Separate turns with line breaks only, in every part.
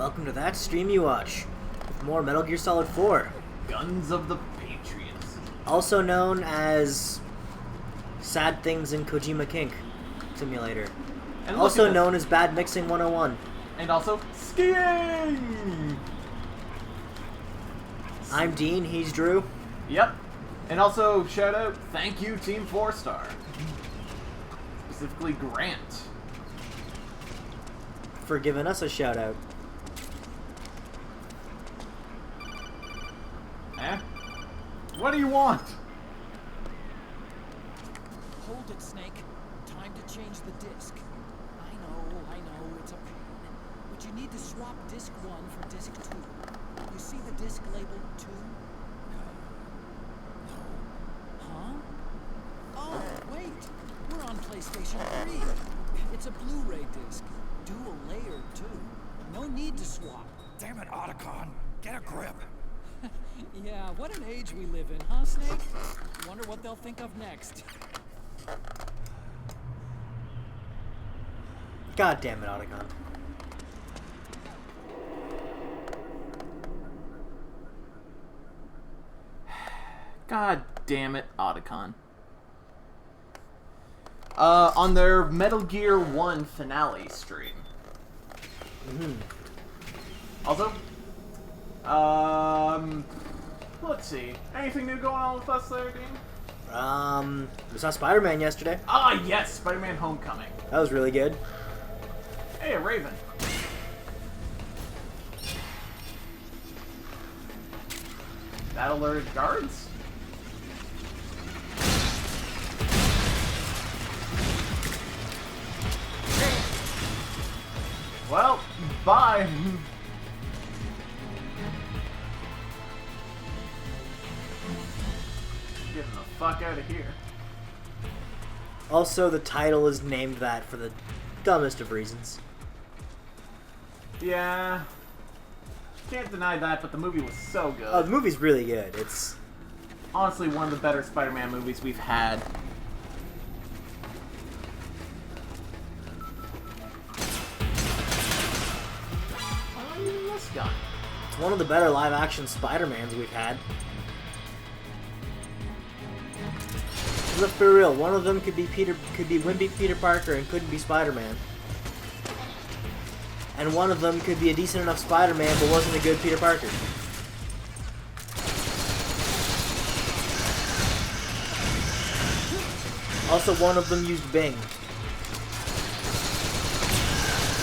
welcome to Thatstreamyouwatch with more Metal Gear Solid 4.
Guns of the Patriots.
Also known as Sad Things in Kojima Kink Simulator.
And
also known as Bad Mixing 101.
And also, skiing!
I'm Dean, he's Drew.
Yep. And also, shout out, thank you, Team 4-Star. Specifically, Grant.
For giving us a shout out.
Eh? What do you want?
Hold it, Snake. Time to change the disc. I know, it's a pain. But you need to swap disc 1 for disc 2. You see the disc labeled 2? No. Huh? Oh, wait! We're on PlayStation 3. It's a Blu-ray disc. Dual layered, too. No need to swap.
Damn it, Otacon. Get a grip.
Yeah, what an age we live in, huh, Snake? Wonder what they'll think of next.
God damn it, Otacon.
God damn it, Otacon. On their Metal Gear 1 finale stream. Also, let's see. Anything new going on with us there, Dean?
We saw Spider-Man yesterday.
Ah, yes, Spider-Man Homecoming.
That was really good.
Hey, a Raven. That alerted guards? Well, bye. Getting the fuck out of here.
Also, the title is named that for the dumbest of reasons.
Yeah. Can't deny that, but the movie was so good.
Oh, the movie's really good. It's
honestly one of the better Spider-Man movies we've had. This gun.
It's one of the better live-action Spider-Mans we've had. Look, for real, one of them could be wimpy Peter Parker and couldn't be Spider-Man. And one of them could be a decent enough Spider-Man but wasn't a good Peter Parker. Also, one of them used Bing.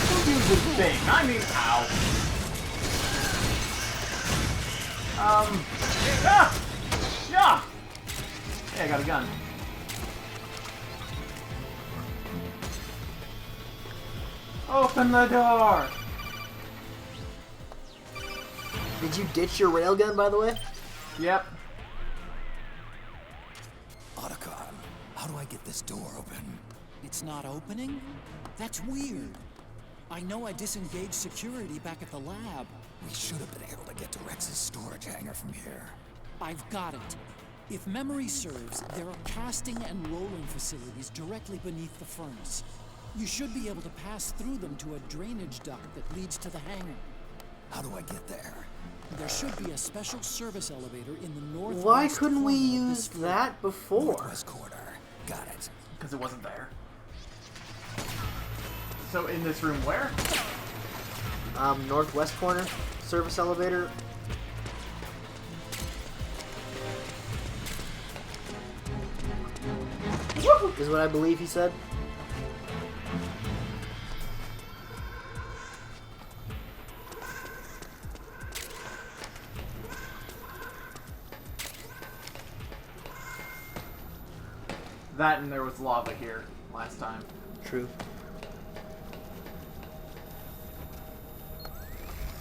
Who uses Bing? I mean, ow. Yeah! Hey, I got a gun. Open the door!
Did you ditch your railgun, by the way?
Yep.
Otacon, how do I get this door open?
It's not opening? That's weird. I know I disengaged security back at the lab.
We should have been able to get to Rex's storage hangar from here.
I've got it. If memory serves, there are casting and rolling facilities directly beneath the furnace. You should be able to pass through them to a drainage duct that leads to the hangar.
How do I get there?
There should be a special service elevator in the northwest
Why couldn't we
corner of
use
this floor.
that before?
Northwest corner. Got it.
Because it wasn't there. So in this room where?
Northwest corner, service elevator. Is what I believe he said.
That and there was lava here last time.
True.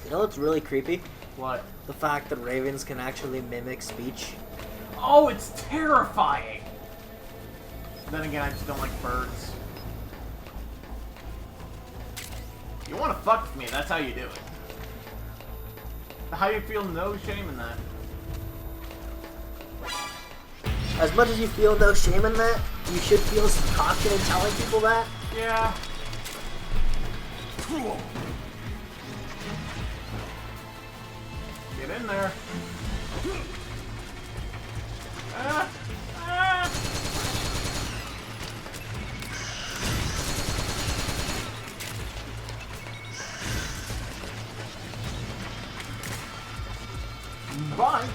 You know what's really creepy?
What?
The fact that ravens can actually mimic speech.
Oh, it's terrifying! Then again, I just don't like birds. You want to fuck with me, that's how you do it. How you feel no shame in that?
As much as you feel no shame in that, you should feel some caution in telling people that.
Yeah.
Cool.
in there. Ah! Ah! Bye.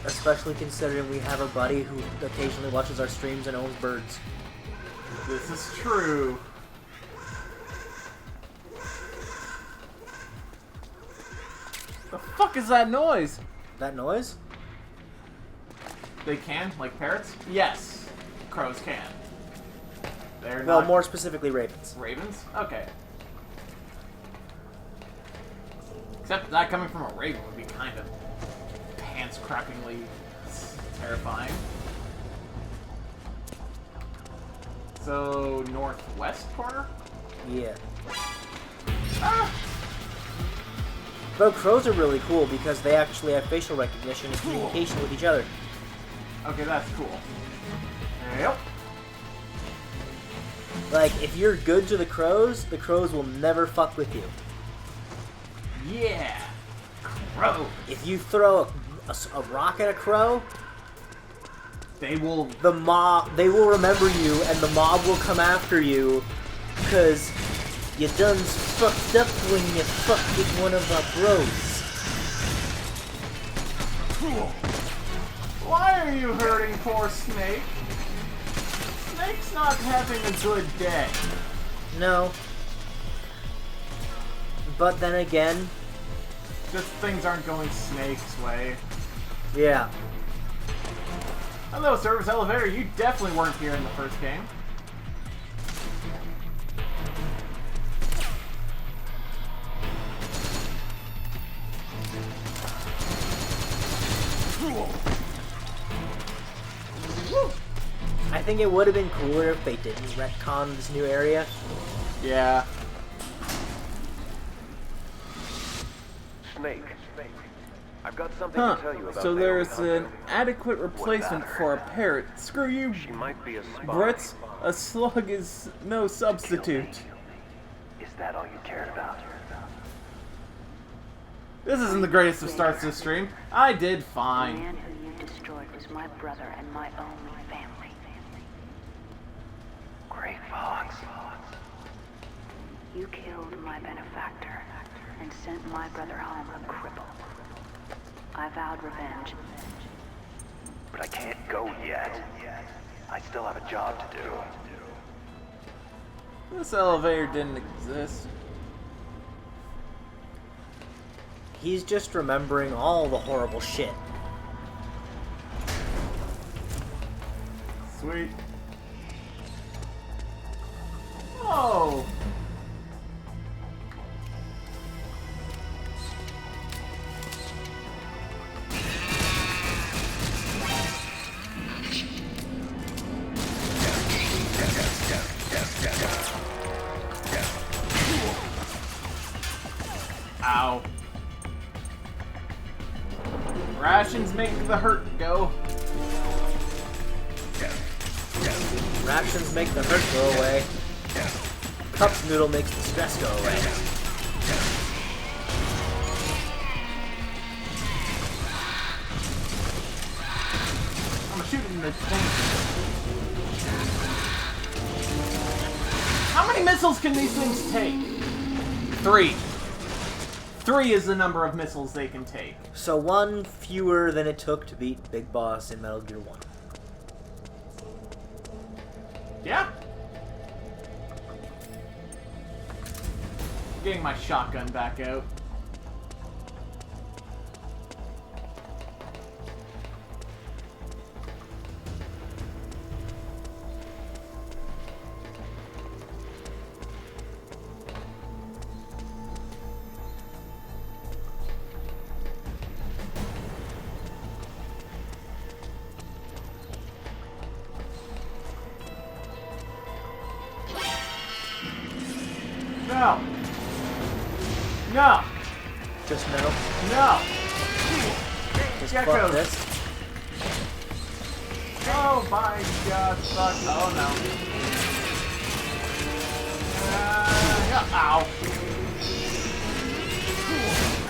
Especially considering we have a buddy who occasionally watches our streams and owns birds.
This is true. The fuck is that noise?
That noise?
They can, like parrots? Yes, crows can. They're
Well,
not
more specifically ravens.
ravens. Okay. Except that coming from a raven would be kind of pants-crackingly terrifying. So, northwest corner?
Yeah.
Ah!
Though crows are really cool because they actually have facial recognition and communication with each other.
Okay, that's cool. Yep.
Like, if you're good to the crows will never fuck with you.
Yeah! Crow!
If you throw a rock at a crow,
They will...
they will remember you and the mob will come after you because you done fucked up when you fucked with one of our bros.
Why are you hurting poor Snake? Snake's not having a good day.
No. But then again,
Just things aren't going Snake's way.
yeah.
Hello, Service Elevator. You definitely weren't here in the first game.
I think it would have been cooler if they didn't retcon this new area.
Yeah.
Snake. I've got something
Huh,
to tell you about
so
Naomi
there's
Hunter.
an adequate replacement for a parrot. Screw you,
She might be a spy.
Brits. A slug is no substitute.
Is that all you cared about?
This isn't the greatest of starts to the stream. I did
The
fine.
man who you destroyed was my brother and my only family.
Great Fox.
You killed my benefactor and sent my brother home a cripple. I vowed revenge.
But I can't go yet. I still have a job to do.
This elevator didn't exist.
He's just remembering all the horrible shit.
Sweet. Oh! Ow. Rations make the hurt go.
Rations make the hurt go away. Cup noodle makes the stress go away.
I'm shooting the thing. How many missiles can these things take? 3. 3 is the number of missiles they can take.
So one fewer than it took to beat Big Boss in Metal Gear 1.
Yeah. Getting my shotgun back out. No! No!
Just no.
No!
Just
Geckos.
fuck this.
Oh my god, fuck. Oh no. Ow.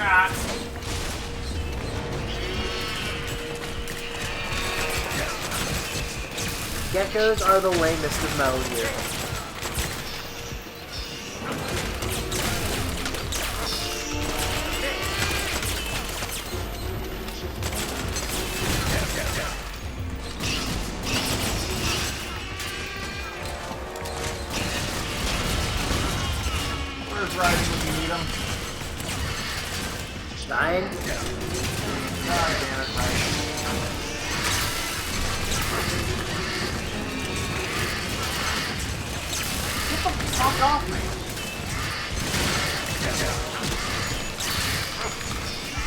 Ah.
Geckos are the lamest of Metal Gear.
Where's Ryden when you need him?
Dying?
God damn it, Ryden. Get the fuck off me!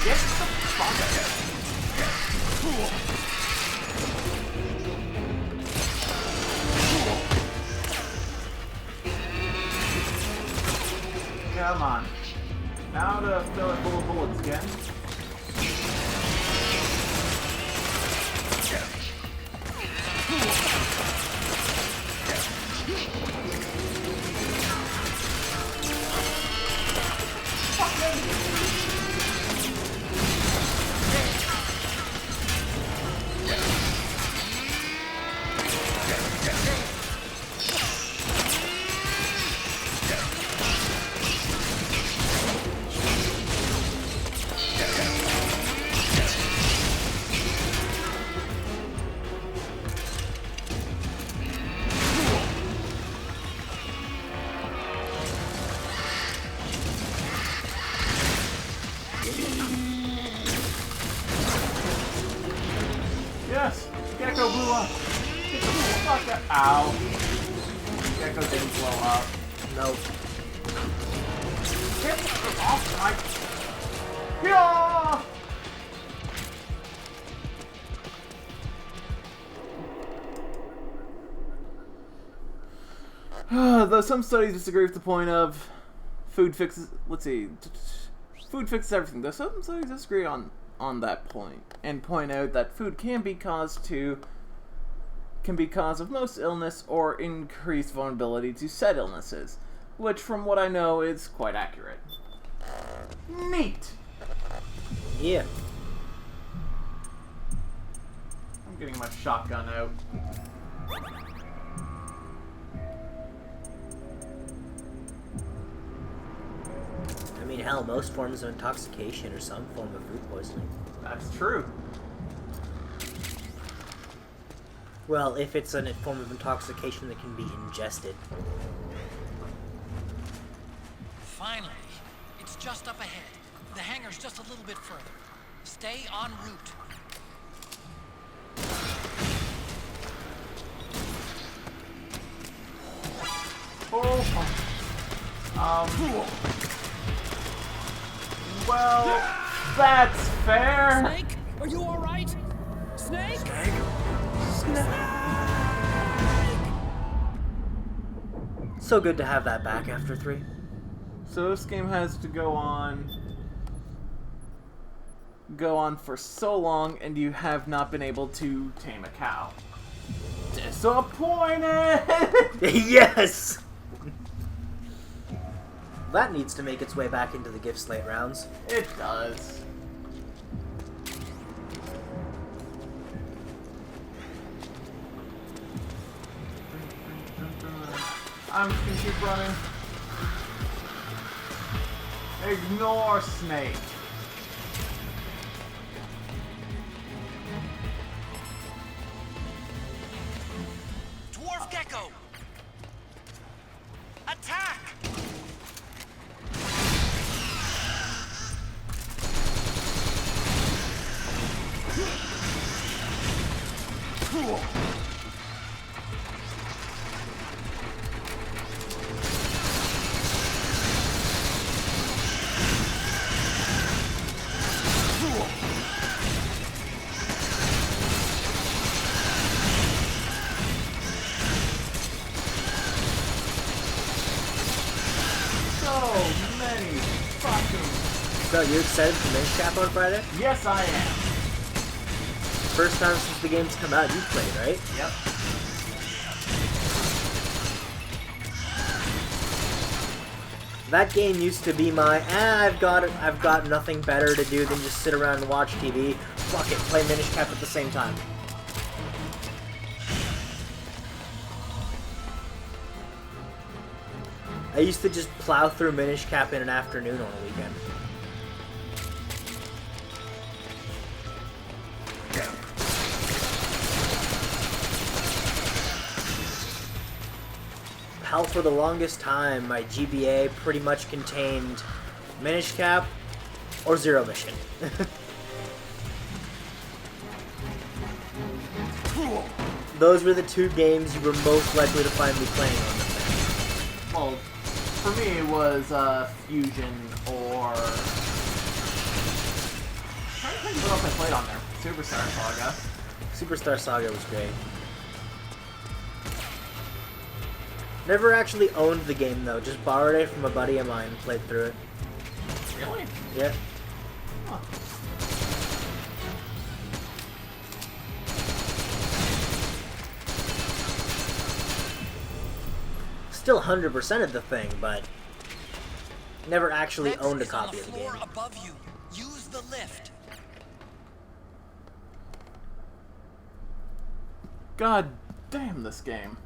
Get the fuck out. Come on. Now to fill it full of bullets again. Yes! Gecko blew up! Get the fuck out! Ow! Gecko didn't blow up.
Nope.
Get off my... Yeah! Though some studies disagree with the point of food fixes... Let's see. Food fixes everything. Though some studies disagree on that point and point out that food can be cause of most illness or increased vulnerability to said illnesses, which from what I know is quite accurate. Neat!
Yeah.
I'm getting my shotgun out.
I mean, hell, most forms of intoxication are some form of food poisoning.
That's true.
Well, if it's a form of intoxication that can be ingested.
Finally, it's just up ahead. The hangar's just a little bit further. Stay en route.
Well, that's fair.
Snake, are you all right? Snake?
So good to have that back after 3.
So this game has to go on for so long, and you have not been able to tame a cow. Disappointed!
Yes! That needs to make its way back into the gift slate rounds.
It does. I'm just gonna keep running. Ignore Snake.
Dwarf Gecko! Attack!
So, you excited for Mage Cap on Friday?
Yes, I am.
First time since the game's come out, you've played, right?
Yep.
That game used to be my, I've got nothing better to do than just sit around and watch TV. Fuck it, play Minish Cap at the same time. I used to just plow through Minish Cap in an afternoon on a weekend. Hell, for the longest time, my GBA pretty much contained Minish Cap or Zero Mission. Those were the two games you were most likely to find me playing on the thing.
Well, for me it was Fusion or... I'm trying to think what else I played on there. Superstar Saga.
Superstar Saga was great. Never actually owned the game though, just borrowed it from a buddy of mine and played through it.
Really?
Yeah.
Huh.
Still 100%ed the thing, but never actually owned a copy of the game.
Above you. Use the lift.
God damn this game.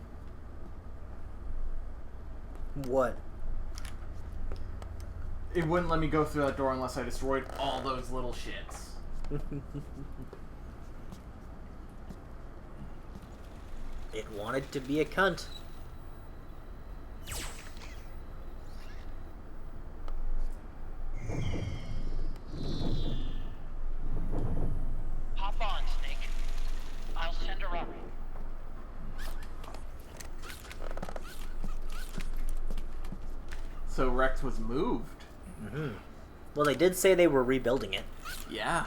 What?
It wouldn't let me go through that door unless I destroyed all those little shits.
It wanted to be a cunt.
Hop on, Snake. I'll send her up.
So Rex was moved.
Mm-hmm. Well, they did say they were rebuilding it.
Yeah.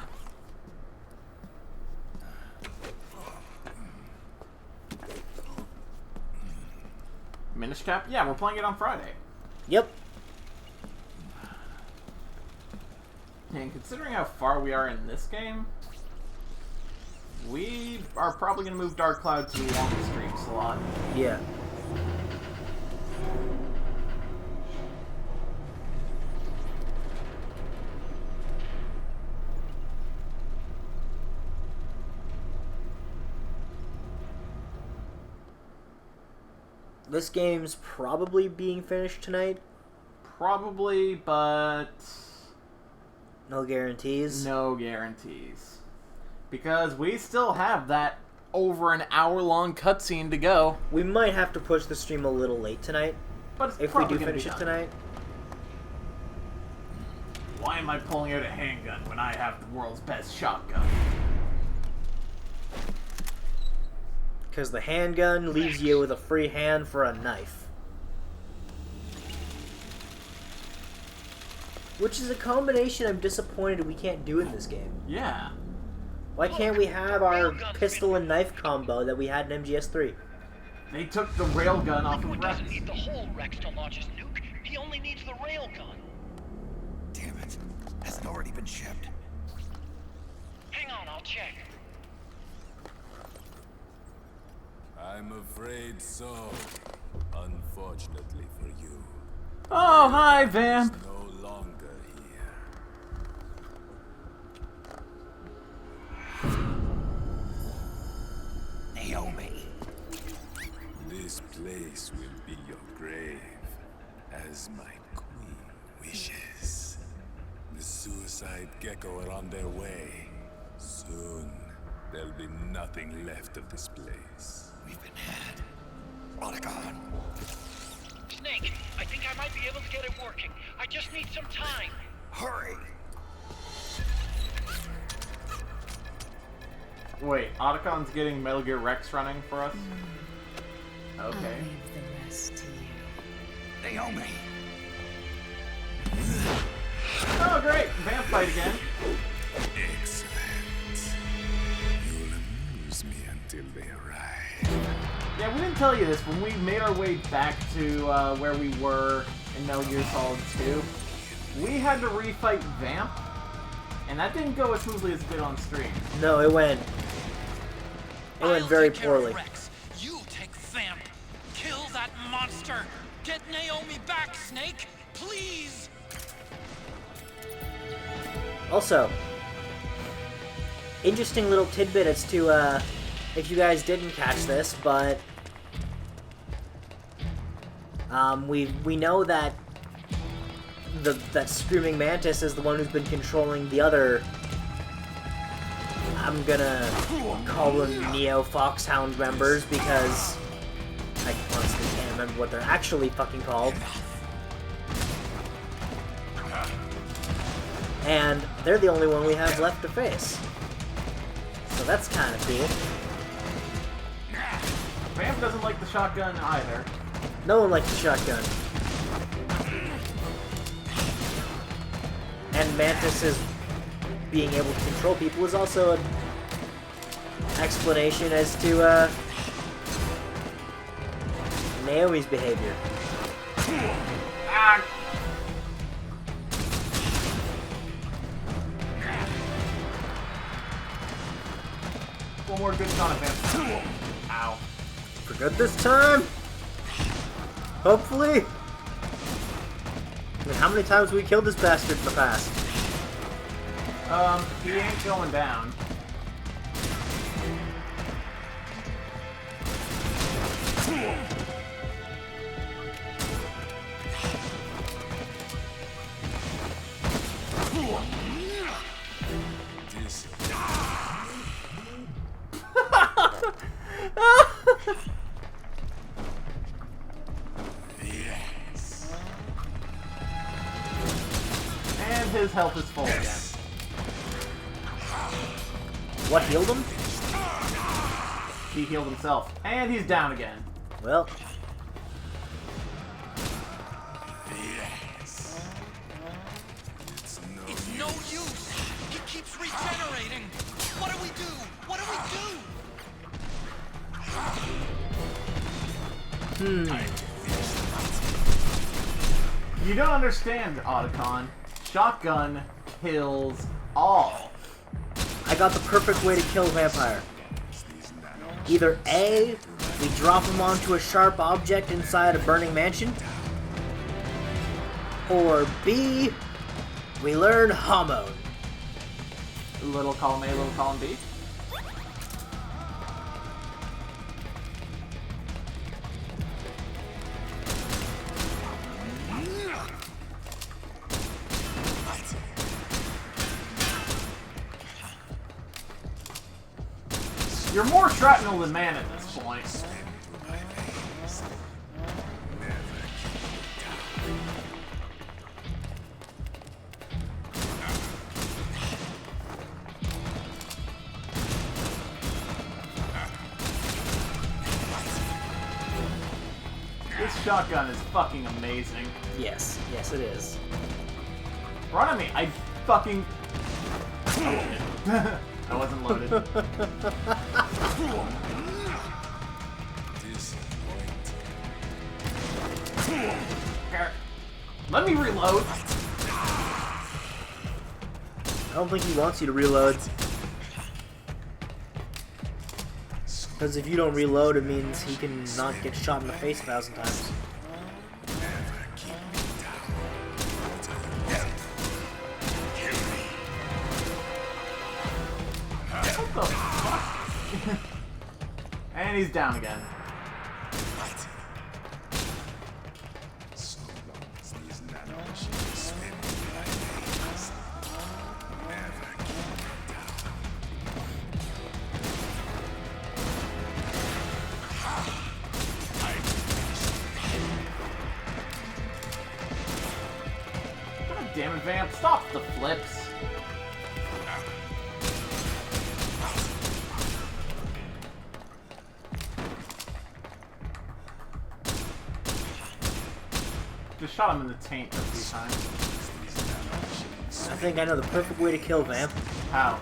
Minish Cap? Yeah, we're playing it on Friday.
Yep.
And considering how far we are in this game, we are probably going to move Dark Cloud to the long stream slot.
Yeah. This game's probably being finished tonight.
Probably, but
No guarantees.
no guarantees. Because we still have that over an hour-long cutscene to go.
We might have to push the stream a little late tonight
But it's
if we
probably
do
gonna
finish
be
it
done.
tonight.
Why am I pulling out a handgun when I have the world's best shotgun?
Because the handgun leaves you with a free hand for a knife. Which is a combination I'm disappointed we can't do in this game.
Yeah.
Why can't we have our pistol and knife combo that we had in MGS3?
They took the railgun off of
Liquid
Rex.
doesn't need the whole Rex to launch his nuke. He only needs the railgun.
Damn it. Has it already been shipped?
Hang on, I'll check.
I'm afraid so. Unfortunately for you.
Oh, hi, Vamp.
It's no longer here.
Naomi.
This place will be your grave, as my queen wishes. The suicide gecko are on their way. Soon, there'll be nothing left of this place.
We've been had. Otacon.
Snake, I think I might be able to get it working. I just need some time.
Hurry.
Wait, Otacon's getting Metal Gear Rex running for us?
I'll
Okay.
leave the rest to you.
Naomi.
Oh, great! Vamp fight again.
Excellent. You'll amuse me until they arrive.
Yeah, we didn't tell you this. When we made our way back to where we were in Metal Gear Solid 2, we had to refight Vamp, and that didn't go as smoothly as it did on stream.
No, it went very poorly.
Rex. You take Vamp. Kill that monster. Get Naomi back, Snake.
please!
Also, interesting little tidbit as to, if you guys didn't catch this, but we know that that Screaming Mantis is the one who's been controlling the other. I'm gonna call them Neo Foxhound members because I honestly can't remember what they're actually fucking called. And they're the only one we have left to face. So that's kind of cool.
Vamp doesn't like the shotgun either.
No one likes the shotgun. And Mantis's being able to control people is also an explanation as to Naomi's behavior.
Ah. One more good shot at Vamp. Ow.
For good this time? Hopefully? I mean, how many times have we killed this bastard in the past?
He ain't going down. And his health is full again.
What healed him?
He healed himself. And he's down again.
Well,
It's no use! He keeps regenerating! What do we do? What do we do?
You don't understand, Otacon. Shotgun kills all.
I got the perfect way to kill a vampire. Either A, we drop him onto a sharp object inside a burning mansion, or B, we learn hormone.
Little column A, little column B. You're more shrapnel than man at this point. This shotgun is fucking amazing.
Yes, yes it is.
Run at me! I fucking... I wasn't loaded. Let me reload!
I don't think he wants you to reload. Because if you don't reload, it means he can not get shot in the face 1,000 times.
What the fuck? And he's down again. God damn it, Vamp, stop the flips. Just shot him in the taint a few times.
I think I know the perfect way to kill Vamp.
How?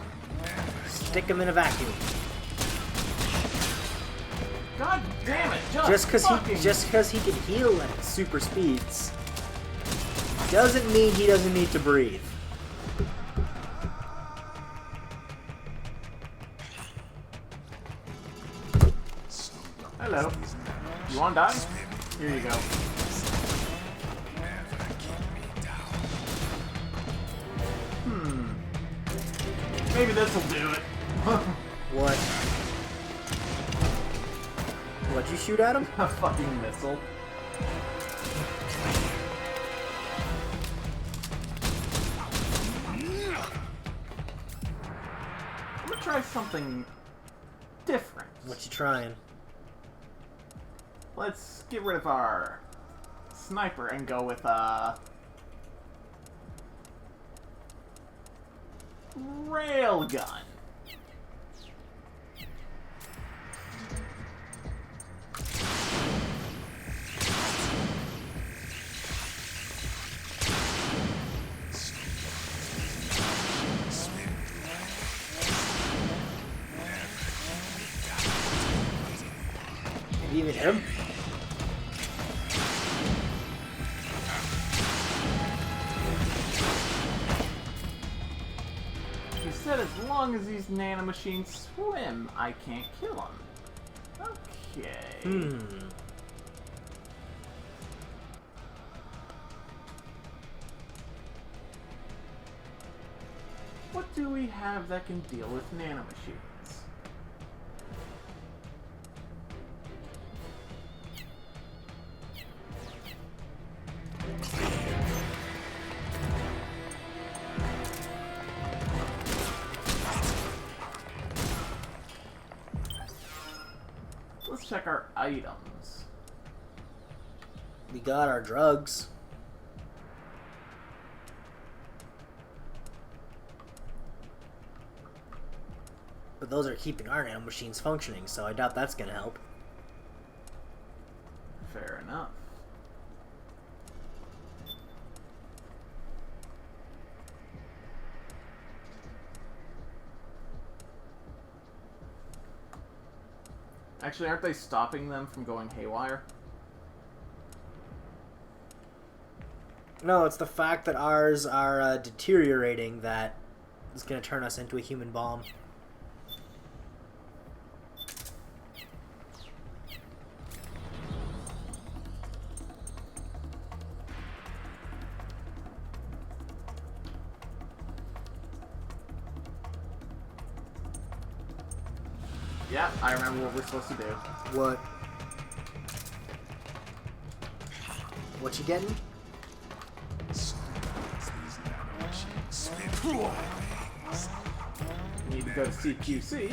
Stick him in a vacuum.
God damn it!
Just because he can heal at super speeds doesn't mean he doesn't need to breathe.
Hello. You wanna die? Here you go. Maybe this'll do it.
What? What'd you shoot at him?
A fucking missile. I'm gonna try something different.
What you trying?
Let's get rid of our sniper and go with railgun.
Did you even hit him?
He said as long as these nanomachines swim, I can't kill them. Okay. What do we have that can deal with nanomachines? Let's check our items.
We got our drugs. But those are keeping our nanomachines functioning, so I doubt that's gonna help.
Fair enough. Actually, aren't they stopping them from going haywire?
No, it's the fact that ours are deteriorating that is gonna turn us into a human bomb.
Yeah, I remember what we're supposed to do.
What? What you getting?
We need to go to CQC,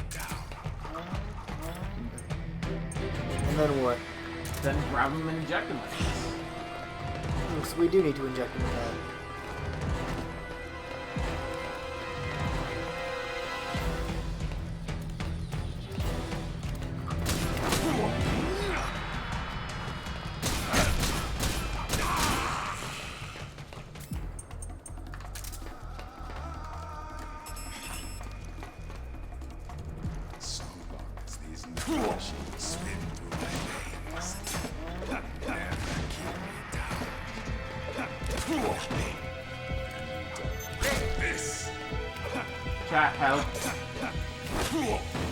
And then what?
then grab them and inject them with this.
So we do need to inject them with that.
Chat, help.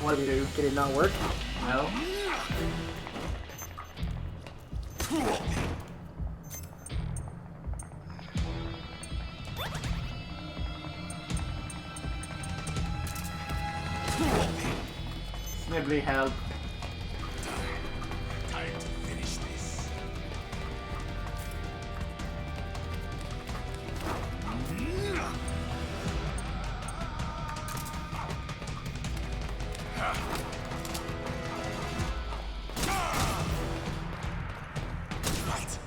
What do?
Did it not work?
No? Snibbly, help.
Time to finish this. Right.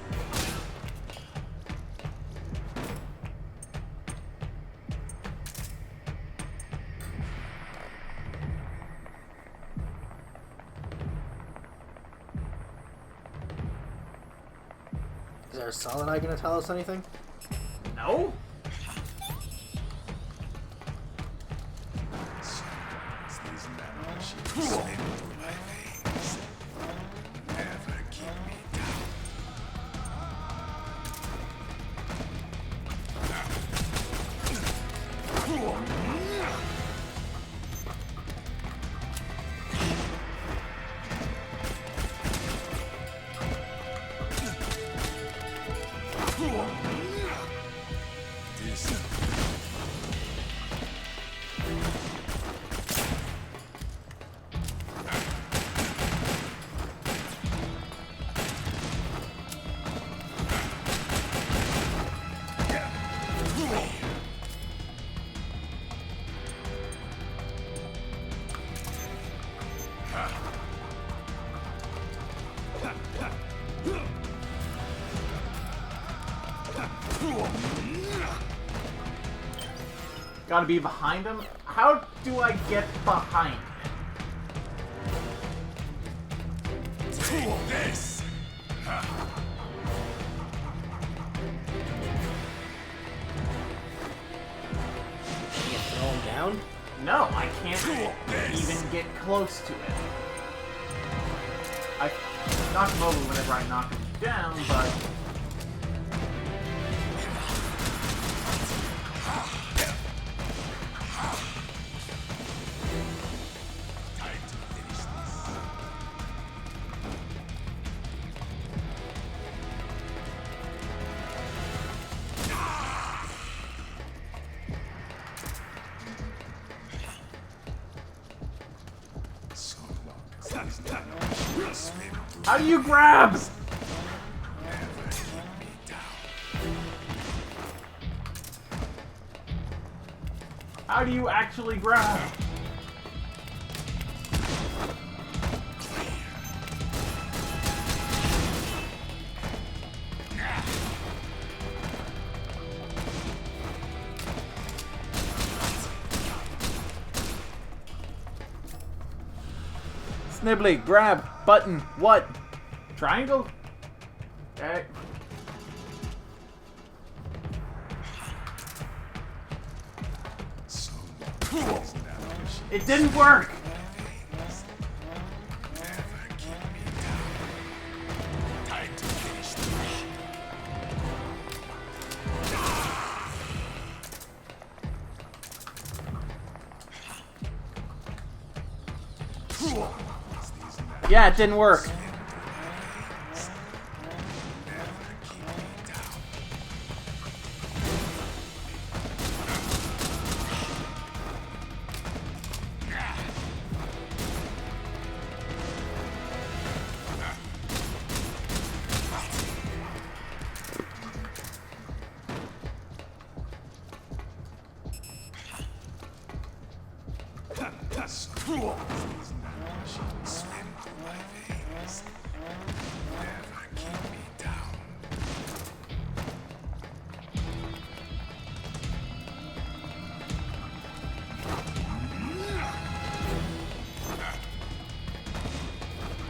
Is our solid eye gonna tell us anything?
No?
These nanomachines spin through my veins. Never keep me down. This
Gotta be behind him? How do I get behind him?
Take this!
Can you throw him down?
No, I can't even get close to it. I knock him over whenever I knock him down, but... How do you grab? How do you actually grab?
Snibbly, grab, button, what?
Triangle? Okay. It didn't work!
Yeah, it didn't work.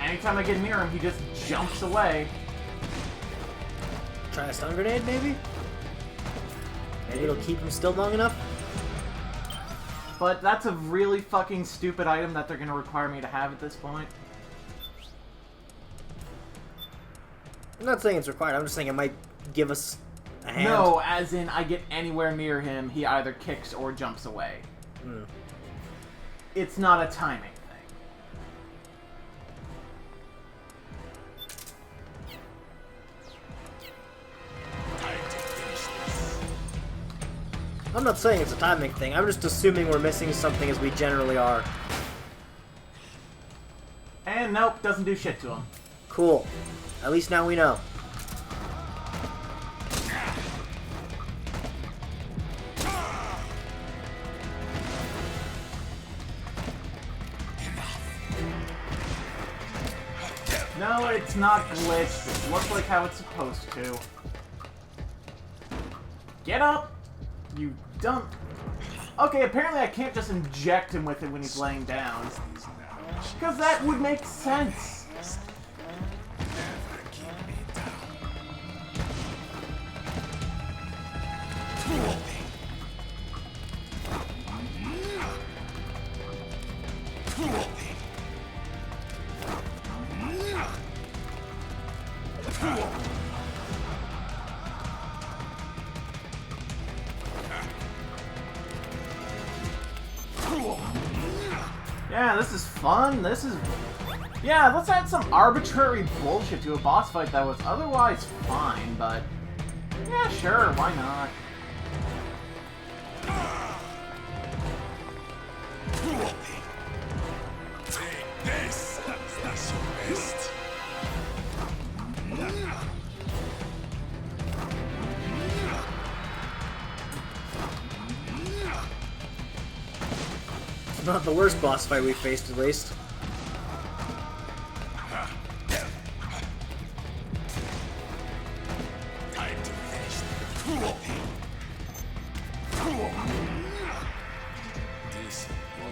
Anytime I get near him, he just jumps away.
Try a stun grenade, maybe? Maybe it'll keep him still long enough?
But that's a really fucking stupid item that they're gonna require me to have at this point.
I'm not saying it's required, I'm just saying it might give us a hand.
No, as in I get anywhere near him, he either kicks or jumps away.
Hmm.
It's not a timing thing.
I'm not saying it's a timing thing, I'm just assuming we're missing something as we generally are.
And nope, doesn't do shit to him.
Cool. At least now we know.
No, it's not glitched. It looks like how it's supposed to. Get up! You dumb... Okay, apparently I can't just inject him with it when he's laying down. Because that would make sense. Yeah, this is fun. This is... Yeah, let's add some arbitrary bullshit to a boss fight that was otherwise fine, but... Yeah, sure, why not?
Take this! That's your best.
Not the worst boss fight we faced, at least.
Time to finish.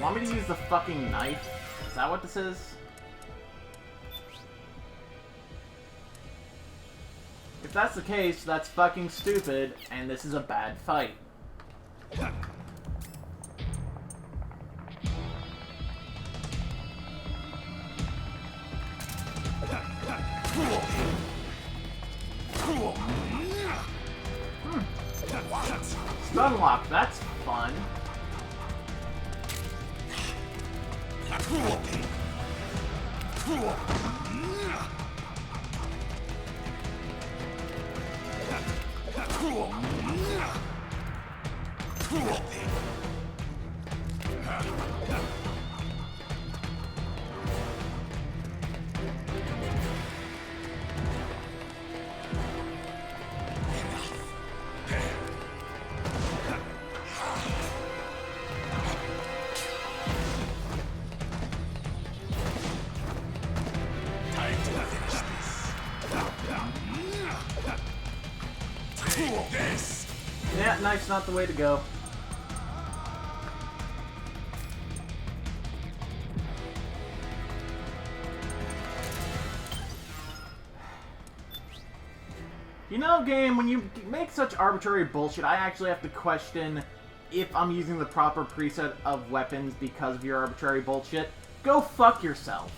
Want me to use the fucking knife? Is that what this is? If that's the case, that's fucking stupid, and this is a bad fight. Stun lock, that's fun. Yeah, knife's not the way to go. You know, game, when you make such arbitrary bullshit, I actually have to question if I'm using the proper preset of weapons because of your arbitrary bullshit. Go fuck yourself.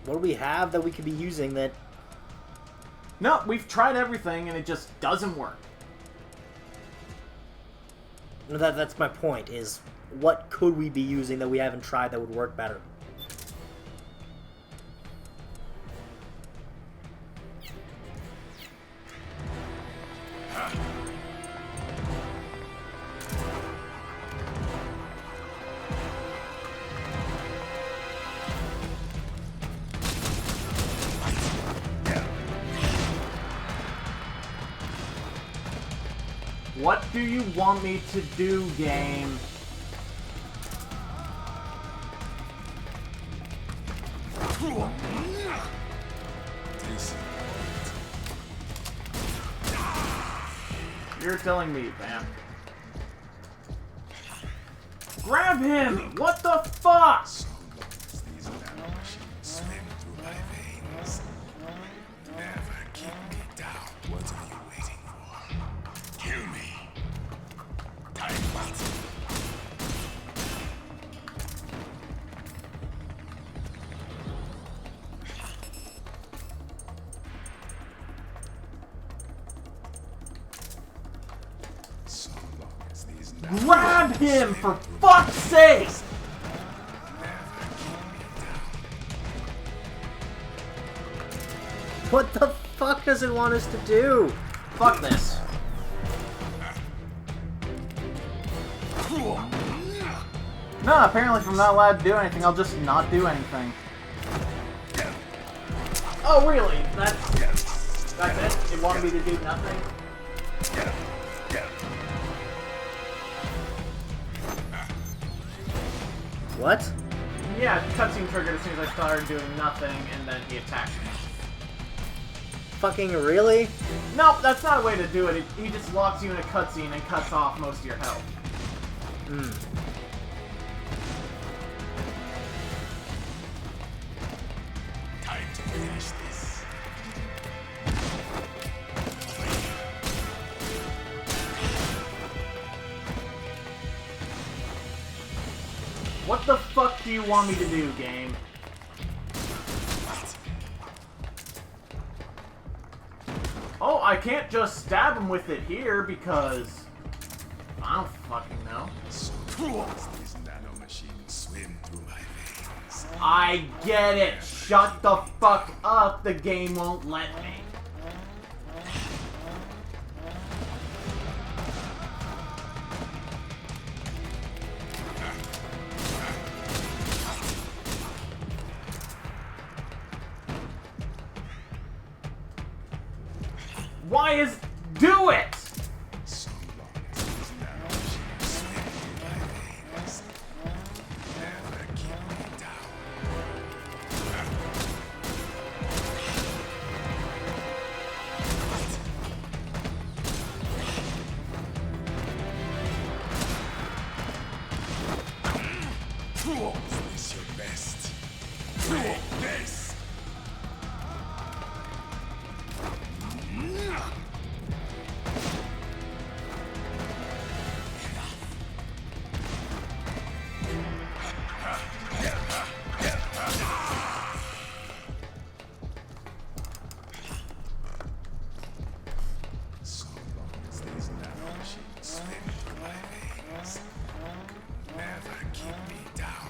What do we have that we could be using that...
No, we've tried everything and it just doesn't work.
No, that's my point, is what could we be using that we haven't tried that would work better?
What do you want me to do, game? You're telling me, fam. Grab him! What the fuck?
These nanomachines swim through my veins. Never keep me down. What are you waiting for? Kill me. Time battle. So long as these
Grab him, for fuck's sake!
What the fuck does it want us to do?
Fuck this. No, apparently if I'm not allowed to do anything, I'll just not do anything. Oh, really? That's it? It wanted me to do nothing?
What?
Yeah, cutscene triggered as soon as I started doing nothing, and then he attacked me.
Fucking really?
Nope, that's not a way to do it. He just locks you in a cutscene and cuts off most of your health.
Hmm.
time to finish this.
What the fuck do you want me to do, game? Oh, I can't just stab him with it here because... I don't fucking know.
So long as these nanomachines swim through my veins.
I get it! Shut the fuck up! The game won't let me. Why is... Do it!
So long as these nanomachines swim through my veins, never keep me down. Is this your best? Take this! So long as these nanomachines swim through my veins, never keep me down.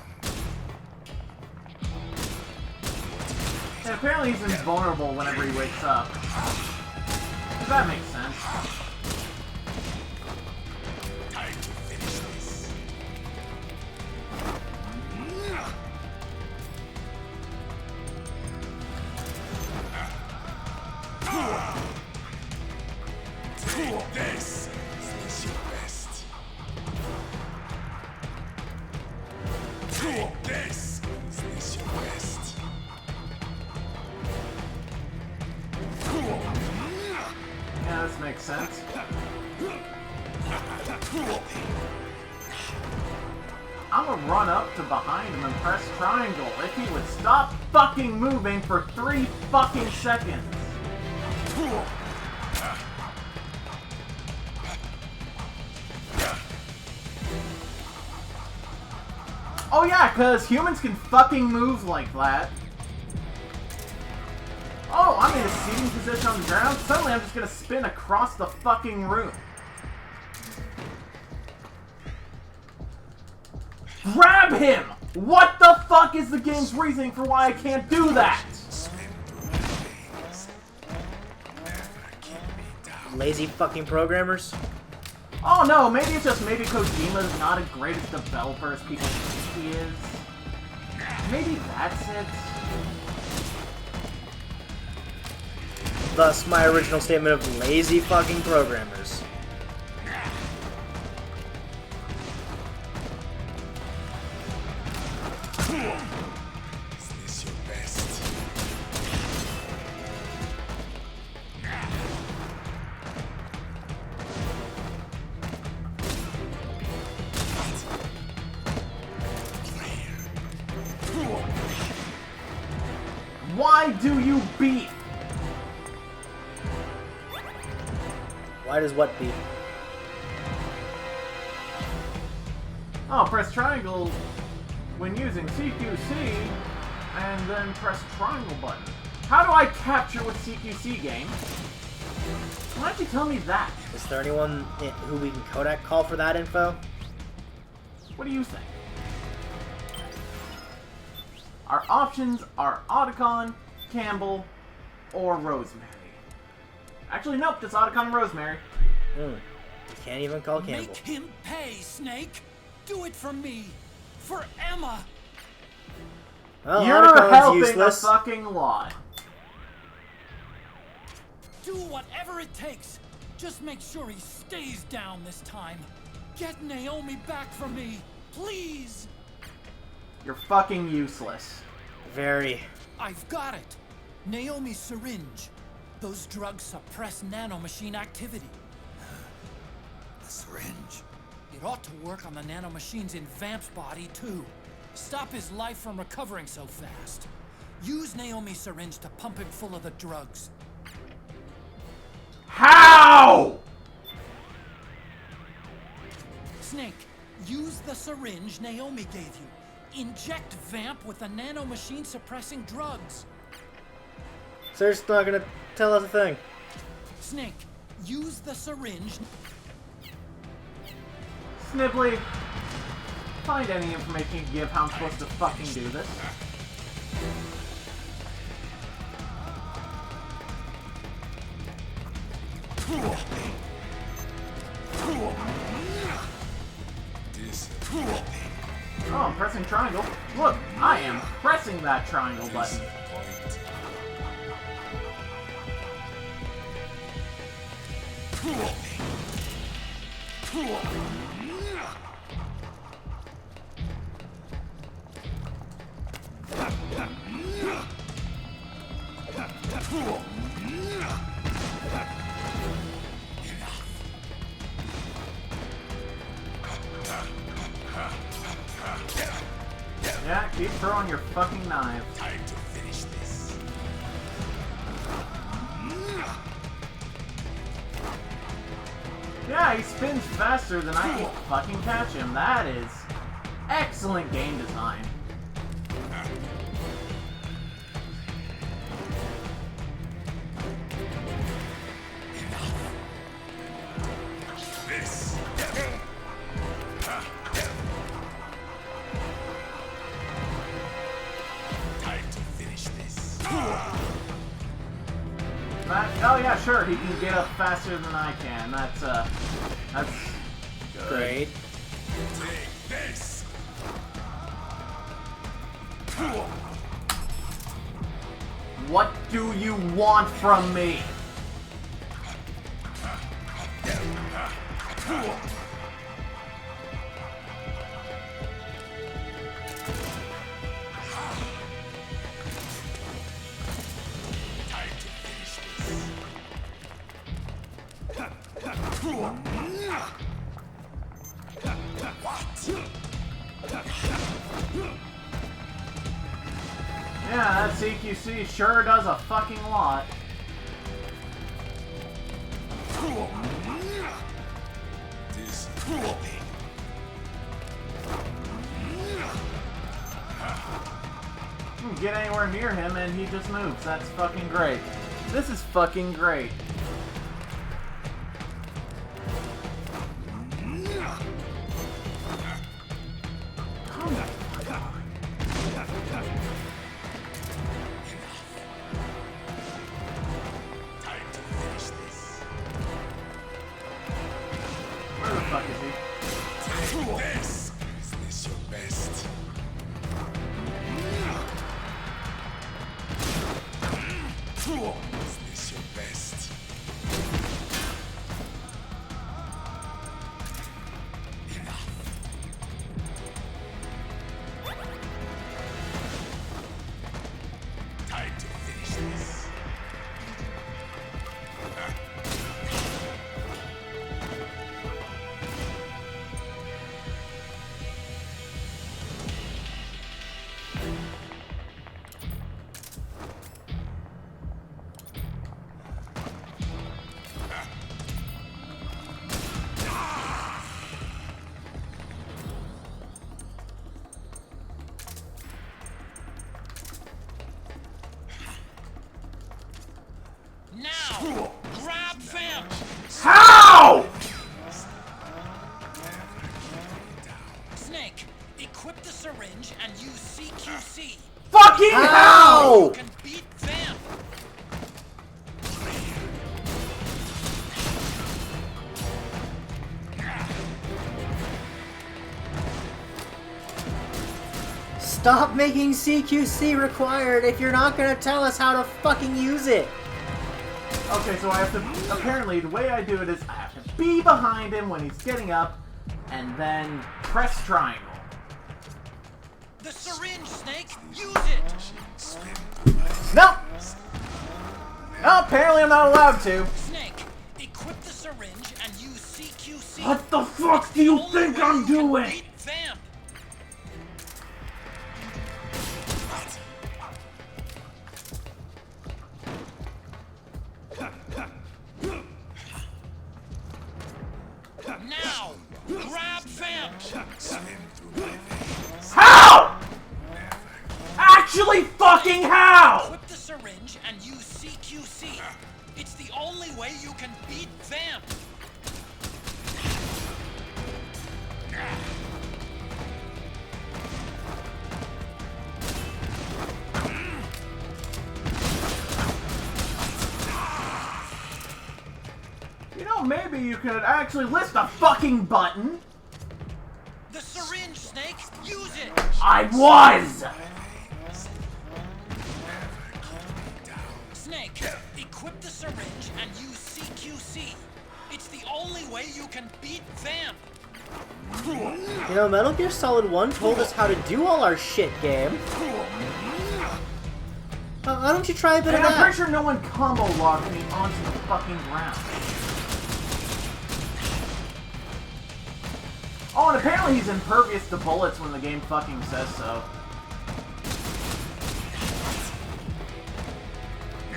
And apparently he's invulnerable whenever he wakes up. That makes sense.
Time to finish this. Take this! Is this your best? Take this! Is this your best?
Yeah, this makes sense. I'm gonna run up to behind him and press triangle if he would stop fucking moving for 3 fucking seconds. Oh yeah, cause humans can fucking move like that. Oh, I'm in a seating position on the ground. Suddenly I'm just gonna spin across the fucking room. Grab him! What the fuck is the game's reasoning for why I can't do that?
Lazy fucking programmers.
Oh no, maybe it's just maybe Kojima's not as great as developer as people think he is. Maybe that's it.
Thus, my original statement of lazy fucking programmers.
Is this your best?
Why do you beat?
Why does what beep?
Oh, press triangle when using CQC, and then press triangle button. How do I capture with CQC, game? Why don't you tell me that?
Is there anyone who we can Kodak call for that info?
What do you think? Our options are Otacon, Campbell, or Rosemary. Actually, nope, just Otacon and Rosemary.
You can't even call Campbell.
Make him pay, Snake. Do it for me. For Emma.
Well,
You're
Otacon's
helping
useless.
a fucking lot.
Do whatever it takes. Just make sure he stays down this time. Get Naomi back for me. Please.
You're fucking useless.
Very.
I've got it. Naomi's syringe. Those drugs suppress nanomachine activity.
The syringe.
It ought to work on the nanomachines in Vamp's body, too. Stop his life from recovering so fast. Use Naomi's syringe to pump him full of the drugs.
How?
Snake, use the syringe Naomi gave you. Inject Vamp with the nanomachine suppressing drugs.
So they're just not gonna tell us a thing.
Snake, use the syringe.
Snibbly, find any information you can give how I'm supposed to fucking do this. Oh, I'm pressing triangle. Look, I am pressing that triangle button. Yeah, keep throwing your fucking knife.
Time to finish this.
Yeah, he spins faster than I can fucking catch him. That is excellent game design.
This. Time to finish this.
Oh yeah, sure, he can get up faster than I can. That's good.
Great.
Take this.
What do you want from me?
Time to finish this.
Yeah, that CQC sure does a fucking lot.
This.
You can get anywhere near him and he just moves. That's fucking great. This is fucking great.
Time to finish this.
Where the fuck is he?
Take this. Is this your best? Is this your best? Enough. Time to finish this.
Now! Grab Vamp!
How?
Snake, equip the syringe and use CQC.
Fucking how?
You can beat Vamp!
Stop making CQC required if you're not gonna tell us how to fucking use it.
Okay, so I have to, apparently the way I do it is I have to be behind him when he's getting up and then press triangle.
The syringe, Snake! Use it!
No! No, apparently I'm not allowed to.
Snake, equip the syringe and use CQC.
What the fuck do you
Only
think
way
I'm
you can
doing?
beat Vamp! Now! Grab Vamp!
How? Actually fucking how?
Equip the syringe and use CQC. It's the only way you can beat Vamp.
You know, maybe you could actually list a fucking button.
The syringe, Snake! Use it!
I was!
Snake, equip the syringe and use CQC.
It's the only way you can beat Vamp.
You know, Metal Gear Solid 1 told us how to do all our shit, game. Why don't you try a bit of that?
I'm pretty sure no one combo locked me onto the fucking ground. Oh, and apparently he's impervious to bullets when the game fucking says so.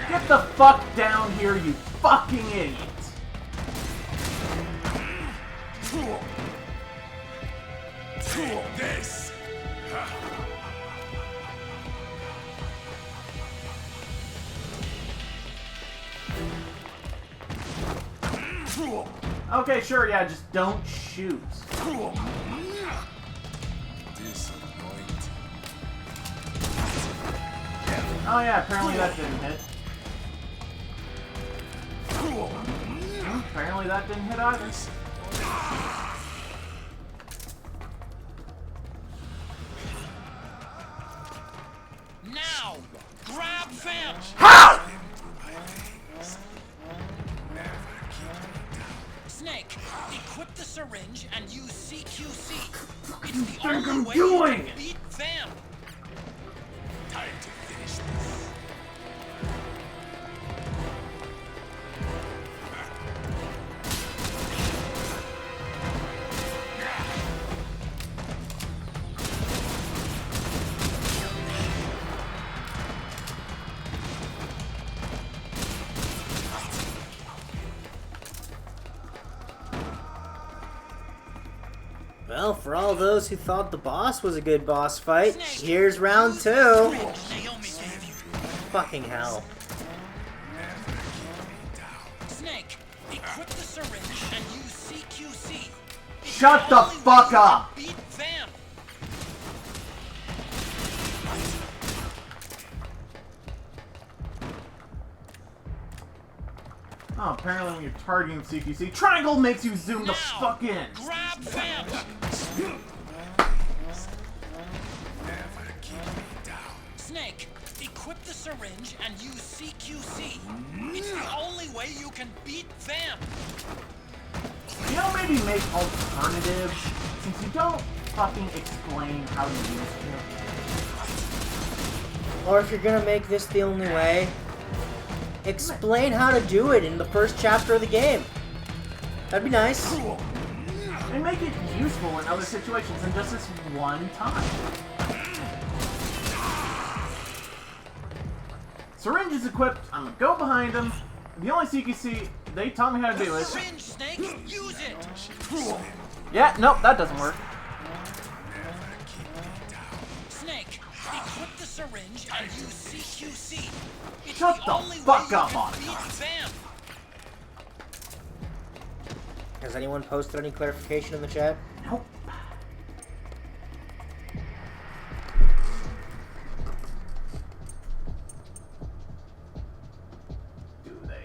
Get the fuck down here, you fucking idiot!
Take this!
Okay, sure, yeah, just don't shoot.
Disappointing.
Oh yeah, apparently that didn't hit. Apparently that didn't hit either.
Now, grab Vamp.
Ha!
Snake, equip the syringe and use CQC. It's the
I'm
only way
doing
you can
it.
beat Vamp.
Time to finish this.
Well, for all those who thought the boss was a good boss fight, here's round 2. Fucking hell.
Snake, equip the syringe and use CQC. It's
Shut the
only way
fuck
you
up!
can beat Vamp.
Oh, apparently when you're targeting CQC, triangle makes you zoom the
Now,
fuck in.
grab Vamp.
Never keep me down.
Snake, equip the syringe and use CQC. It's the only way you can beat Vamp.
You know, maybe make alternatives, since you don't fucking explain how to use it.
Or if you're gonna make this the only way, explain how to do it in the first chapter of the game. That'd be nice.
And make it useful in other situations than just this one time. Syringe is equipped, I'm gonna go behind him. The only CQC they taught me how to do is...
Syringe, Snake, use it.
Yeah, nope, that doesn't work.
Snake, equip the syringe and use CQC. It's
Shut the
only
fuck
way
up,
you can
Monica.
beat Vamp.
Has anyone posted any clarification in the chat?
Nope. Do they?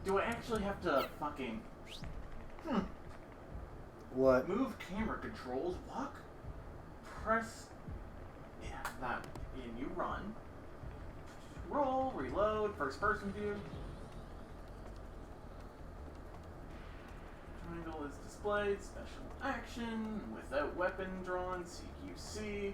Do I actually have to fucking...
What?
Move camera controls, walk, press, yeah, that, and you run. Roll, reload, first person view. Triangle is displayed, special action, without weapon drawn, CQC.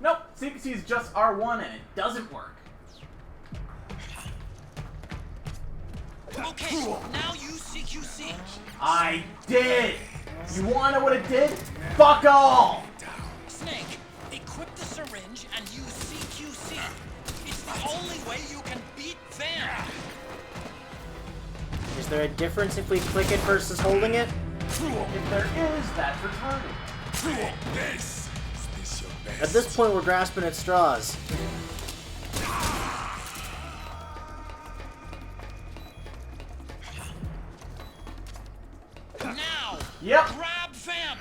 Nope, CQC is just R1 and it doesn't work.
Okay, now use CQC.
I did! You wanna know what it did? Fuck all!
Snake, equip the syringe and use CQC. It's the only way you can beat Vamp.
Is there a difference if we click it versus holding it?
If there is, that's retarded.
This! Is this your best?
At this point, we're grasping at straws.
Now,
Yep,
grab Vamp.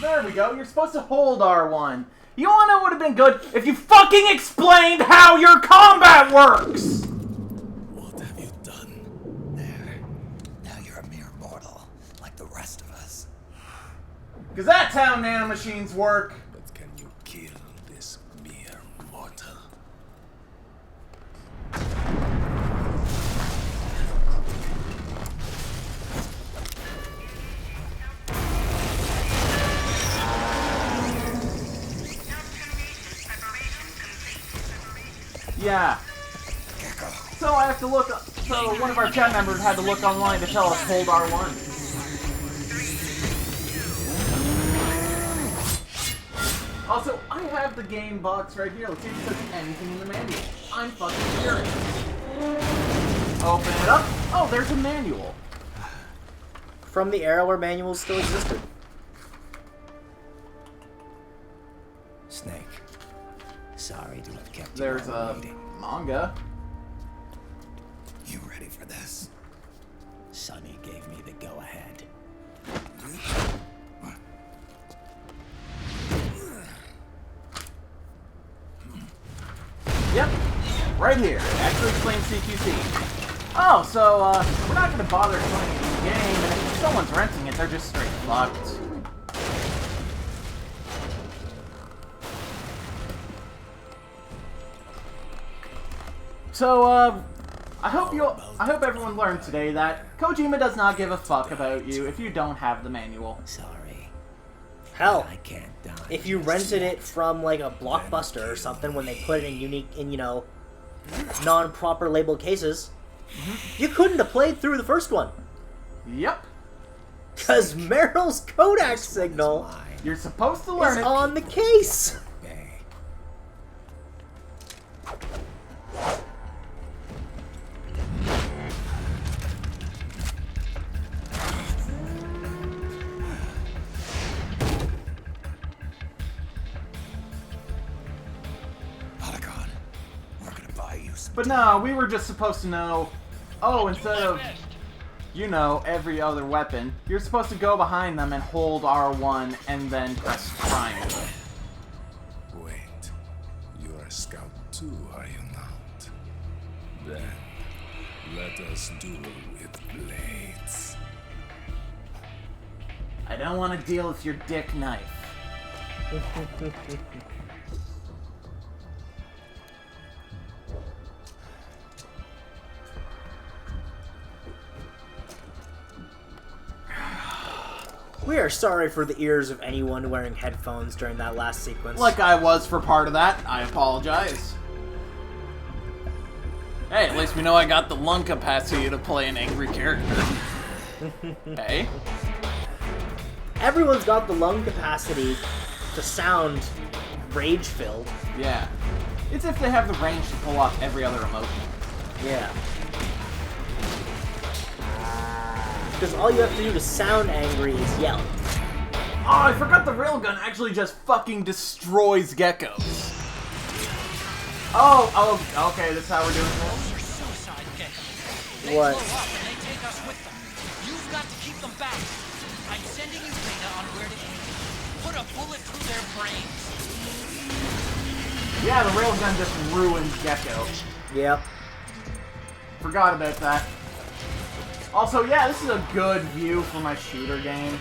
there we go. You're supposed to hold R1. You wanna know what would have been good? If you fucking explained how your combat works!
What have you done? There. Now you're a mere mortal, like the rest of us.
Because that's how nanomachines work.
But can you kill this mere mortal?
Yeah. So I have to look. So one of our chat members had to look online to tell us hold R1. Also, I have the game box right here. Let's see if there's anything in the manual. I'm fucking curious. Open it up. Oh, there's a manual.
From the era where manuals still existed.
Snake. Sorry to have kept you
There's
all
a
waiting.
manga.
You ready for this? Sonny gave me the go-ahead.
Yep, right here. Actually explains CQC. Oh, so we're not gonna bother playing the game, and if someone's renting it, they're just straight fucked. So, I hope everyone learned today that Kojima does not give a fuck about you if you don't have the manual.
Sorry.
Hell,
I can't die.
if you rented it from like a Blockbuster or something when they put it in you know, non-proper labeled cases, you couldn't have played through the first one.
Yep.
Because Meryl's Kodak signal
You're supposed to learn
is
it.
on the case.
Okay. Otacon, we're gonna buy you some.
But no, we were just supposed to know, oh, instead of, you know, every other weapon, you're supposed to go behind them and hold R1 and then press triangle.
Wait, you're a scout too, are you not? Then, let us duel with blades.
I don't want to deal with your dick knife.
We are sorry for the ears of anyone wearing headphones during that last sequence.
Like I was for part of that, I apologize. Hey, at least we know I got the lung capacity to play an angry character. Hey?
Everyone's got the lung capacity to sound rage-filled.
Yeah. It's if they have the range to pull off every other emotion.
Yeah. Because all you have to do to sound angry is yell.
Oh, I forgot the railgun actually just fucking destroys geckos. Oh, okay, that's how we're doing this.
Those are suicide geckos. They
What?
blow up and they take us with them. You've got to keep them back. I'm sending you data on where to aim. Put a bullet through their brains.
Yeah, the railgun just ruins Gecko.
Yep.
Forgot about that. Also, yeah, this is a good view for my shooter game.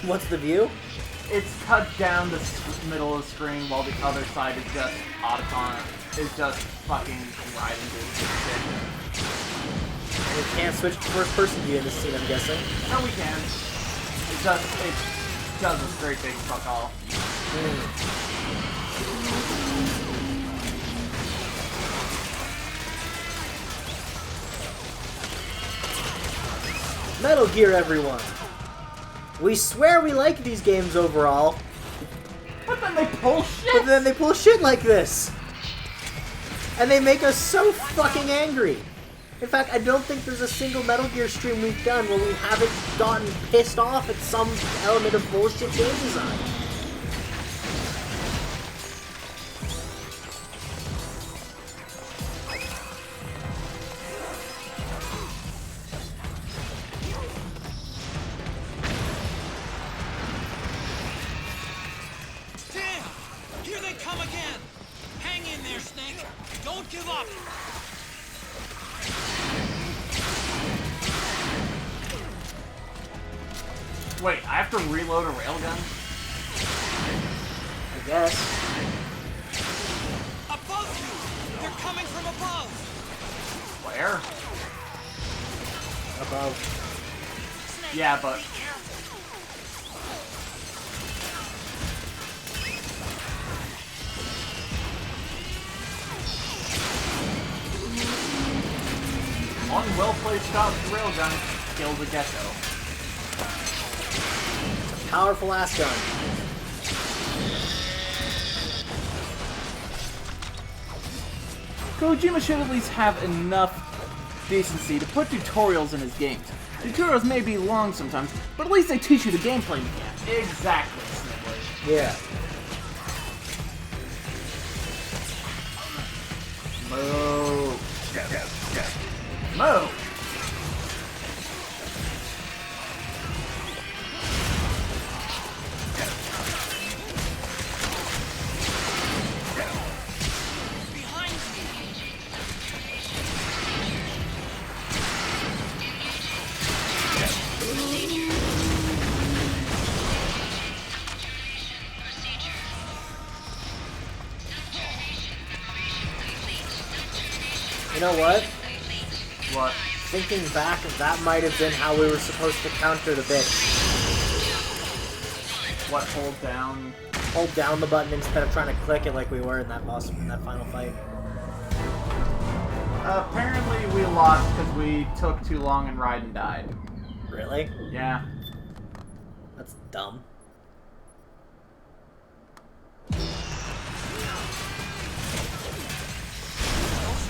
What's the view?
It's cut down the middle of the screen while the other side is just Otacon. Is just fucking riding through the shit.
We can't switch to first-person view in this scene, I'm guessing.
No, we can. It does a straight big fuck all.
Metal Gear, everyone. We swear we like these games overall,
But then they pull shit!
but then they pull shit like this. And they make us so fucking angry. In fact, I don't think there's a single Metal Gear stream we've done where we haven't gotten pissed off at some element of bullshit game design.
Damn! Here they come again! Hang in there, Snake! Don't give up!
Wait, I have to reload a railgun?
I guess.
Above you! They're coming from above!
Where?
Above.
Yeah, but... One well-placed shot with the railgun kills a gecko.
Powerful ass gun.
Kojima should at least have enough decency to put tutorials in his games. Tutorials may be long sometimes, but at least they teach you the gameplay mechanics.
Exactly, Snibbly.
Yeah.
Move. Move.
Behind me!
You know what?
What?
Thinking back, that might have been how we were supposed to counter the bitch.
What, hold down?
Hold down the button instead of trying to click it like we were in that final fight.
Apparently we lost because we took too long and Raiden died.
Really?
Yeah.
That's dumb.
Those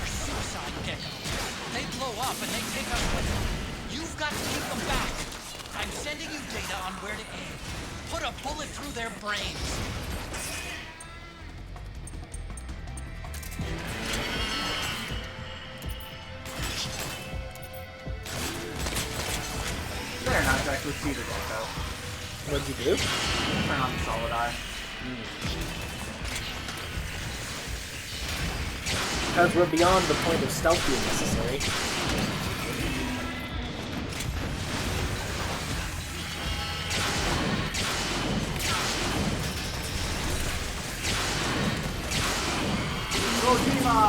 are suicide geckos. They blow up and they take us with them. You've got to keep them back. I'm sending you data on where to aim. Put a bullet through their brains.
There, now to actually see the gecko.
What'd you do?
Turn on the solid eye.
Because we're beyond the point of stealth being necessary.
Kojima!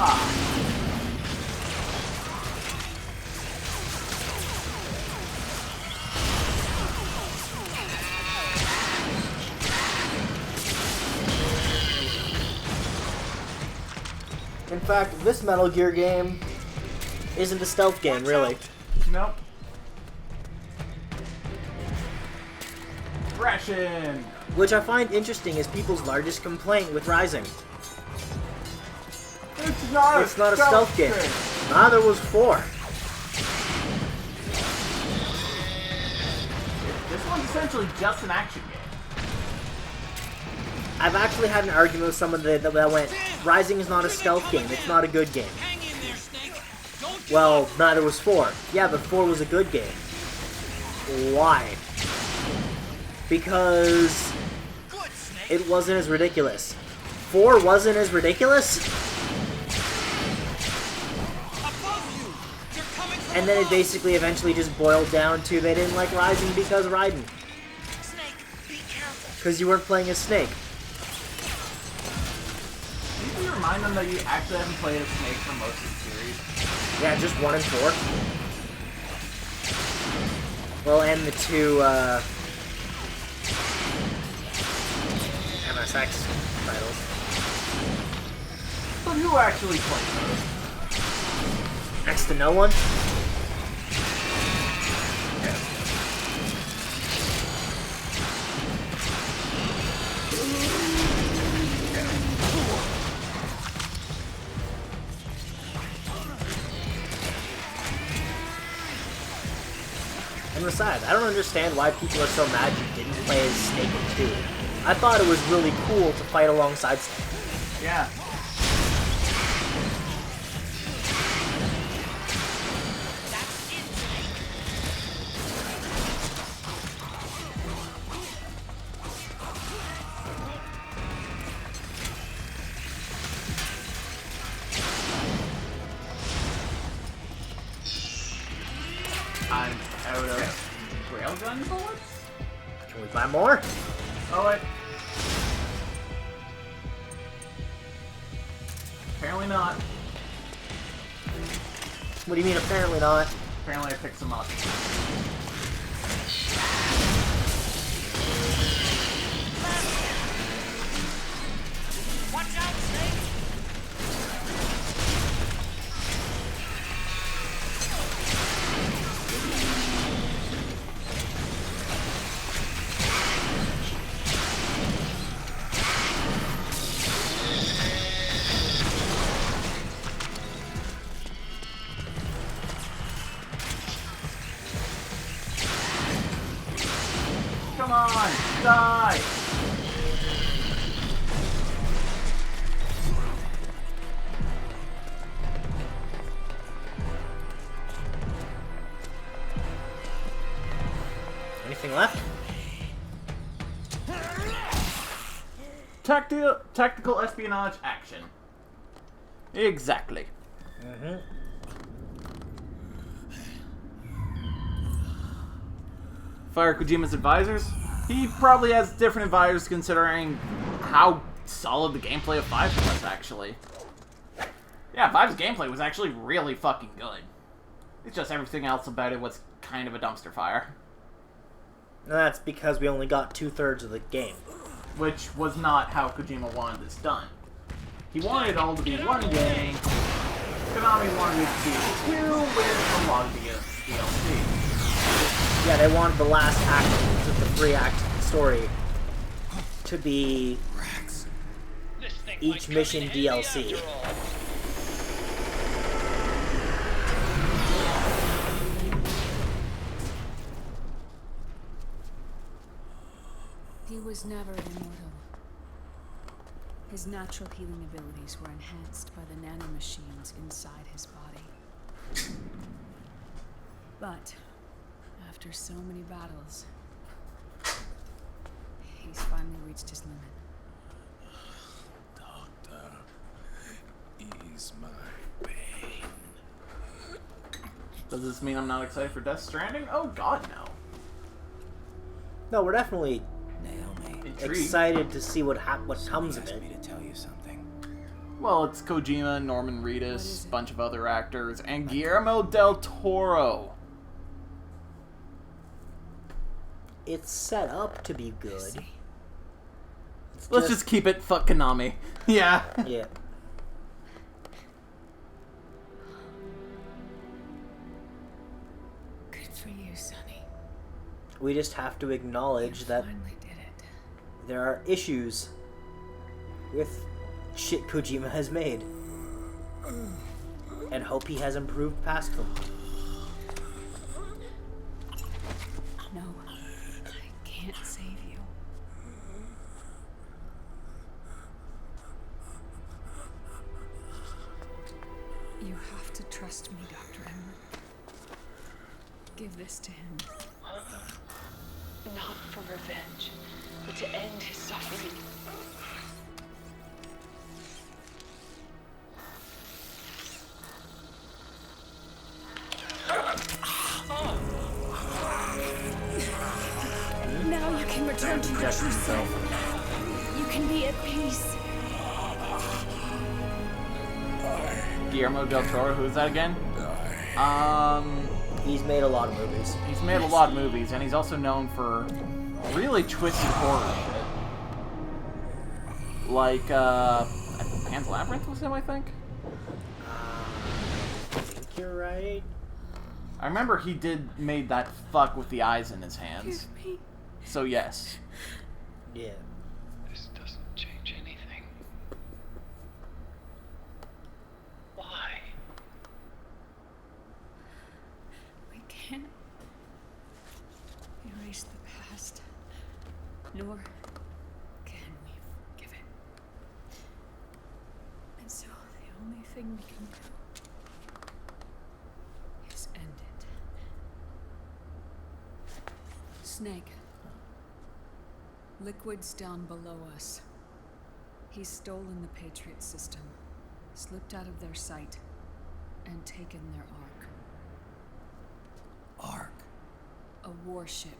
In fact, this Metal Gear game isn't a stealth game, really.
Nope. Ration!
Which I find interesting is people's largest complaint with Rising.
It's not
a stealth game. Neither was 4.
This one's essentially just an action game.
I've actually had an argument with someone that went, Rising is not a stealth game, it's not a good game.
Hang in there, Snake. Don't give
Well,
up.
neither was 4. Yeah, but 4 was a good game. Why? Because
Good, Snake.
it wasn't as ridiculous. 4 wasn't as ridiculous,
Above you. They're coming from
and then it
above.
basically eventually just boiled down to they didn't like Rising because Raiden.
Snake, be careful.
Because you weren't playing as Snake.
Can you remind them that you actually haven't played as Snake for most of the series?
Yeah, just 1 and 4. Well, and the 2, MSX titles.
But who actually played those?
Next to no one? And besides, I don't understand why people are so mad you didn't play as Snake in 2. I thought it was really cool to fight alongside Snake.
Yeah.
That's it, Snake.
I'm out of railgun bullets?
Can we buy more?
Oh, wait. Apparently not.
What do you mean, apparently not?
Apparently I picked some up.
Watch out, Snake!
Come on, die!
Anything left?
Tactical espionage action. Exactly.
Mm-hmm.
Fire Kojima's advisors? He probably has different advisors considering how solid the gameplay of 5 was, actually. Yeah, 5's gameplay was actually really fucking good. It's just everything else about it was kind of a dumpster fire.
That's because we only got 2/3 of the game.
Which was not how Kojima wanted this done. He wanted it all to be one game. Konami wanted it to be 2 with a lot of DLC.
Yeah, they wanted the last act of the 3-act story to be each mission DLC.
He was never immortal. His natural healing abilities were enhanced by the nanomachines inside his body. But after so many battles, he's finally reached his limit.
Doctor, ease my pain.
Does this mean I'm not excited for Death Stranding? Oh god, no.
No, we're definitely
Intrigued.
excited to see what comes of it.
Me to tell you something.
Well, it's Kojima, Norman Reedus, a bunch of other actors, and Guillermo del Toro.
It's set up to be good. It's
Let's just keep it fuck Konami. Yeah.
Yeah.
Good for you, Sonny.
We just have to acknowledge that
Finally did it.
there are issues with shit Kojima has made. And hope he has improved past them.
No, I can't save you. You have to trust me, Dr. Emmer. Give this to him.
Not for revenge, but to end his suffering.
Now you can return to your true self. You can be at peace.
Guillermo del Toro, who's that again?
He's made a lot of movies.
He's made a lot of movies, and he's also known for really twisted horror shit. Like, Pan's Labyrinth was him, I think?
I think you're right.
I remember he made that fuck with the eyes in his hands.
Give me.
So yes.
Yeah.
This doesn't change anything. Why?
We can't erase the past, nor can we forgive it. And so the only thing we can do is end it. Snake. Liquid's down below us. He's stolen the Patriot system, slipped out of their sight, and taken their Ark.
Ark.
A warship.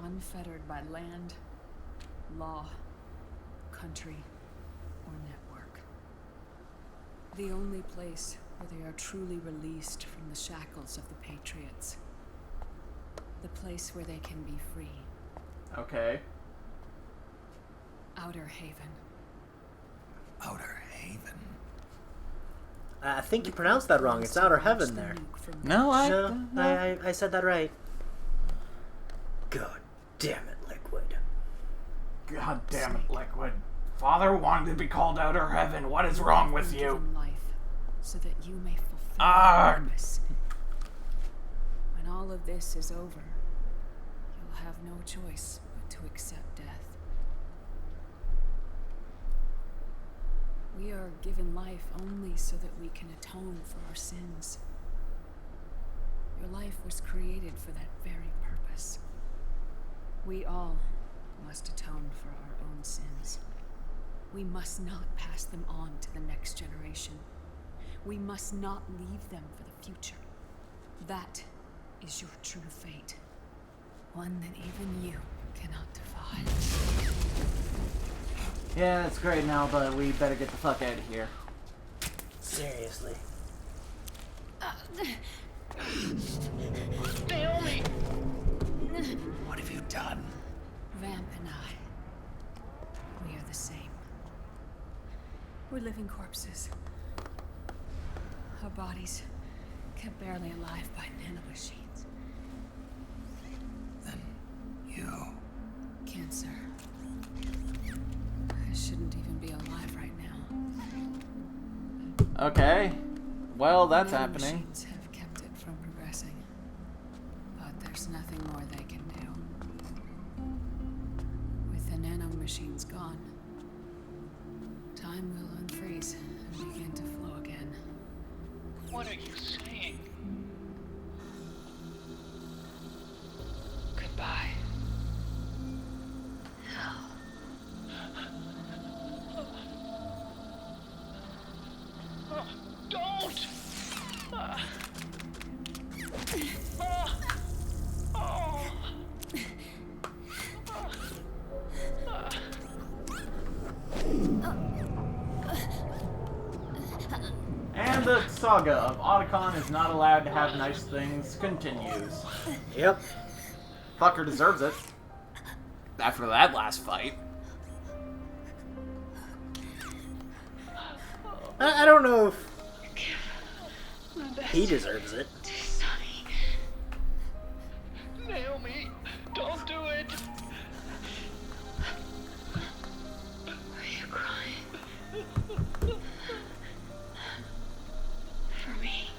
unfettered by land, law, country, or network. The only place where they are truly released from the shackles of the Patriots. The place where they can be free.
Okay.
Outer Haven.
Outer Haven?
I think you pronounced that wrong. It's Outer Heaven there.
No,
I said that right. God damn it, Liquid.
God damn it, Liquid. Father wanted to be called Outer Heaven. What is wrong with you?
Given life so that you may fulfill
Ah.
your purpose. When all of this is over, you'll have no choice but to accept death. We are given life only so that we can atone for our sins. Your life was created for that very purpose. We all must atone for our own sins. We must not pass them on to the next generation. We must not leave them for the future. That is your true fate. One that even you cannot defy.
Yeah, it's great now, but we better get the fuck out of here.
Seriously.
Naomi!
What have you done?
Vamp and I, we are the same. We're living corpses. Our bodies kept barely alive by nanomachines.
Then you...
Cancer. I shouldn't even be alive right now.
Okay. Well, that's happening.
Nanomachines have kept it from progressing. But there's nothing more they can do. With the nanomachines gone, time will unfreeze and begin to flow again.
What are you saying? Goodbye. Don't!
And the saga of Otacon is not allowed to have nice things continues.
Yep.
Fucker deserves it. After that last fight.
I don't know if he deserves it.
Sonny. Naomi, don't do it.
Are you crying? For me?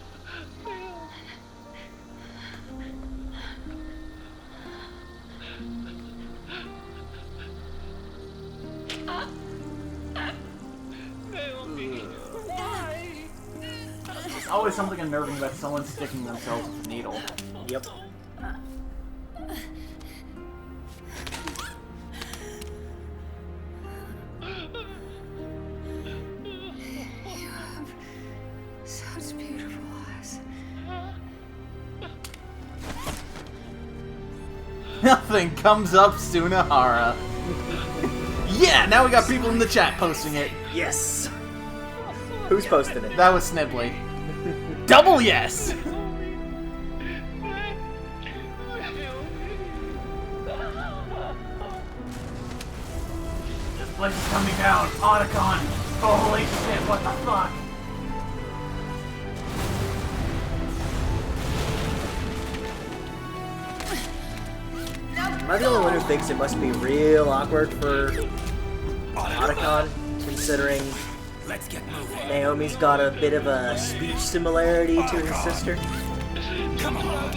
Naomi, why?
There's always something unnerving about someone sticking themselves with a needle.
Yep.
You have such beautiful eyes.
Nothing comes up Sunahara. Yeah, now we got people in the chat posting it.
Yes. Who's posting it?
That was Snibbly. Double yes! This place is coming down. Otacon. Holy shit, what the fuck?
Am I the only one who thinks it must be real awkward for Otacon, considering
Let's get moving.
Naomi's got a bit of a speech similarity to his sister?
Come on.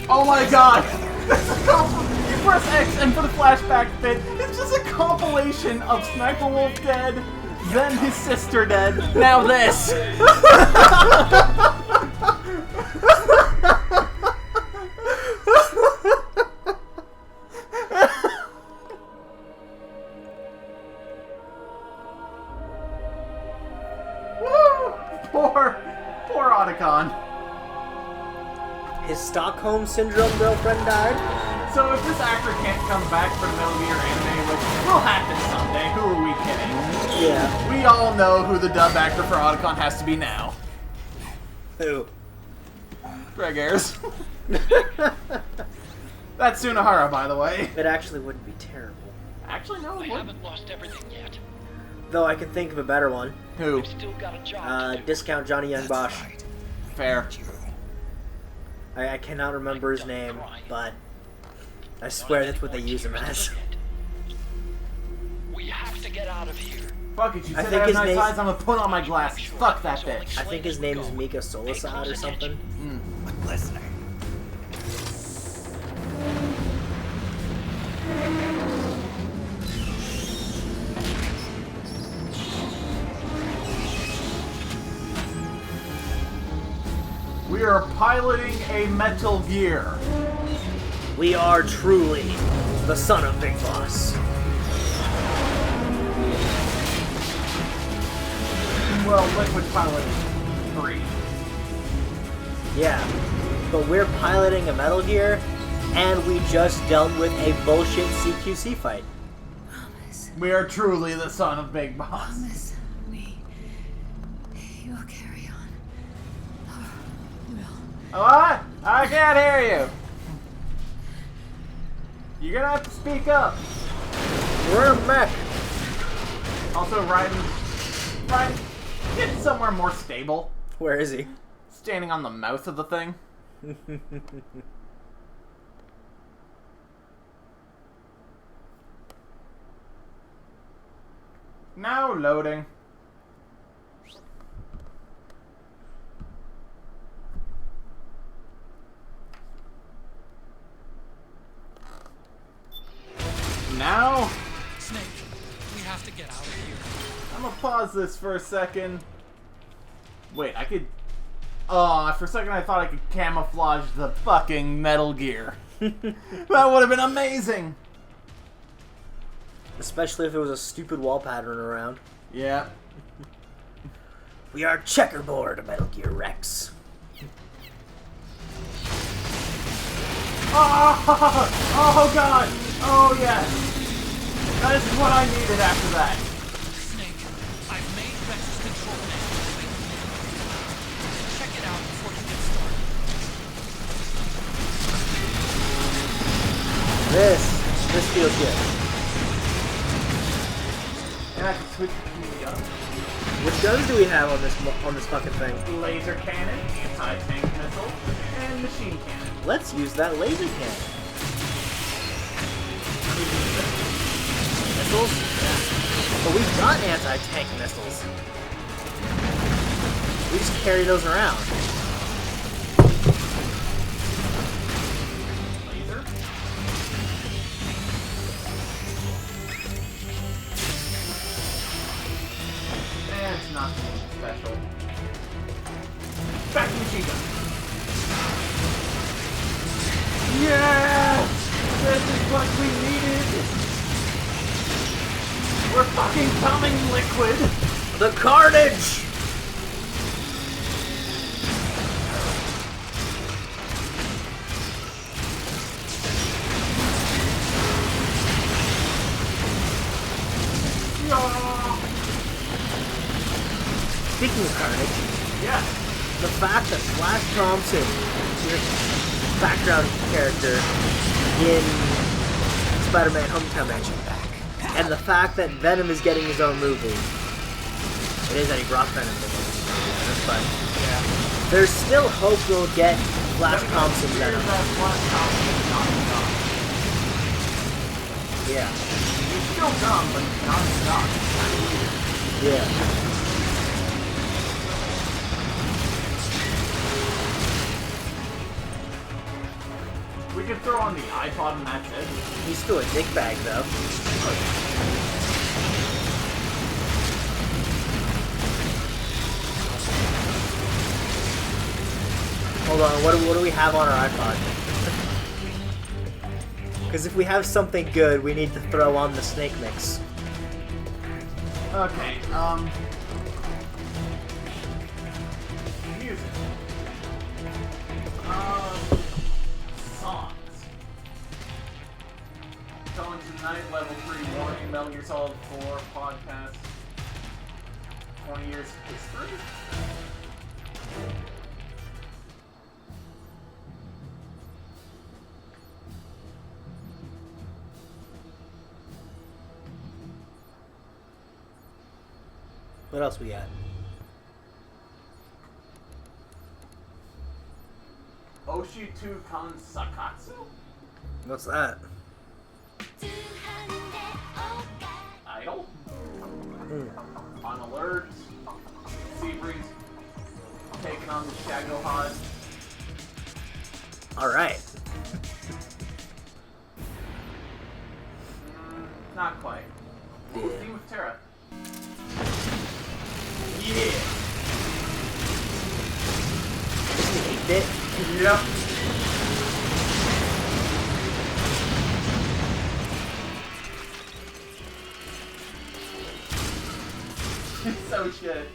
Oh my god! You press X and for the flashback bit, it's just a compilation of Sniper Wolf dead, then his sister dead, now this! Woo! Poor Otacon.
His Stockholm Syndrome girlfriend died?
So if this actor can't come back for the Metal Gear anime, which will happen someday, who are we kidding?
Yeah.
We all know who the dub actor for Otacon has to be now.
Who?
Greg Ayres. That's Sunahara, by the way.
It actually wouldn't be terrible.
Actually, no,
I
it wouldn't.
haven't lost everything yet.
Though I can think of a better one.
Who?
I've still got a job to do.
Discount Johnny Young Bosch.
Fair.
I cannot remember his name, but I swear that's what they use him as.
We have to get out of here.
Fuck it, you
I
said
think
I have
his
nice
name-
eyes, I'm gonna put on my glasses. Fuck that bitch.
I think his name is Mika Solasad or something.
Listening.
We are piloting a Metal Gear.
We are truly the son of Big Boss.
Well, Liquid piloting 3.
Yeah, but we're piloting a Metal Gear, and we just dealt with a bullshit CQC fight.
Promise.
We are truly the son of Big Boss.
Promise me. You'll carry on. Will.
What? I can't hear you. You're gonna have to speak up.
We're a mech.
Also, Ryan, get somewhere more stable.
Where is he?
Standing on the mouth of the thing. Now loading. Now,
Snake, we have to get out of here.
I'm gonna pause this for a second. Wait, I could... Oh, for a second I thought I could camouflage the fucking Metal Gear. That would have been amazing!
Especially if there was a stupid wall pattern around.
Yeah.
We are checkerboard, Metal Gear Rex.
Oh god! Oh yes! That is what I needed after that.
Snake, I've made Rex's control net. Check it out before you get started.
This feels good.
And I can switch between the guns.
Which guns do we have on this fucking thing?
Laser cannon, anti-tank missile, and machine cannon.
Let's use that laser cannon. Missiles? Yeah. But we've got anti-tank missiles. We just carry those around.
Laser. And it's not special. Back to machine gun. Yes! This is what we needed! We're fucking coming, Liquid!
The carnage! Speaking of carnage,
Yeah.
the fact that Flash Thompson, your background character in Spider-Man Homecoming, and the fact that Venom is getting his own movie. It is Eddie Brock Venom, but there's still hope we'll get Flash Thompson Venom. Yeah.
He's still dumb, but he's not dumb.
Yeah.
We could throw on the iPod and that's it.
He's still a dickbag, though. Hold on, what do we have on our iPod? Because if we have something good, we need to throw on the Snake Mix.
Okay, music. Songs. Calling tonight, level 3 warning, Metal Gear Solid 4 podcast. 20 years history?
What else we got?
Oshi-2 Kansakatsu?
What's that?
Idle? On alert. Seabreeze taking on the Shagohod.
Alright.
Not quite.
Yeah.
Ooh, Theme of Terra. Yeah!
8-bit?
Yep. So shit.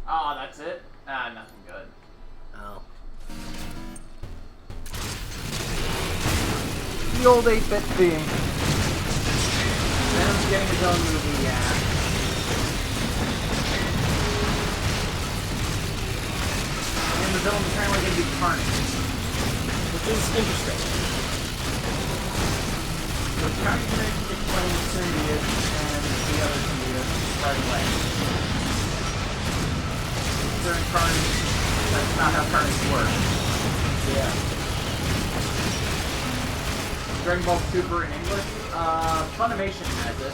Oh, that's it? Ah, nothing good.
Oh.
The old 8-bit theme.
Venom's getting his own movie, yeah. And the villain's apparently going to be Carnage.
Which is interesting.
So Carnage explains symbiote and the other symbiote right away. During Carnage, that's not how Carnage works.
Yeah.
Dragon Ball Super in English? Funimation has it.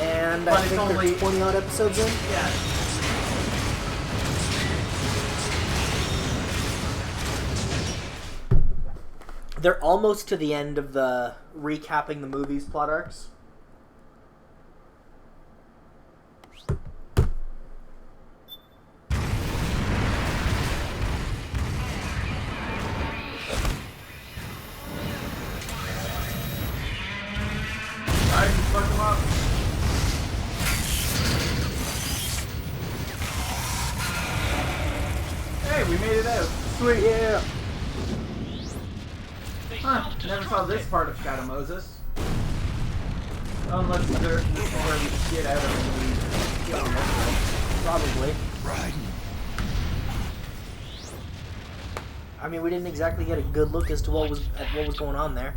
And
But
I
it's
think
only
there's 20 odd episodes in.
Yeah.
They're almost to the end of the recapping the movie's plot arcs.
Alright, fuck him up. Hey, we made it out.
Sweet, yeah.
Huh, never saw this part of Shadow Moses. Unless this is where we get out of the
Probably.
Right.
I mean, we didn't exactly get a good look as to what was going on there.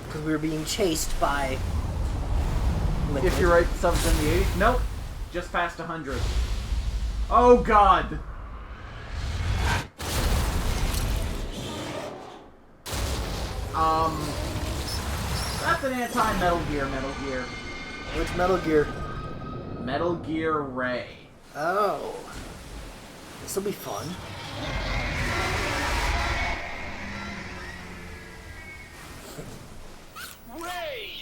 Because we were being chased by Liquid.
If you're right, subs in the 80s. Nope. Just past 100. Oh god! That's an anti-Metal Gear.
Which Metal Gear?
Metal Gear Ray.
Oh. This'll be fun.
Ray!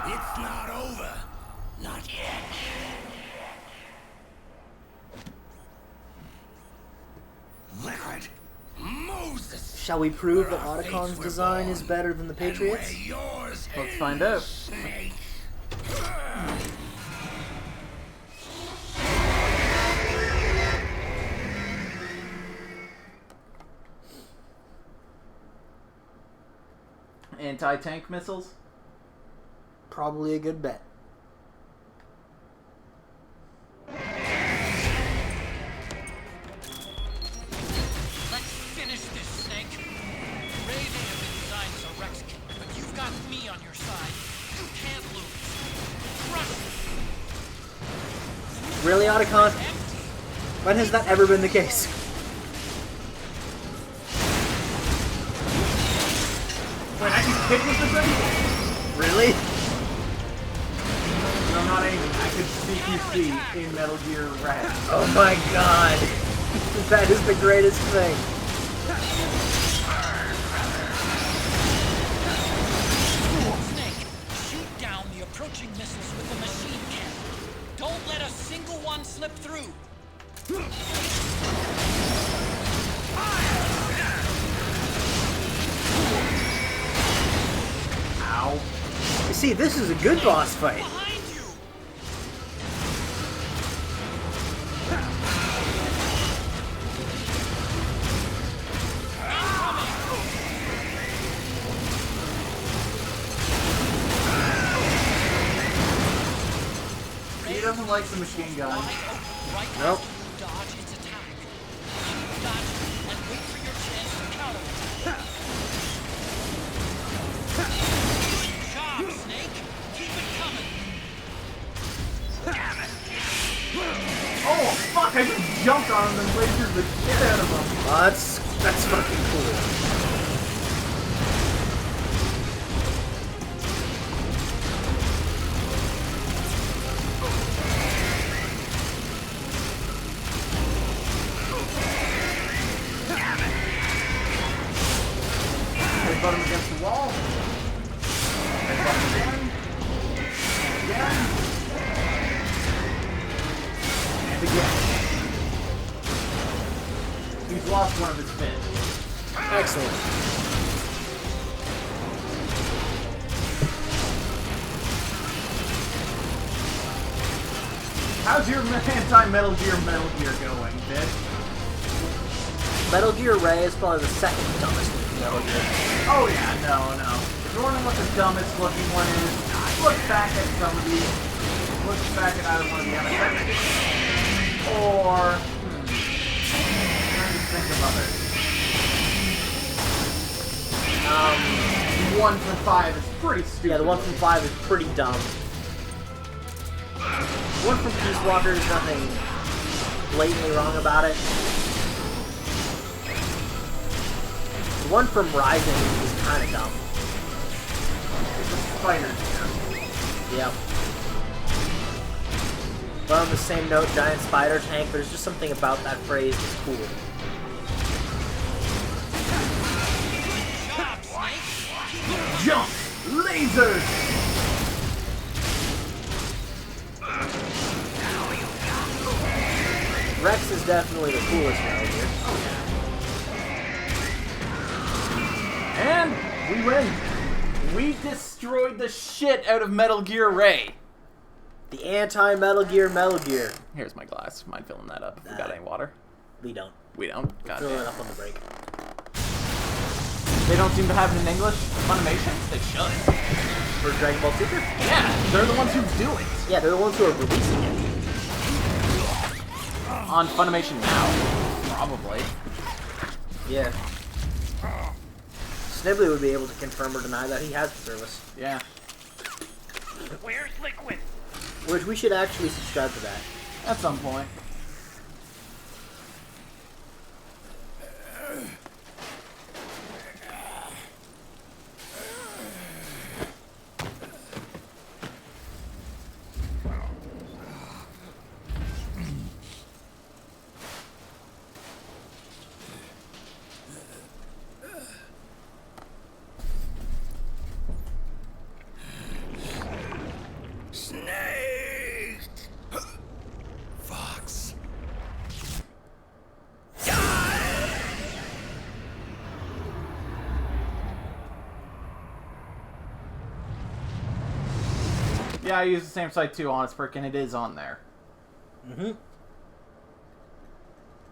It's not over. Not yet. Liquid. Moses.
Shall we prove that Otacon's design is better than the Patriots?
Let's find out. Anti-tank missiles?
Probably a good bet.
Let's finish this, Snake. Ray may have been designed so Rex can, but you've got me on your side. You can't lose. Crush it.
Really, Otacon?
Empty.
When has that ever been the case?
Wait, I can kick with this thing?
Really?
No, not aiming. I could CQC in Metal Gear Red.
Oh my god. That is the greatest thing.
Snake, shoot down the approaching missiles with the machine cannon. Don't let a single one slip through.
Ow.
You see, this is a good boss fight.
Behind you.
doesn't like the machine gun.
Right
Nope.
after you dodge its attack. You dodge and wait for your chance to counterattack. Good job, Snake. Keep it coming.
Oh, fuck, I just jumped on him and lasered the shit out of him.
That's fucking cool.
Headbutt him against the wall. Headbutt him again. Again. And again. He's lost one of his fins.
Excellent.
How's your anti-Metal Gear going, bitch?
Metal Gear Ray is probably the second dumbest Metal Gear.
Oh yeah, no. If you're wondering what the dumbest looking one is, look back at some of these. Look back at either one of the MSX. Or, trying to think of others. 1 from 5 is pretty stupid.
Yeah, the one from 5 is pretty dumb. One from Peace Walker, there's nothing blatantly wrong about it. The one from Rising is kind of dumb.
It's a spider.
Yep. But on the same note, giant spider tank, there's just something about that phrase that's cool.
Jump! Lasers!
Rex is definitely the coolest Metal Gear.
And we win. We destroyed the shit out of Metal Gear Ray.
The anti-Metal Gear Metal Gear.
Here's my glass. Mind filling that up if we got any water?
We don't.
We don't? God
Fill it
damn.
up on the break.
They don't seem to have it in English. Funimation? They should.
For Dragon Ball Super?
Yeah, they're the ones who do it.
Yeah, they're the ones who are releasing it.
On Funimation now, probably.
Yeah. Snibbly would be able to confirm or deny that he has the service.
Yeah.
Where's Liquid?
Which we should actually subscribe to that.
At some point.
Fox.
Yeah, I use the same site too, Honest Brick, and it is on there.
Mm-hmm.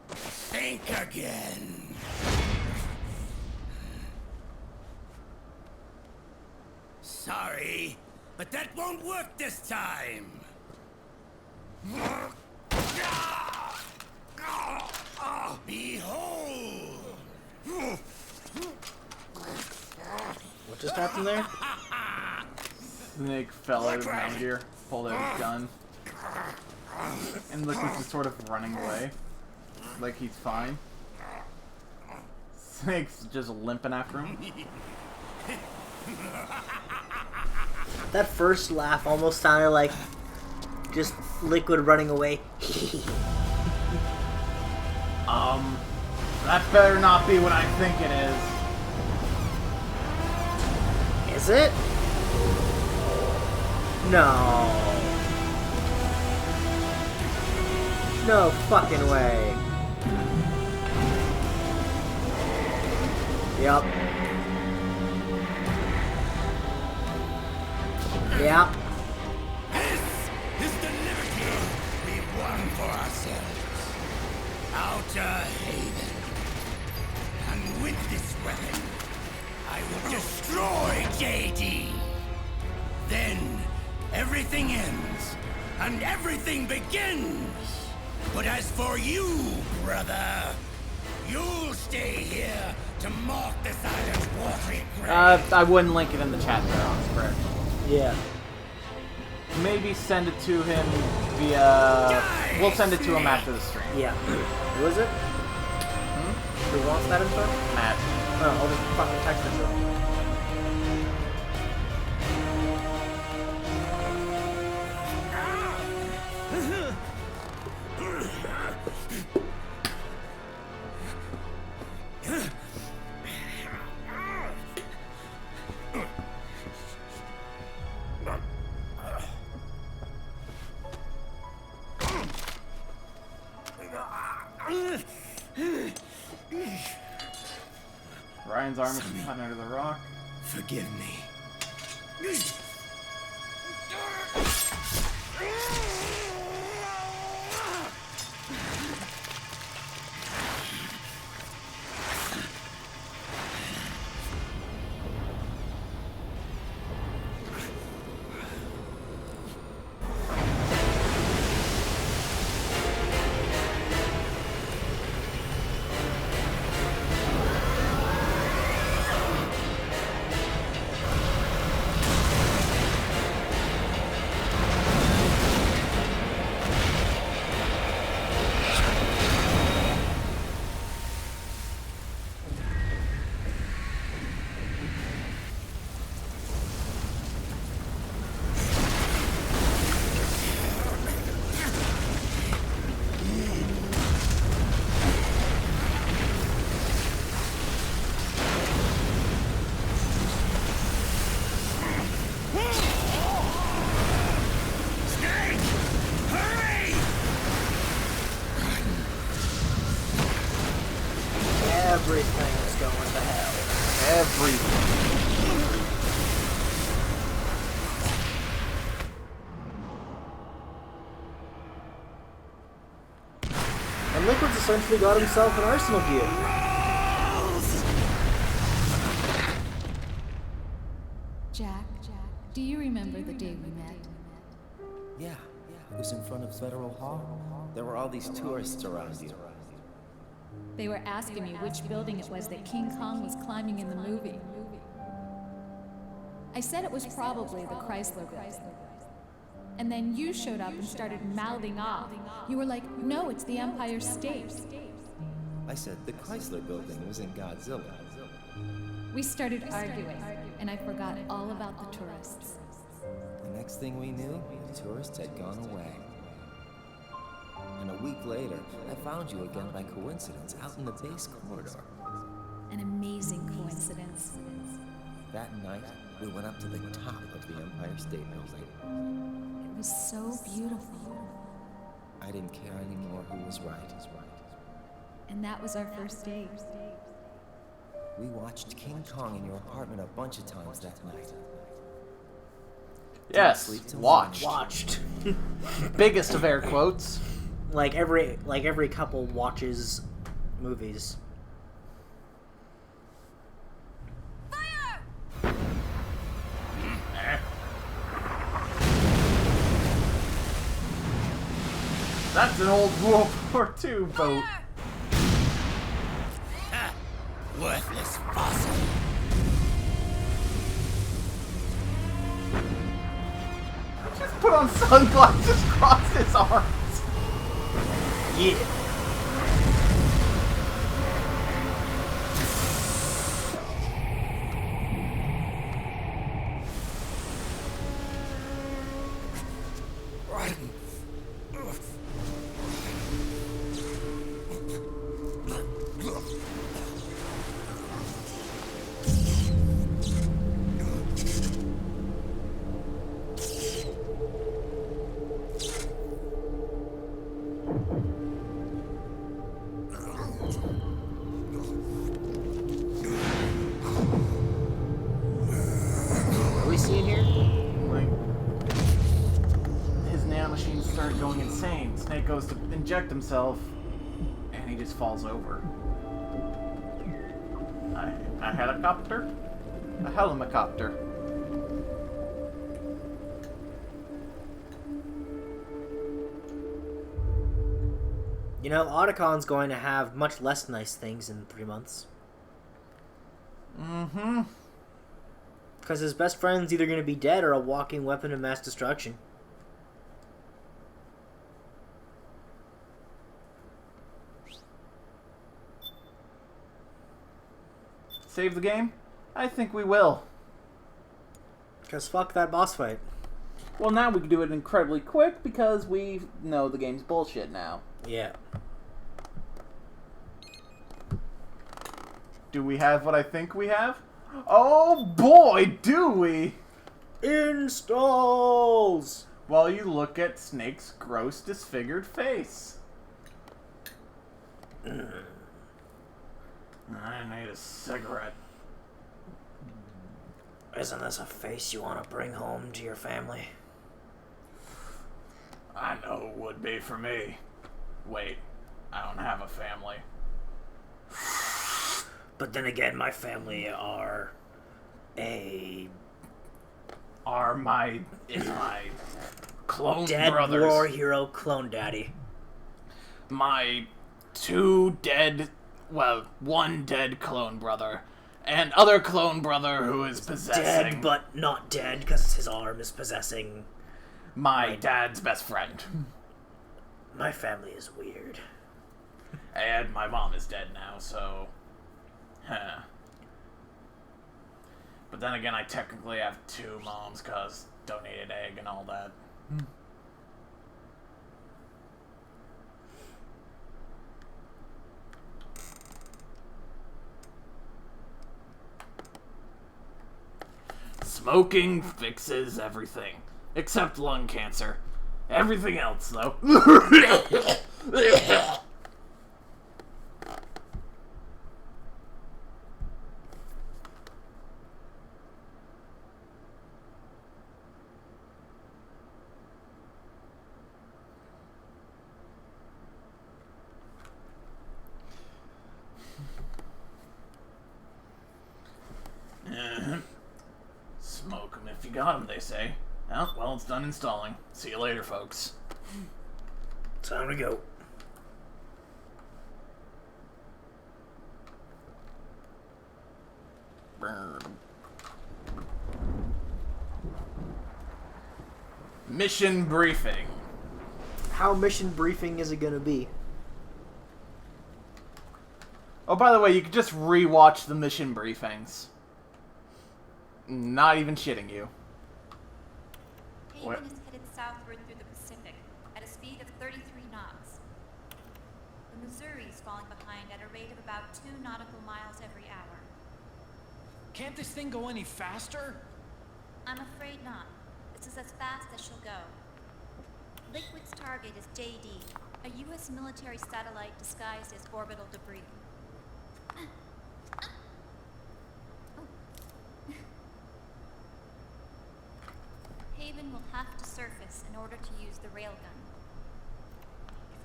Think again. Sorry, but that won't work this time. Behold!
What just happened there?
Snake fell out of Metal Gear, pulled out his gun, and Liquid's just sort of running away, like he's fine. Snake's just limping after him.
That first laugh almost sounded like just Liquid running away.
That better not be what I think it is.
Is it? No. No fucking way. Yep. Yep.
This is the liberty we won for ourselves. Outer Haven. And with this weapon, I will destroy JD. Then everything ends and everything begins. But as for you, brother, you'll stay here to mark this island's watery grave.
I wouldn't link it in the chat there, honest correct.
Yeah.
Maybe send it to him via... We'll send it to him after the stream.
Yeah. Who is it? Who wants that info?
Matt.
Oh, I'll just fucking text it to him.
Ryan's arm is caught under the rock.
Forgive me.
Everything's going to hell.
Everything.
And Liquid's essentially got himself an arsenal gear.
Jack, do you remember the day we met?
Yeah. It was in front of Federal Hall. There were all these tourists around you.
They were asking me which building it was that King Kong was climbing in the movie. I said it was probably the Chrysler Building. And then you showed up and started mouthing off. You were like, no, it's the Empire State.
I said the Chrysler Building was in Godzilla.
We started arguing, and I forgot all about the tourists.
The next thing we knew, the tourists had gone away. And a week later, I found you again by coincidence out in the base corridor.
An amazing coincidence.
That night, we went up to the top of the Empire State Building.
It was so beautiful.
I didn't care anymore who was right.
And that was our first date.
We watched King Kong in your apartment a bunch of times that night.
Yes, watched.
Watched.
Biggest of air quotes.
Like every couple watches movies.
That's an old World War II boat.
Ha! Worthless fossil.
Just put on sunglasses, cross his arms.
Yeah. What are we seeing here?
Like, his nanomachines start going insane. Snake goes to inject himself, and he just falls over. A helicopter? A helicopter.
You know, Otacon's going to have much less nice things in 3 months.
Mm-hmm.
Because his best friend's either going to be dead or a walking weapon of mass destruction.
Save the game? I think we will.
Because fuck that boss fight.
Well, now we can do it incredibly quick because we know the game's bullshit now.
Yeah.
Do we have what I think we have? Oh boy, do we!
Installs!
While you look at Snake's gross, disfigured face. I need a cigarette.
Isn't this a face you want to bring home to your family?
I know it would be for me. Wait, I don't have a family.
But then again, my family are
my clone
dead
brothers.
war hero clone daddy.
My one dead clone brother. And other clone brother who is possessing...
Dead, but not dead, because his arm is possessing...
my dad's best friend.
My family is weird.
And my mom is dead now, so... But then again, I technically have 2 moms, because donated egg and all that. Smoking fixes everything. Except lung cancer. Everything else, though. Smoke 'em if you got 'em, they say. Oh, well, it's done installing. See you later, folks.
Time to go.
Burn. Mission briefing.
How mission briefing is it gonna be?
Oh, by the way, you can just rewatch the mission briefings. Not even shitting you.
Haven is headed southward through the Pacific at a speed of 33 knots. The Missouri is falling behind at a rate of about 2 nautical miles every hour.
Can't this thing go any faster?
I'm afraid not. This is as fast as she'll go. Liquid's target is JD, a U.S. military satellite disguised as orbital debris. Haven will have to surface in order to use the railgun.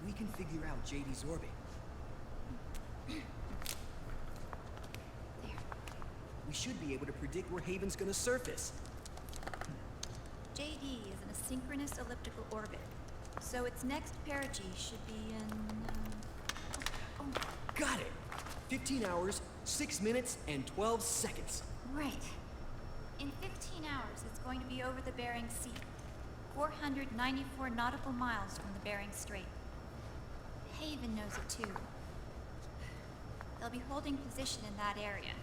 If we can figure out JD's orbit, we should be able to predict where Haven's gonna surface.
JD is in a synchronous elliptical orbit, so its next perigee should be in...
Got it! 15 hours, 6 minutes, and 12 seconds.
Right. In 15 hours, it's going to be over the Bering Sea, 494 nautical miles from the Bering Strait. Haven knows it too. They'll be holding position in that area.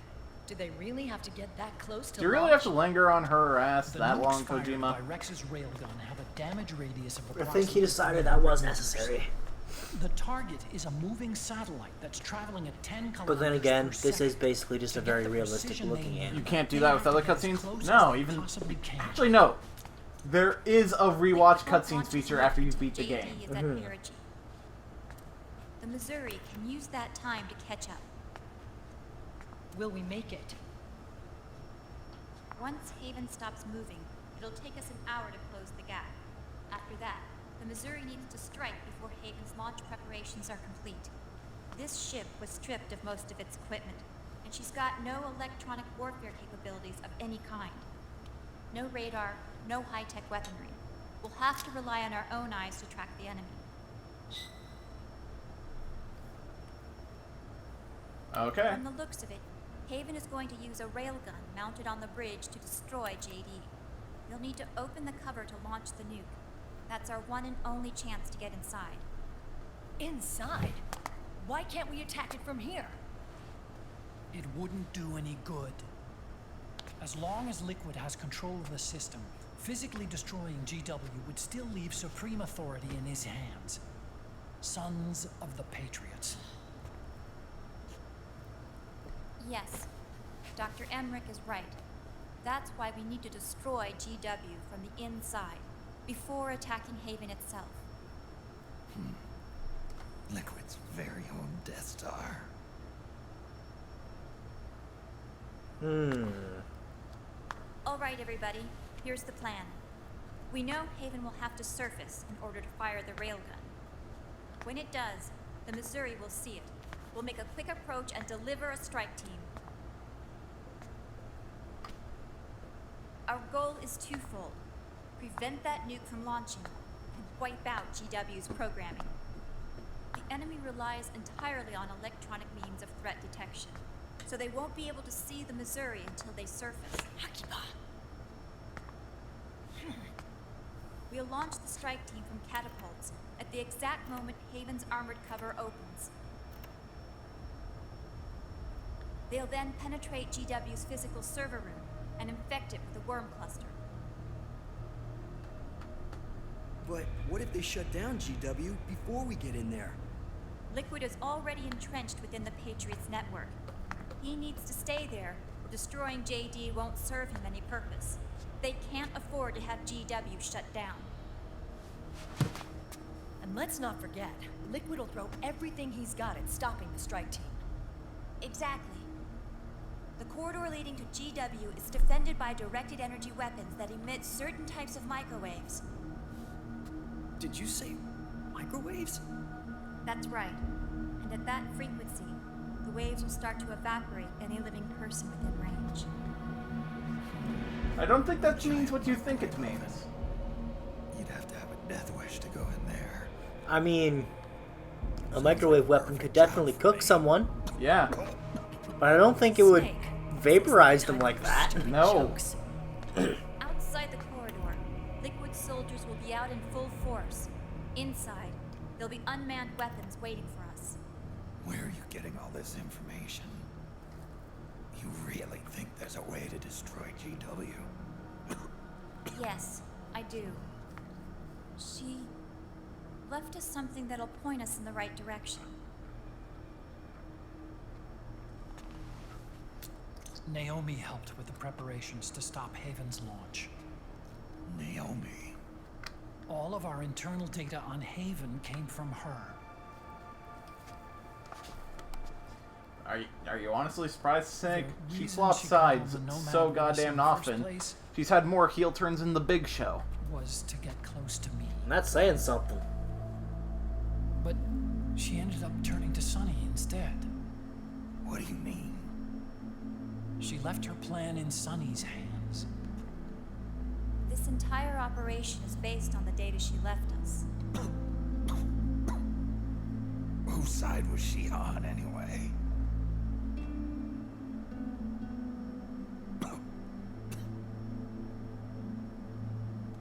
Do they really have to get that close to
Do you really have to linger on her ass that long, Kojima?
By Rex's railgun have a damage radius of
I think he decided that was necessary.
The target is a moving satellite that's traveling at 10 kilometers
But then again,
per
this
second.
is basically just a very realistic looking
You
anime.
can't do that with other cutscenes? No, even... Actually, no. There is a rewatch cutscenes feature after you beat the game.
JD is at perigee. The Missouri can use that time to catch up.
Will we make it?
Once Haven stops moving, it'll take us an hour to close the gap. After that, the Missouri needs to strike before Haven's launch preparations are complete. This ship was stripped of most of its equipment, and she's got no electronic warfare capabilities of any kind. No radar, no high-tech weaponry. We'll have to rely on our own eyes to track the enemy.
Okay.
From the looks of it, Haven is going to use a railgun mounted on the bridge to destroy JD. You'll need to open the cover to launch the nuke. That's our one and only chance to get inside.
Inside? Why can't we attack it from here?
It wouldn't do any good. As long as Liquid has control of the system, physically destroying GW would still leave supreme authority in his hands. Sons of the Patriots.
Yes, Dr. Emmerich is right. That's why we need to destroy GW from the inside, before attacking Haven itself.
Liquid's very own Death Star.
All right, everybody. Here's the plan. We know Haven will have to surface in order to fire the railgun. When it does, the Missouri will see it. We'll make a quick approach and deliver a strike team. Our goal is twofold. Prevent that nuke from launching and wipe out GW's programming. The enemy relies entirely on electronic means of threat detection, so they won't be able to see the Missouri until they surface. We'll launch the strike team from catapults at the exact moment Haven's armored cover opens. They'll then penetrate GW's physical server room and infect it with a worm cluster.
But what if they shut down GW before we get in there?
Liquid is already entrenched within the Patriots network. He needs to stay there, or destroying JD won't serve him any purpose. They can't afford to have GW shut down.
And let's not forget, Liquid will throw everything he's got at stopping the strike team.
Exactly. The corridor leading to GW is defended by directed energy weapons that emit certain types of microwaves.
Did you say microwaves?
That's right. And at that frequency, the waves will start to evaporate any living person within range.
I don't think that means what you think it means.
You'd have to have a death wish to go in there.
I mean, a microwave weapon could definitely cook someone.
Yeah.
But I don't think it would vaporize them like that.
No.
Outside the corridor, Liquid soldiers will be out in full force. Inside, there'll be unmanned weapons waiting for us.
Where are you getting all this information? You really think there's a way to destroy GW?
Yes, I do. She left us something that'll point us in the right direction.
Naomi helped with the preparations to stop Haven's launch.
Naomi?
All of our internal data on Haven came from her.
Are you honestly surprised, Sig?
The
She
reason
swaps
she called
sides
the Nomad
so
Race
goddamn
in the first
often.
place
She's had more heel turns in the Big Show.
was to get close to me.
That's saying something.
But she ended up turning to Sunny instead.
What do you mean?
She left her plan in Sunny's hands.
This entire operation is based on the data she left us.
Whose side was she on, anyway?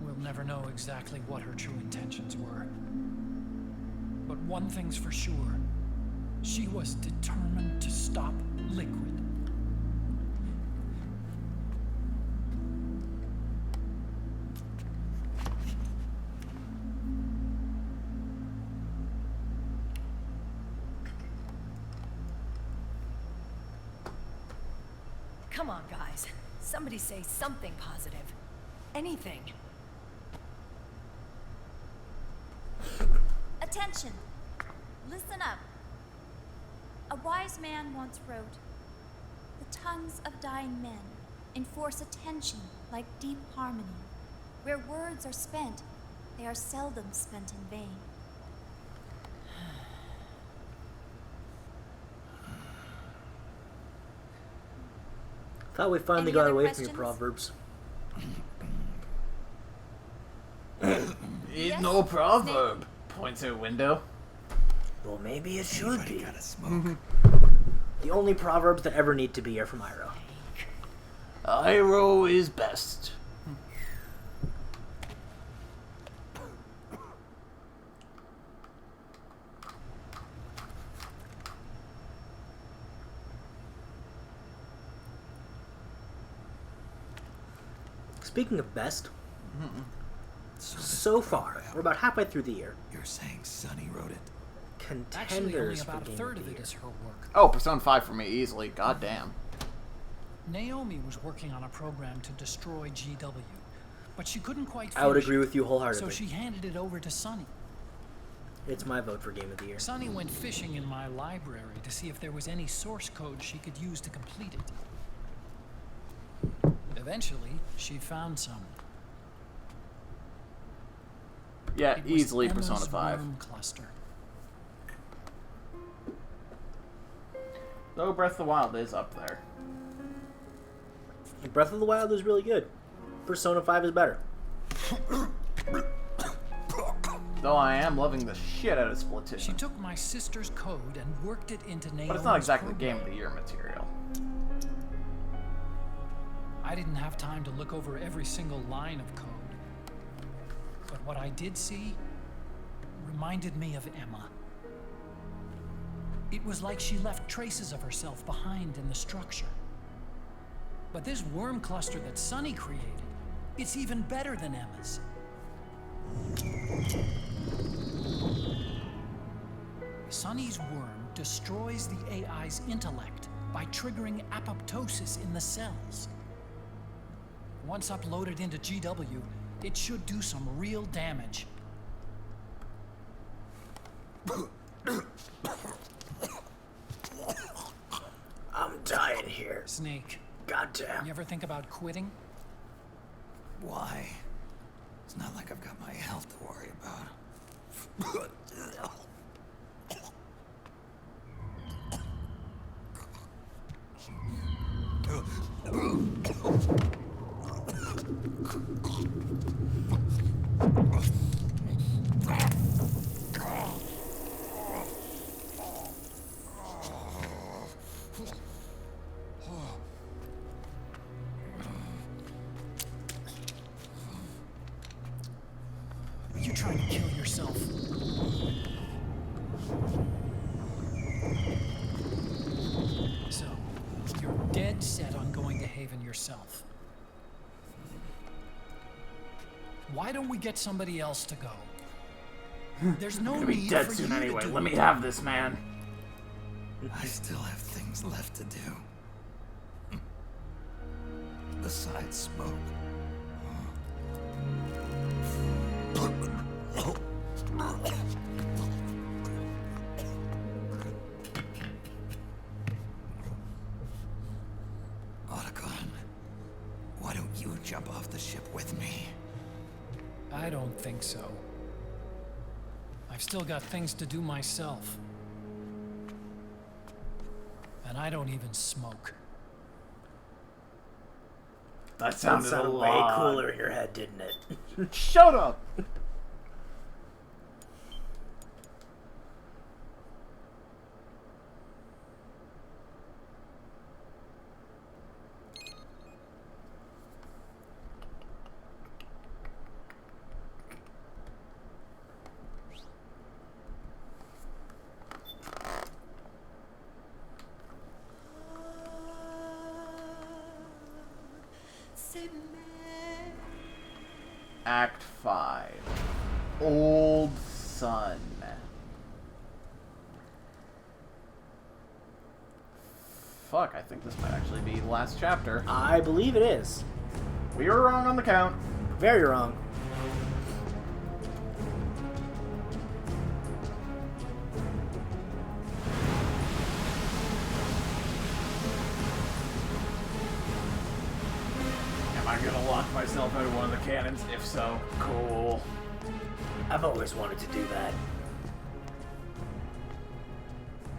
We'll never know exactly what her true intentions were. But one thing's for sure. She was determined to stop Liquid.
Come on, guys. Somebody say something positive. Anything.
Attention! Listen up. A wise man once wrote, "The tongues of dying men enforce attention like deep harmony. Where words are spent, they are seldom spent in vain."
Thought we finally
Any
got
other
away
questions?
from your proverbs.
It's no proverb. Points at window.
Well, maybe it should be.
Gotta smoke.
The only proverbs that ever need to be are from Iroh.
Iroh is best.
Speaking of best, so far, we're about halfway through the year.
You're saying Sonny wrote it?
Actually, only
Contenders for
about a
Game
third
of
of
the
it
Year.
is her work.
Oh, Persona 5 for me, easily. God damn.
Naomi was working on a program to destroy GW, but she couldn't quite finish
I would agree
it,
with you wholeheartedly.
so she handed it over to Sonny.
It's my vote for Game of the Year.
Sonny went fishing in my library to see if there was any source code she could use to complete it. Eventually, she found some.
Yeah,
It was
easily
Emma's
Persona 5.
worm cluster.
Though Breath of the Wild is up there.
Breath of the Wild is really good. Persona 5 is better.
Though I am loving the shit out of Splatoon.
She took my sister's code and worked it into Naomi's
But it's not exactly
program.
Game of the Year material.
I didn't have time to look over every single line of code. But what I did see reminded me of Emma. It was like she left traces of herself behind in the structure. But this worm cluster that Sonny created, it's even better than Emma's. Sonny's worm destroys the AI's intellect by triggering apoptosis in the cells. Once uploaded into GW, it should do some real damage.
I'm dying here.
Snake,
Goddamn.
you ever think about quitting?
Why? It's not like I've got my health to worry about.
Are you trying to kill yourself? So, you're dead set on going to Haven yourself. Why don't we get somebody else to go? There's no
I'm gonna be
need
dead
for
soon
you
anyway.
to do
Let me
it.
have this, man.
I still have things left to do. Besides smoke. Otacon, why don't you jump off the ship with me?
I don't think so. I've still got things to do myself. And I don't even smoke.
That sounded a
sounded way
lot
cooler in your head, didn't it?
Shut up! Act 5. Old Sun. Fuck, I think this might actually be the last chapter.
I believe it is.
We were wrong on the count.
Very wrong.
Am I gonna launch myself out of one of the cannons? If so, cool.
I've always wanted to do that.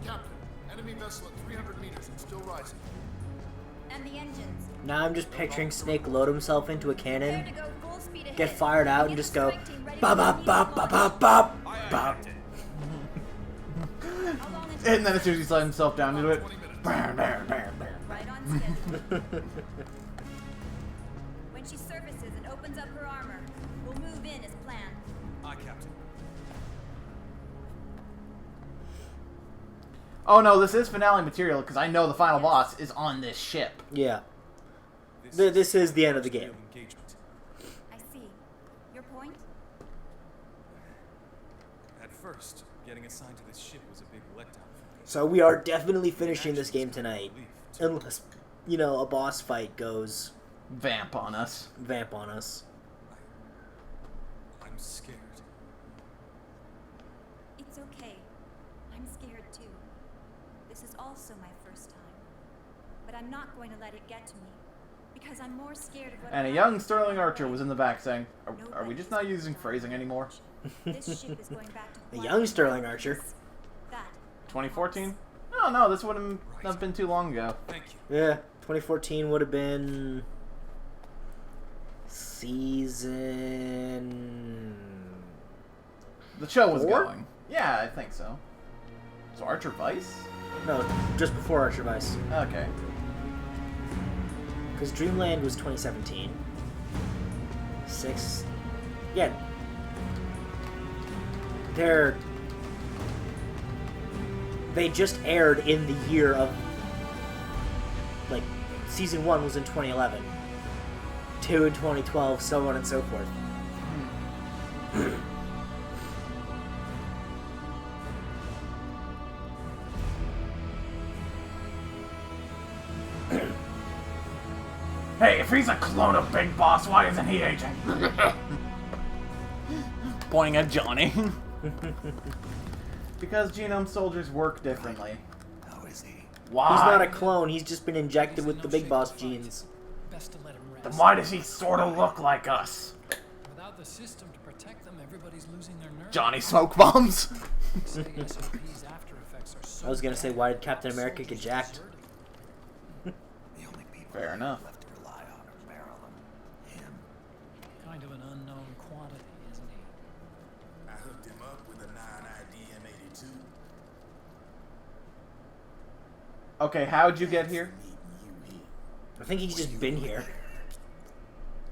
Captain, enemy vessel at 300 meters and still rising.
And the engines.
Now I'm just picturing Snake load himself into a
Prepare
cannon,
to go full speed ahead.
get fired out, and
Get
just
the
go
strike team ready
bop
for
bop bop
immediate
bop bop
launch.
bop bop.
And then as soon as he slid himself down into it,
Right on schedule. When she surfaces and opens up her armor, we'll move in as planned.
Aye, Captain.
Oh no, this is finale material because I know the final boss is on this ship.
Yeah. This is the end of the game.
I see. Your point?
At first, getting assigned to this ship was a big letdown for me.
So we are definitely finishing this game tonight. Unless, you know, a boss fight goes...
Vamp on us.
Vamp on us.
I'm scared.
It's okay. I'm scared too. This is also my first time. But I'm not going to let it get to me. Because I'm more scared of what
And a young Sterling Archer was in the back saying, are we just not using phrasing anymore?
This ship is going back to
A young Sterling Archer.
that.
2014? Oh no, this wouldn't have been too long ago.
Thank you.
Yeah, 2014 would have been... Season...
The show was
4?
going. Yeah, I think so. So Archer Vice?
No, just before Archer Vice.
Okay.
Because Dreamland was 2017. Yeah. They just aired in the year of... Like, Season 1 was in 2011. 2 in 2012, so on and so forth.
Hey, if he's a clone of Big Boss, why isn't he aging? Pointing at Johnny. Because genome soldiers work differently.
How is he?
Why?
He's not a clone, he's just been injected with the Big Boss genes.
Best to let him rest.
Then why does he sort of look like us?
Without the system to protect them, everybody's losing their nerve.
Johnny Smoke Bombs?
SOP's after effects are so
I was gonna say, why did Captain America get jacked?
Fair enough.
kind of an unknown quantity, isn't he?
I hooked him up with a non-ID M82.
Okay, how'd you get here?
I think he's just been here.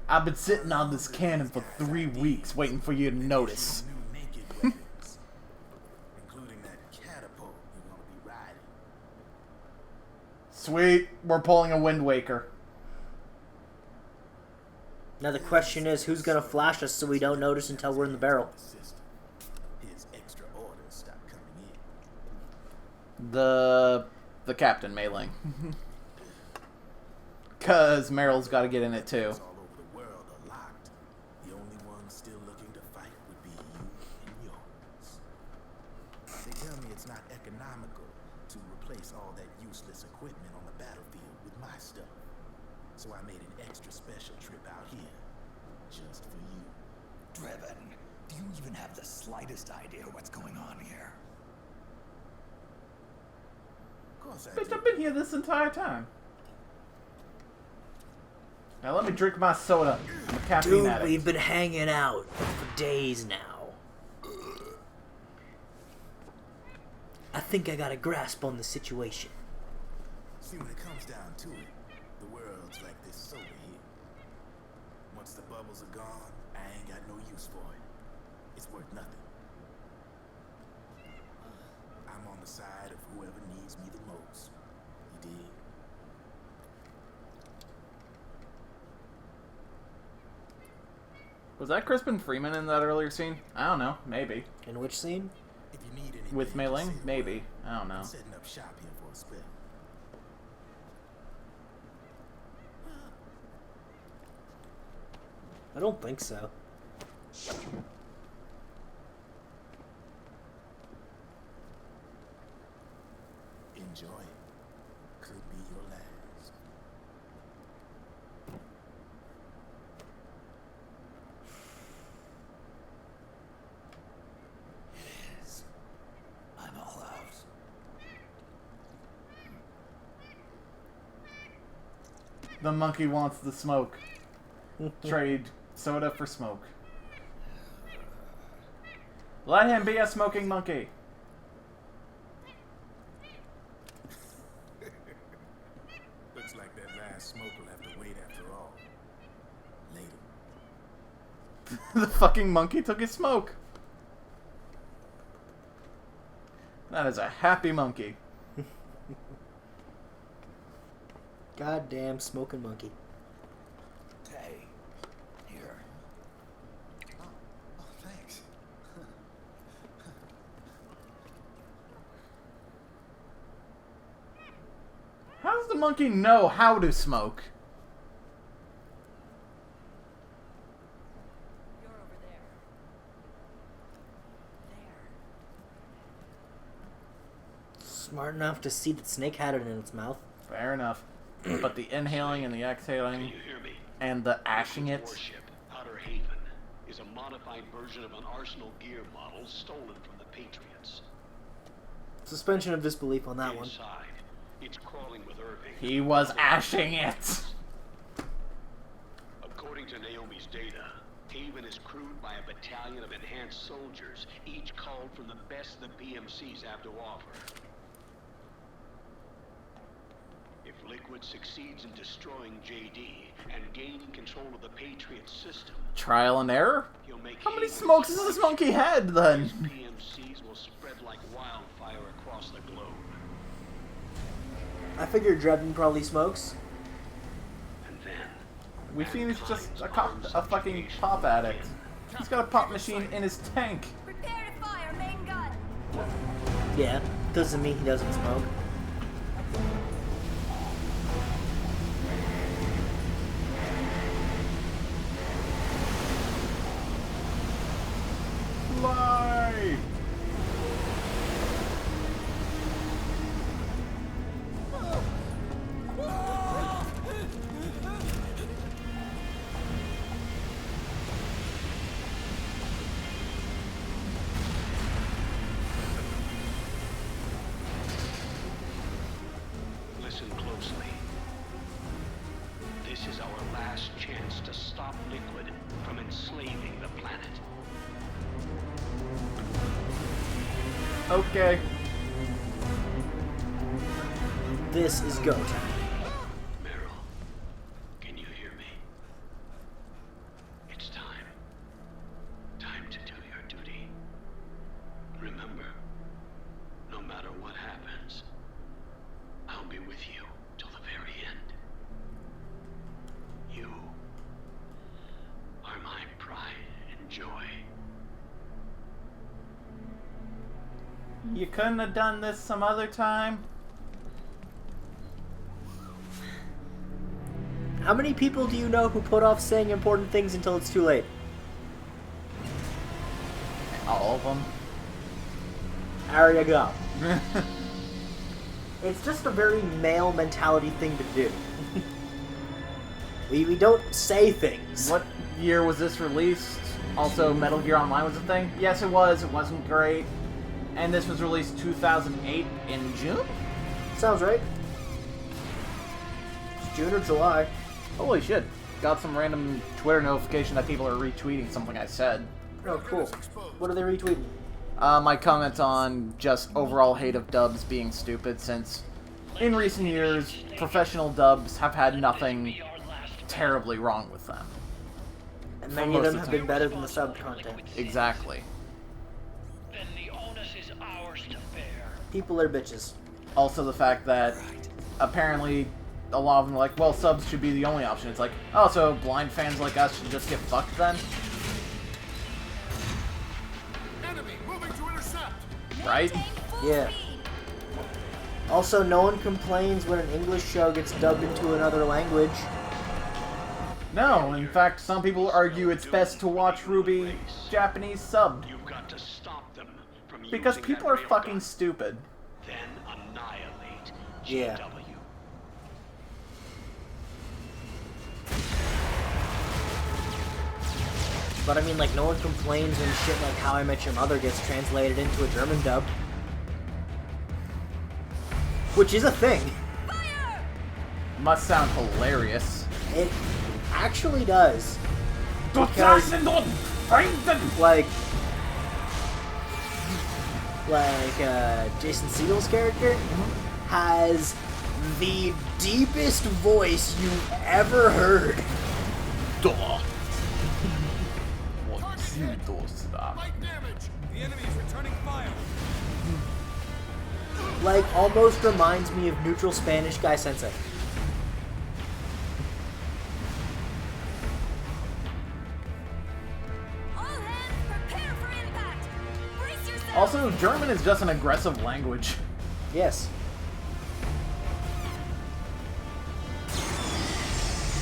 I've been sitting on this cannon for 3 weeks waiting for you to notice.
Including that catapult you're gonna be riding.
Sweet, we're pulling a Wind Waker.
Now the question is, who's gonna flash us so we don't notice until we're in the barrel?
His extra orders stop coming in.
The captain, Mei Ling. Cause Meryl's gotta get in it too.
All over the world are locked. The only ones still looking to fight would be you and yours. They tell me it's not economical to replace all that useless equipment on the battlefield with my stuff. So I made an extra special trip out here, just for you.
Driven, do you even have the slightest idea what's going on here?
Of course I
Bitch,
do.
I've been here this entire time. Now let me drink my soda. I'm a caffeine
Dude,
addict.
we've been hanging out for days now. I think I got a grasp on the situation.
See, when it comes down to it, the world's like this soda here. Once the bubbles are gone, I ain't got no use for it. It's worth nothing. I'm on the side of whoever needs me the most. You dig?
Was that Crispin Freeman in that earlier scene? I don't know. Maybe.
In which scene?
If you need anything,
With Mei Ling?
just say the
Maybe.
word.
I don't know.
I'm setting up shop here for a spell.
I don't think so.
Enjoy it. Could be your last.
Yes. I'm all out.
The monkey wants the smoke. Trade soda for smoke. Let him be a smoking monkey.
Smoke will have to wait after all. Later.
The fucking monkey took his smoke. That is a happy monkey.
Goddamn smoking monkey.
Hey, here. Oh, thanks.
How does the monkey know how to smoke?
You're over there.
Smart enough to see that Snake had it in its mouth.
Fair enough. But the inhaling and the exhaling and the ashing it.
Warship, Outer Haven, is a modified version of an Arsenal gear model stolen from the Patriots.
Suspension of disbelief on that one.
Inside, it's crawling with Irving.
He was ashing it.
According to Naomi's data, Haven is crewed by a battalion of enhanced soldiers, each called from the best the PMCs have to offer. If Liquid succeeds in destroying JD and gaining control of the Patriots system,
Trial and error?
he'll make
How many
Haven
smokes has this monkey had then?
His PMCs will spread like wildfire across the globe.
I figured Drebin probably smokes.
And then
We've seen he's just a fucking pop addict. He's got a pop machine in his tank.
Prepare to fire, main gun.
Yeah, doesn't mean he doesn't smoke.
Fly!
listen closely. This is our last chance to stop Liquid from enslaving the planet.
Okay.
This is go time.
Meryl, can you hear me? It's time. Time to do your duty. Remember, no matter what happens, I'll be with you till the very end. You are my pride and joy.
You couldn't have done this some other time?
How many people do you know who put off saying important things until it's too late?
All of them.
There you go. It's just a very male mentality thing to do. We don't say things.
What year was this released? Also, Metal Gear Online was a thing? Yes, it was. It wasn't great. And this was released 2008 in June?
Sounds right. It's June or July.
Holy shit. Got some random Twitter notification that people are retweeting something I said.
Oh, cool. What are they retweeting?
My comment on just overall hate of dubs being stupid, since in recent years, professional dubs have had nothing terribly wrong with them.
And many of them have been better than the sub content.
Exactly.
Then the onus is ours to bear.
People are bitches.
Also the fact that apparently a lot of them are like, well, subs should be the only option. It's like, oh, so blind fans like us should just get fucked then?
Enemy moving to intercept.
Right?
Yeah. Also, no one complains when an English show gets dubbed into another language.
No, in fact, some people argue it's best to watch Ruby Japanese subbed.
You've got to stop them from
Because
using
people
that
are
railgun.
fucking stupid.
Then annihilate
Yeah.
GW.
But I mean, like, no one complains when shit like How I Met Your Mother gets translated into a German dub. Which is a thing.
Must sound hilarious.
It actually does.
Like,
Jason Segel's character has the deepest voice you've ever heard.
Duh. What's that?
Light damage! The enemy is returning fire!
Like, almost reminds me of neutral Spanish guy sensei.
Also, German is just an aggressive language.
Yes.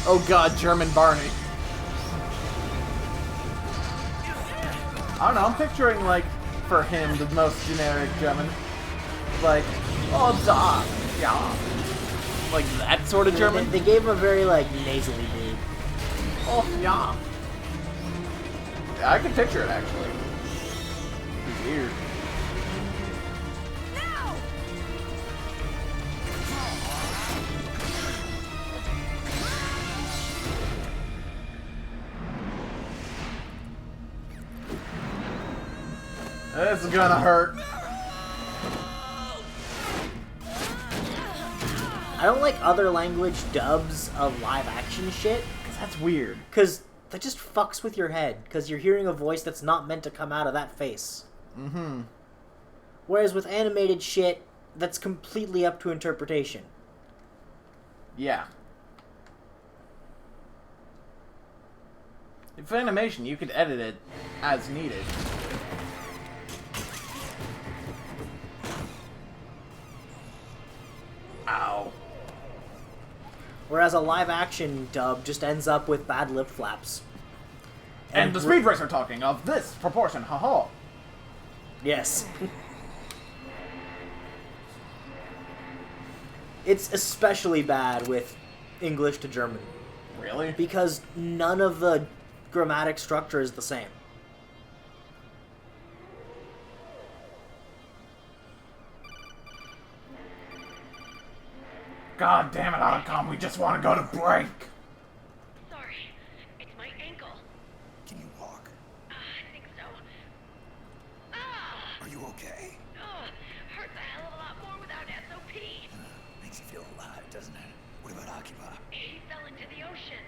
Oh god, German Barney. I don't know, I'm picturing, like, for him, the most generic German. Like, oh, da, yeah. Like that sort of German.
They gave him a very, like, nasally bleed.
Oh, yeah. Yeah, I can picture it, actually. It's weird. This is gonna hurt.
I don't like other language dubs of live action shit.
Cause that's weird.
Cause that just fucks with your head. Cause you're hearing a voice that's not meant to come out of that face.
Mm-hmm.
Whereas with animated shit, that's completely up to interpretation.
Yeah. If animation, you could edit it as needed. Ow.
Whereas a live-action dub just ends up with bad lip flaps.
And the Speed Racer talking of this proportion, haha.
Yes. It's especially bad with English to German.
Really?
Because none of the grammatic structure is the same.
God damn it, Otacom, we just want to go to break.
Sorry, it's my ankle.
Can you walk?
I think so.
Are you okay?
Hurts a hell of a lot more without SOP.
Makes you feel alive, doesn't it? What about Akiba?
He fell into the ocean.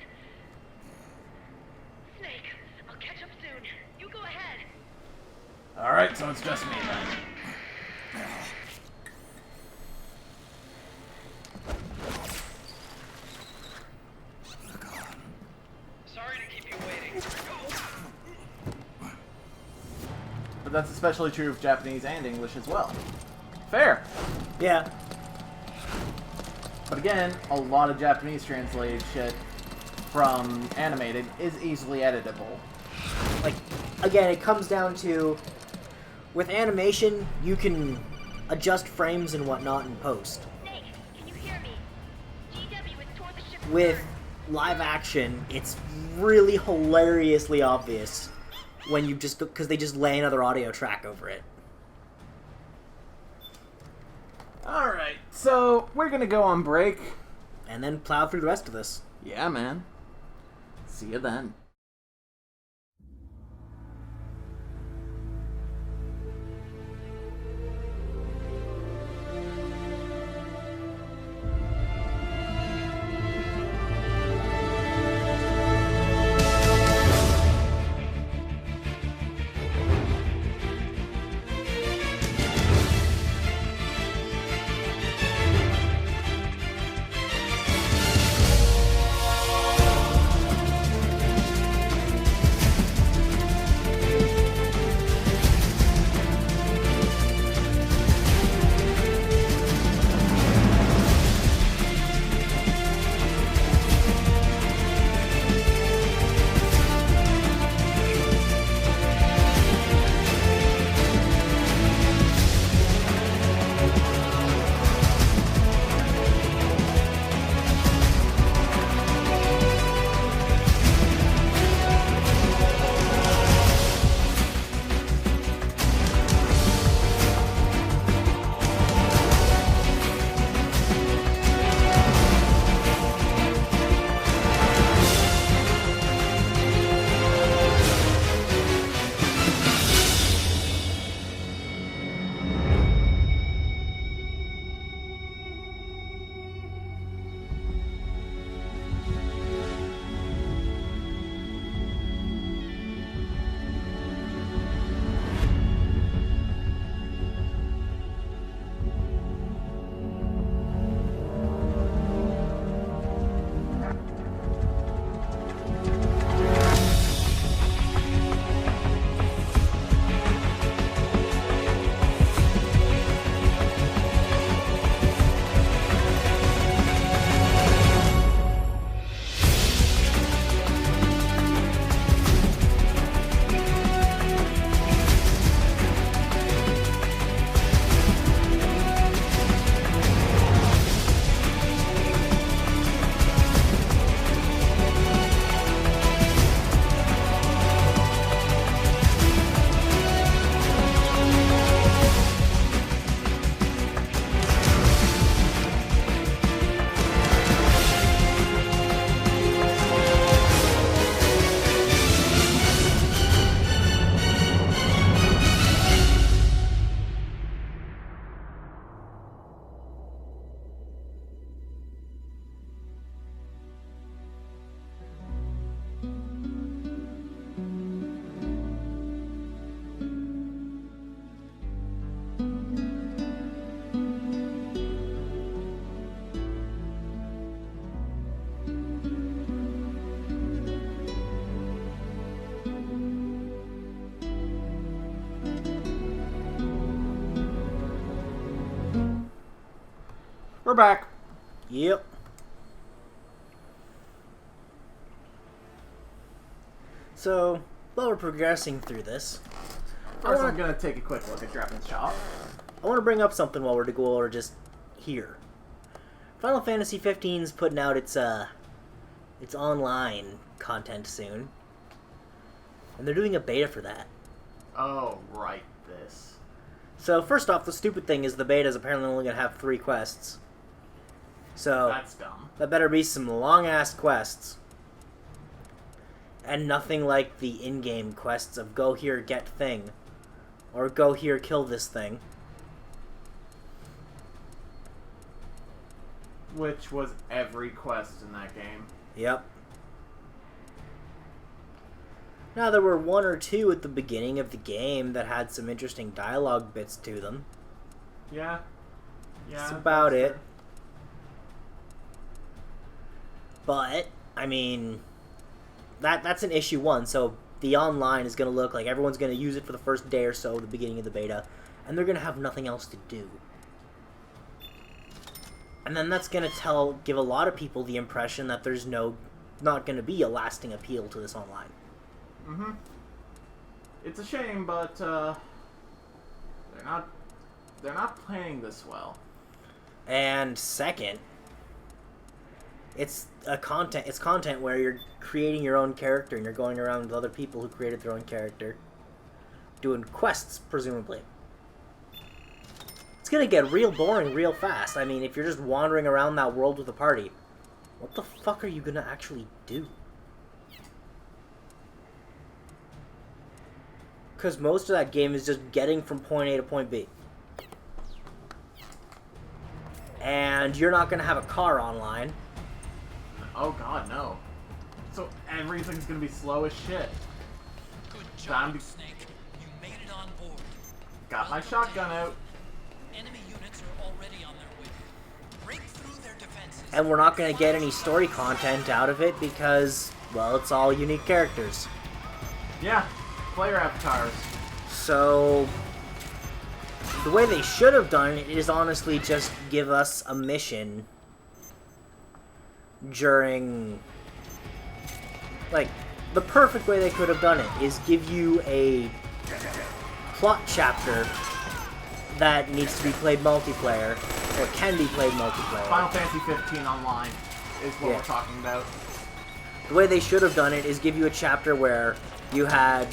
Snake, I'll catch up soon. You go ahead.
Alright, so it's just me then.
Sorry to keep you waiting.
But that's especially true of Japanese and English as well. Fair.
Yeah.
But again, a lot of Japanese translated shit from animated is easily editable.
Like, again, it comes down to, with animation, you can adjust frames and whatnot in post.
Snake, can you hear me? GW is toward the ship's
With live action, it's really hilariously obvious when you just, because they just lay another audio track over it.
Alright, so we're gonna go on break.
And then plow through the rest of this.
Yeah, man. See you then. back.
Yep. So, while we're progressing through this,
First, I'm gonna take a quick look at Dragon's Shop.
I want to bring up something while we're just here. Final Fantasy 15's putting out its online content soon, and they're doing a beta for that.
Oh, right, this.
So first off, the stupid thing is the beta is apparently only gonna have 3 quests. So
that's dumb.
That better be some long-ass quests. And nothing like the in-game quests of go here, get thing. Or go here, kill this thing.
Which was every quest in that game.
Yep. Now, there were 1 or 2 at the beginning of the game that had some interesting dialogue bits to them.
Yeah. Yeah.
That's about it. But, I mean, that's an issue 1, so the online is going to look like everyone's going to use it for the first day or so at the beginning of the beta, and they're going to have nothing else to do. And then that's going to give a lot of people the impression that there's not going to be a lasting appeal to this online.
Mm-hmm. It's a shame, but they're not playing this well.
And second, it's content where you're creating your own character and you're going around with other people who created their own character, doing quests, presumably. It's gonna get real boring real fast. I mean, if you're just wandering around that world with a party, what the fuck are you gonna actually do? Because most of that game is just getting from point A to point B. And you're not gonna have a car online.
Oh god, no. So everything's gonna be slow as shit.
Good job, Snake. You made it on board.
Got my shotgun out.
Enemy units are already on their way. Break through their defenses.
And we're not going to get any story content out of it because, well, it's all unique characters.
Yeah, player avatars.
So, the way they should have done it is honestly just give us a mission during... Like, the perfect way they could have done it is give you a plot chapter that needs to be played multiplayer, or can be played multiplayer.
Final Fantasy 15 Online is what we're talking about.
The way they should have done it is give you a chapter where you had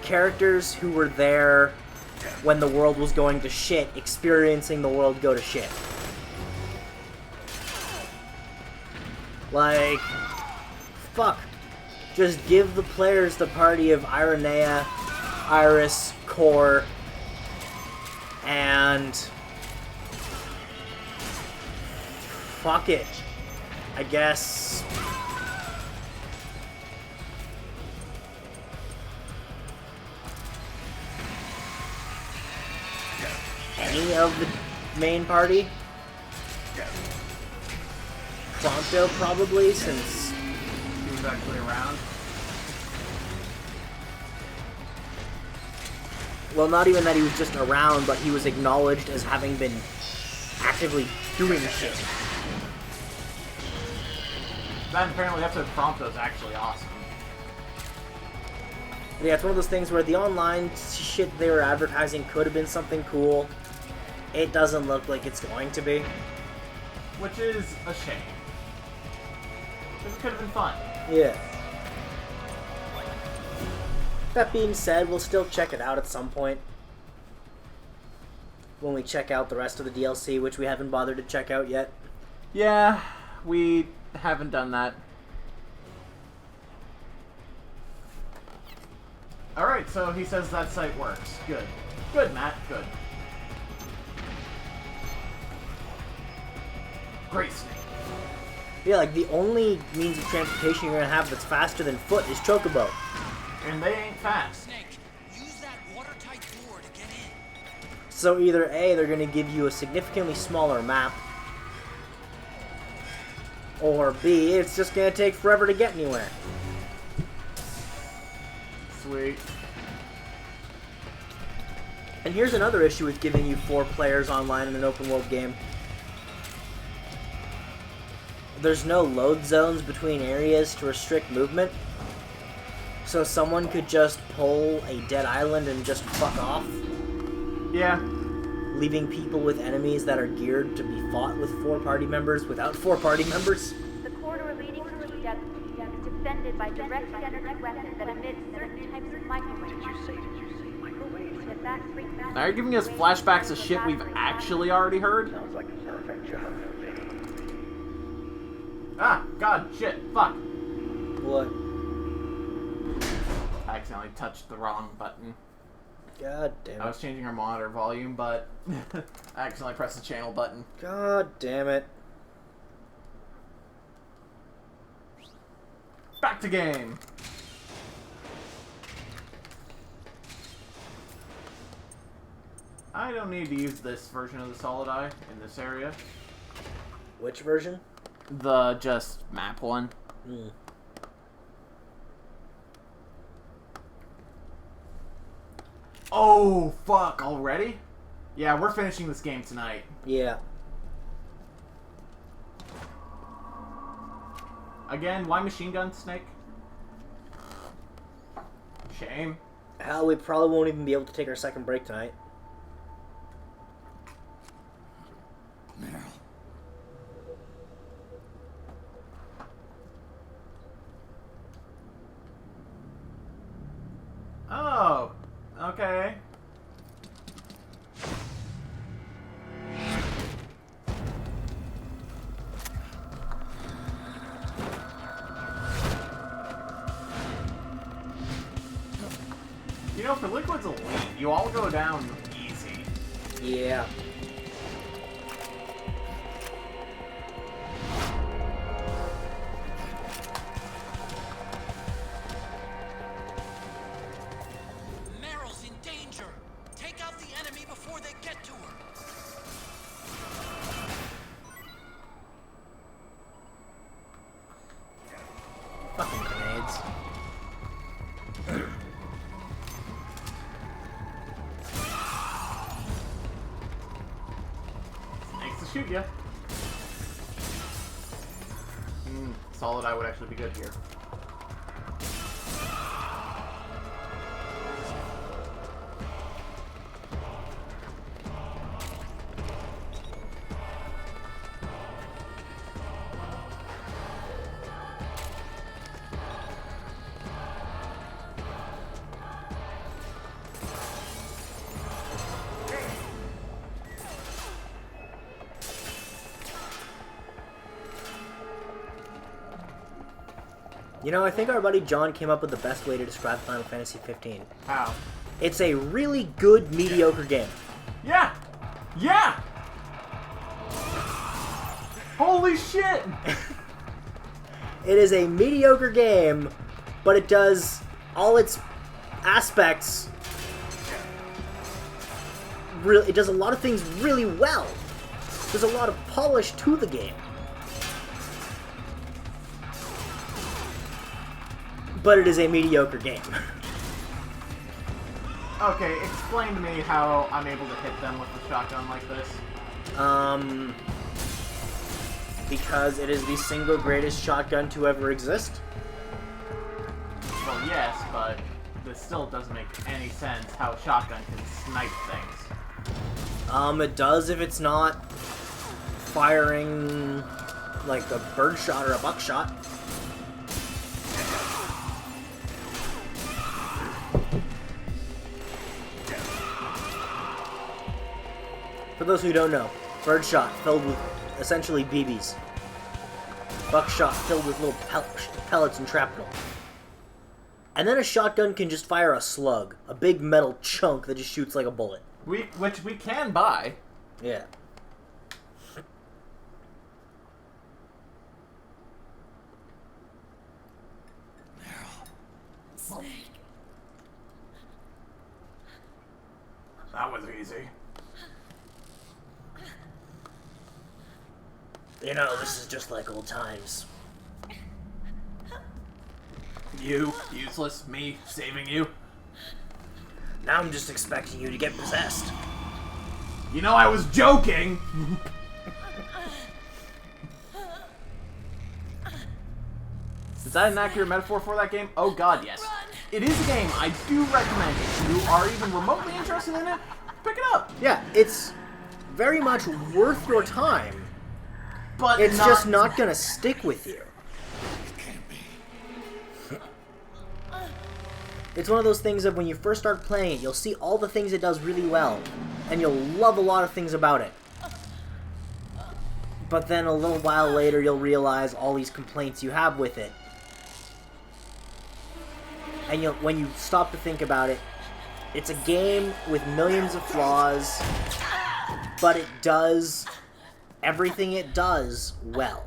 characters who were there when the world was going to shit, experiencing the world go to shit. Like, fuck. Just give the players the party of Ironea, Iris, Core, and fuck it. I guess any of the main party. Pronto, probably, since
he was actually around.
Well, not even that he was just around, but he was acknowledged as having been actively doing shit.
That apparently episode Prompto is actually awesome.
Yeah, it's one of those things where the online shit they were advertising could have been something cool. It doesn't look like it's going to be.
Which is a shame. Because it could have been fun.
Yeah. That being said, we'll still check it out at some point. When we check out the rest of the DLC, which we haven't bothered to check out yet.
Yeah, we haven't done that. Alright, so he says that site works. Good. Good, Matt. Good. Great, Snake.
Yeah, like, the only means of transportation you're gonna have that's faster than foot is Chocobo.
And they ain't fast.
Snake, use that watertight door to get in.
So either A, they're gonna give you a significantly smaller map, or B, it's just gonna take forever to get anywhere.
Sweet.
And here's another issue with giving you 4 players online in an open world game. There's no load zones between areas to restrict movement. So someone could just pull a dead island and just fuck off.
Yeah.
Leaving people with enemies that are geared to be fought with 4 party members without 4 party members.
The corridor leading to the depth is defended by direct energy weapons that emit certain types of microwaves.
Now you're giving us flashbacks of shit we've actually already heard?
Sounds like the perfect job for me.
Ah, god, shit, fuck.
What?
I accidentally touched the wrong button.
God damn it.
I was changing our monitor volume, but I accidentally pressed the channel button.
God damn it.
Back to game. I don't need to use this version of the Solid Eye in this area.
Which version?
The just map one.
Hmm.
Oh, fuck, already? Yeah, we're finishing this game tonight.
Yeah.
Again, why machine gun, Snake? Shame.
Hell, we probably won't even be able to take our second break tonight.
Oh, okay. You know, for Liquid's elite, you all go down easy.
Yeah.
Meryl's in danger. Take out the enemy before they get to her.
Fucking grenades.
Snakes to shoot ya. Solid Eye would actually be good here.
You know, I think our buddy John came up with the best way to describe Final Fantasy 15.
How?
It's a really good, mediocre game.
Yeah! Yeah! Holy shit!
It is a mediocre game, but it does all its aspects. It does a lot of things really well. There's a lot of polish to the game. But it is a mediocre game.
Okay, explain to me how I'm able to hit them with the shotgun like this.
Because it is the single greatest shotgun to ever exist.
Well, yes, but this still doesn't make any sense how a shotgun can snipe things.
It does if it's not firing like a birdshot or a buckshot. For those who don't know, birdshot filled with essentially BBs. Buckshot filled with little pellets and shrapnel. And then a shotgun can just fire a slug, a big metal chunk that just shoots like a bullet.
Which we can buy.
Yeah.
Snake.
That was easy.
You know, this is just like old times.
You, useless, me, saving you.
Now I'm just expecting you to get possessed.
You know, I was joking! Is that an accurate metaphor for that game? Oh god, yes. It is a game I do recommend. If you are even remotely interested in it, pick it up.
Yeah, it's very much worth your time.
But
it's just not gonna stick with you. It's one of those things that when you first start playing it, you'll see all the things it does really well, and you'll love a lot of things about it. But then a little while later, you'll realize all these complaints you have with it. And when you stop to think about it, it's a game with millions of flaws, but it does everything it does well.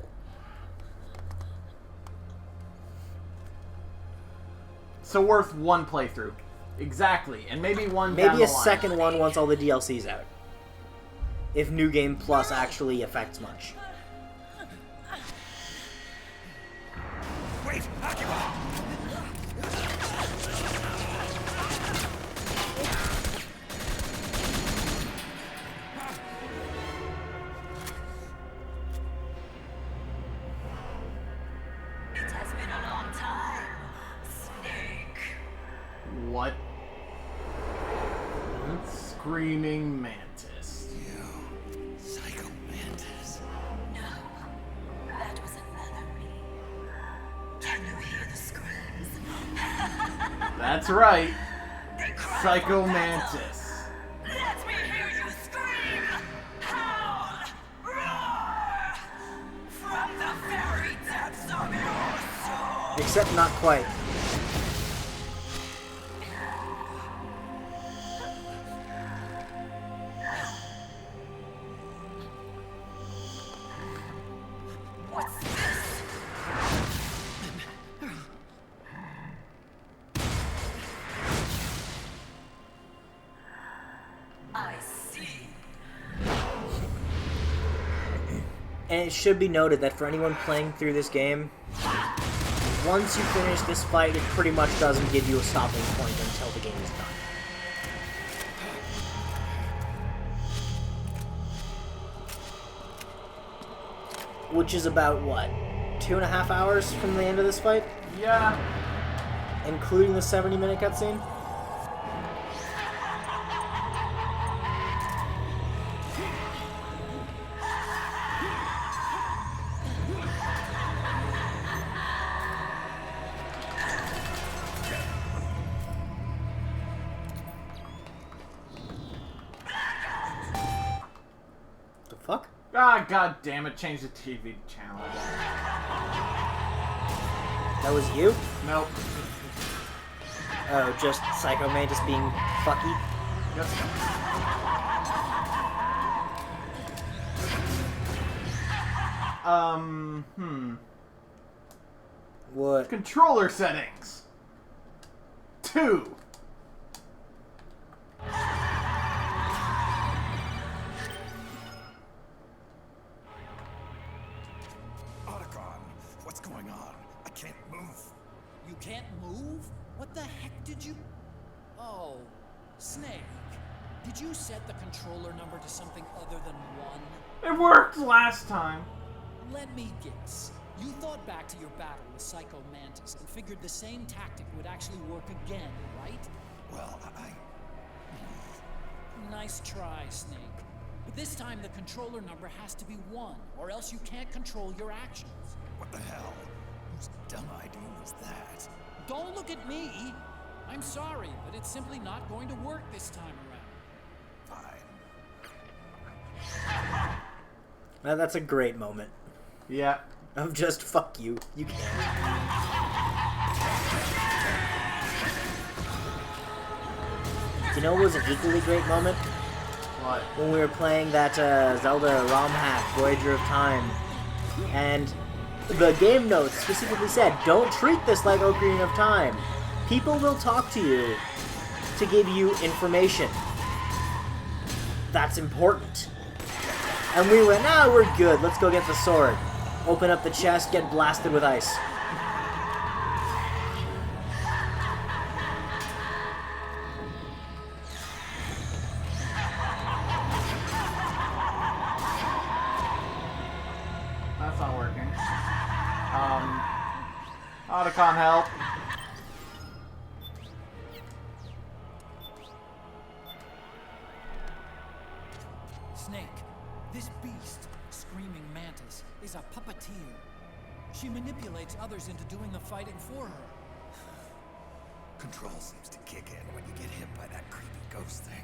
So worth one playthrough. Exactly. And maybe one down
Maybe
the
a
line.
second one once all the DLC's out. If New Game Plus actually affects much.
Wait, Akiba!
It has been a long time, Snake.
What? Screaming Mantis.
Psycho Mantis.
No, that was another me. Can you hear the screams?
That's right.
They cry
Psycho
for battle.
Mantis.
Let me hear you scream! Howl! Roar! From the very depths of your soul!
Except not quite.
What's this? I see.
And it should be noted that for anyone playing through this game, once you finish this fight, it pretty much doesn't give you a stopping point until the game is done. Which is about, what, 2.5 hours from the end of this fight?
Yeah.
Including the 70-minute cutscene? The fuck?
Ah, god damn it, change the TV channel again.
That was you?
Nope.
Oh, just Psycho Mantis being fucky? What?
Controller settings. 2.
Otacon, what's going on? I can't move.
You can't move? What the heck did you... Oh, Snake. Did you set the controller number to something other than 1?
It worked last time.
Let me guess. You thought back to your battle with Psycho Mantis and figured the same tactic would actually work again, right?
Well,
Nice try, Snake. But this time the controller number has to be 1, or else you can't control your actions.
What the hell? Whose dumb idea was that?
Don't look at me! I'm sorry, but it's simply not going to work this time around.
Fine.
Now that's a great moment.
Yeah.
Of just, fuck you. You can't. You know what was an equally great moment?
What?
When we were playing that Zelda ROM hack, Voyager of Time. And the game notes specifically said, don't treat this like Ocarina of Time. People will talk to you to give you information. That's important. And we went, nah, we're good. Let's go get the sword. Open up the chest, get blasted with ice.
Otacon, help.
Snake, this beast, Screaming Mantis, is a puppeteer. She manipulates others into doing the fighting for her.
Control seems to kick in when you get hit by that creepy ghost thing.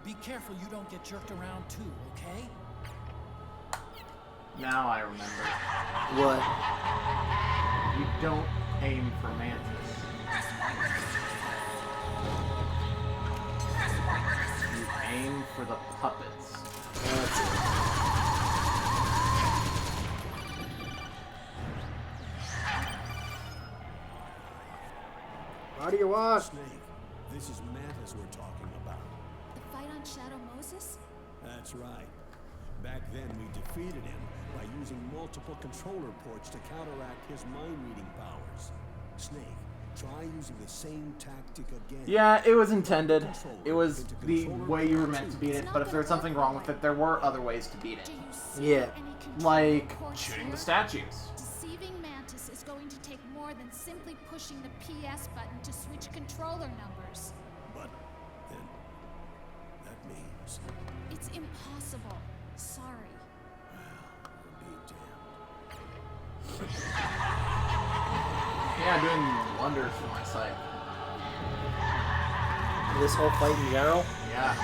Be careful you don't get jerked around too, okay?
Now I remember.
What?
You don't aim for Mantis. You aim for the puppets.
That's it. How do you watch?
Snake, this is Mantis we're talking about.
The fight on Shadow Moses?
That's right. Back then we defeated him by using multiple controller ports to counteract his mind-reading powers. Snake, try using the same tactic again.
Yeah, it was intended. It was the way you were meant to beat it, but if there was something wrong with it, there were other ways to beat it.
Yeah.
Like shooting the statues.
Deceiving Mantis is going to take more than simply pushing the PS button to switch controller numbers.
But then that means
It's impossible. Sorry.
Yeah, doing wonders for my sight.
This whole fight in general?
Yeah.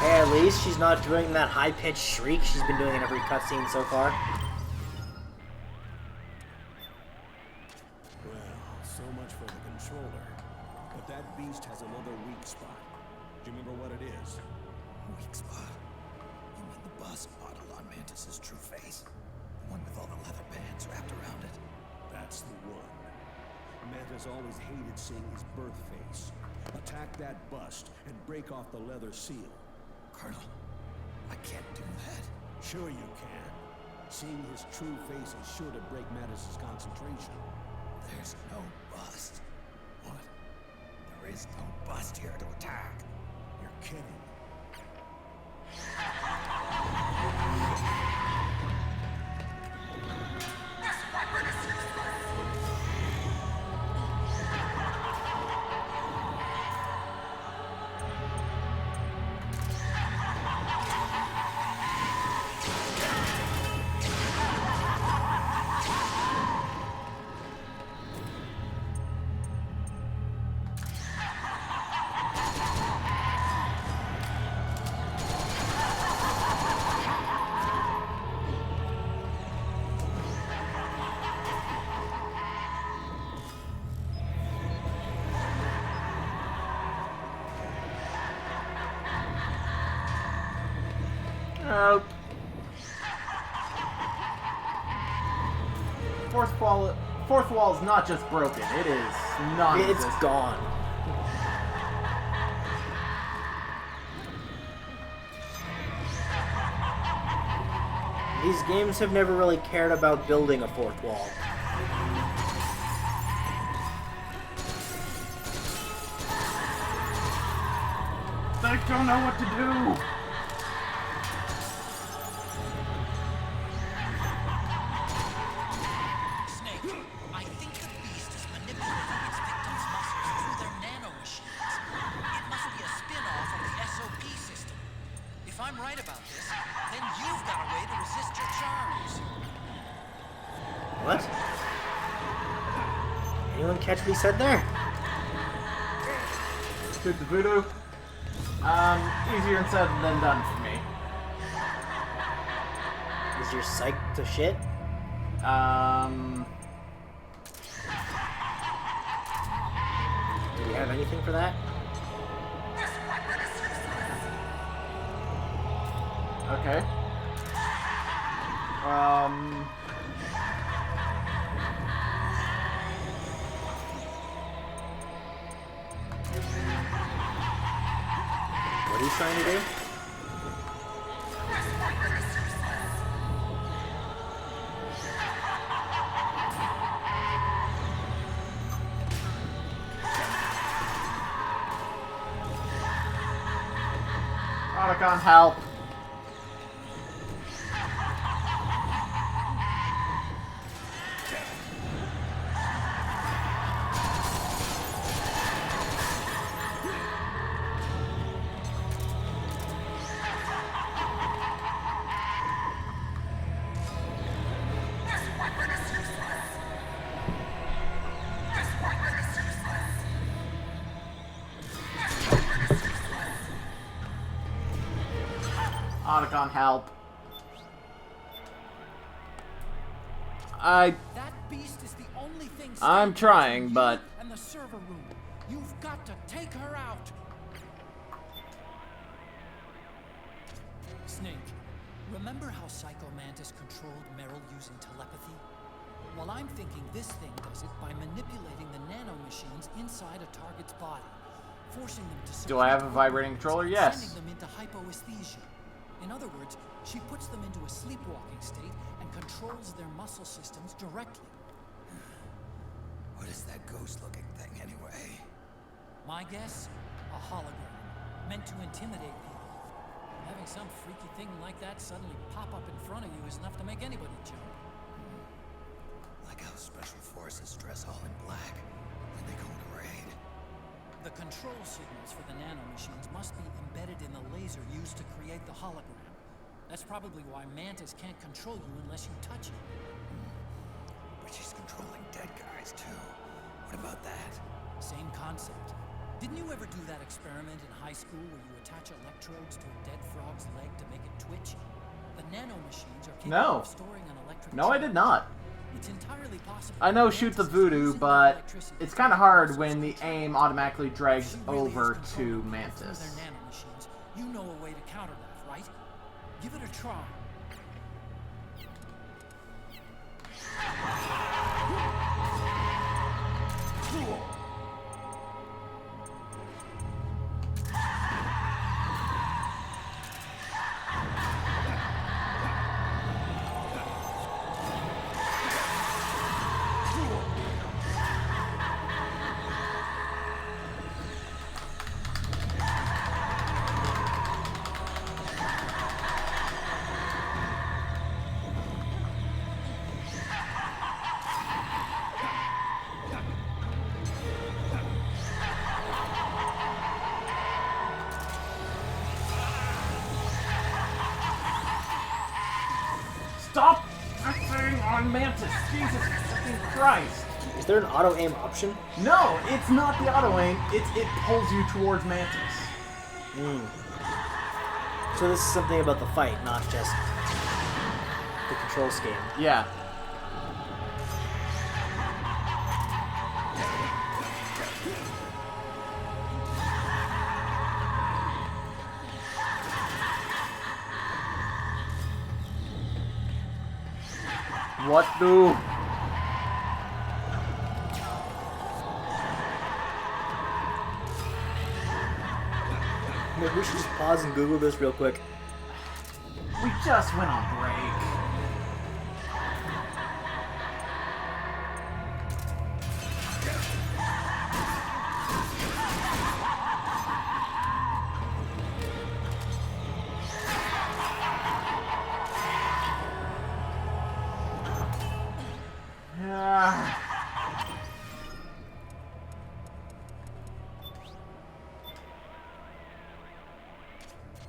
Hey, at least she's not doing that high-pitched shriek she's been doing in every cutscene so far.
Well, so much for the controller. But that beast has another weak spot. Do you remember what it is?
Weak spot? You mean the bust model on Mantis's true face? The one with all the leather bands wrapped around it?
That's the one. Mantis always hated seeing his birth face. Attack that bust and break off the leather seal.
Colonel, I can't do that.
Sure you can. Seeing his true face is sure to break Mantis's concentration.
There's no bust. What? There is no bust here to attack.
You're kidding.
Fourth wall is not just broken, it is non-existent.
It's gone. These games have never really cared about building a fourth wall.
They don't know what to do.
What? Anyone catch what he said there?
Took the voodoo. Easier said than done for me.
Is your psych to shit? Do we have anything for that?
Okay.
What are you trying to do?
Otacon, help. Otacon, help.
That beast is the only thing
I'm trying, but...
And the server room. You've got to take her out. Snake, remember how Psycho Mantis controlled Meryl using telepathy? Well, I'm thinking this thing does it by manipulating the nanomachines inside a target's body, forcing them to...
Do I have a vibrating controller? Yes.
Sending them into hypoesthesia. In other words, she puts them into a sleepwalking state and controls their muscle systems directly.
What is that ghost-looking thing, anyway?
My guess? A hologram, meant to intimidate people. Having some freaky thing like that suddenly pop up in front of you is enough to make anybody jump.
Like how special forces dress all in black when they go on a raid.
The control signals for the nanomachines must be embedded in the laser used to create the hologram. That's probably why Mantis can't control you unless you touch it.
But she's controlling dead guys, too. What about that?
Same concept. Didn't you ever do that experiment in high school where you attach electrodes to a dead frog's leg to make it twitch? The nanomachines are capable of storing an electric
No, I did not.
It's entirely possible.
I know shoot the voodoo, but it's kind of hard when the aim automatically drags over to Mantis.
Their nanomachines. You know a way to counter that, right? Give it a try.
Stop fixing on Mantis! Jesus fucking Christ!
Is there an auto-aim option?
No, it's not the auto-aim. It pulls you towards Mantis.
So this is something about the fight, not just the control scheme.
Yeah. What do?
Maybe we should just pause and Google this real quick.
We just went on break.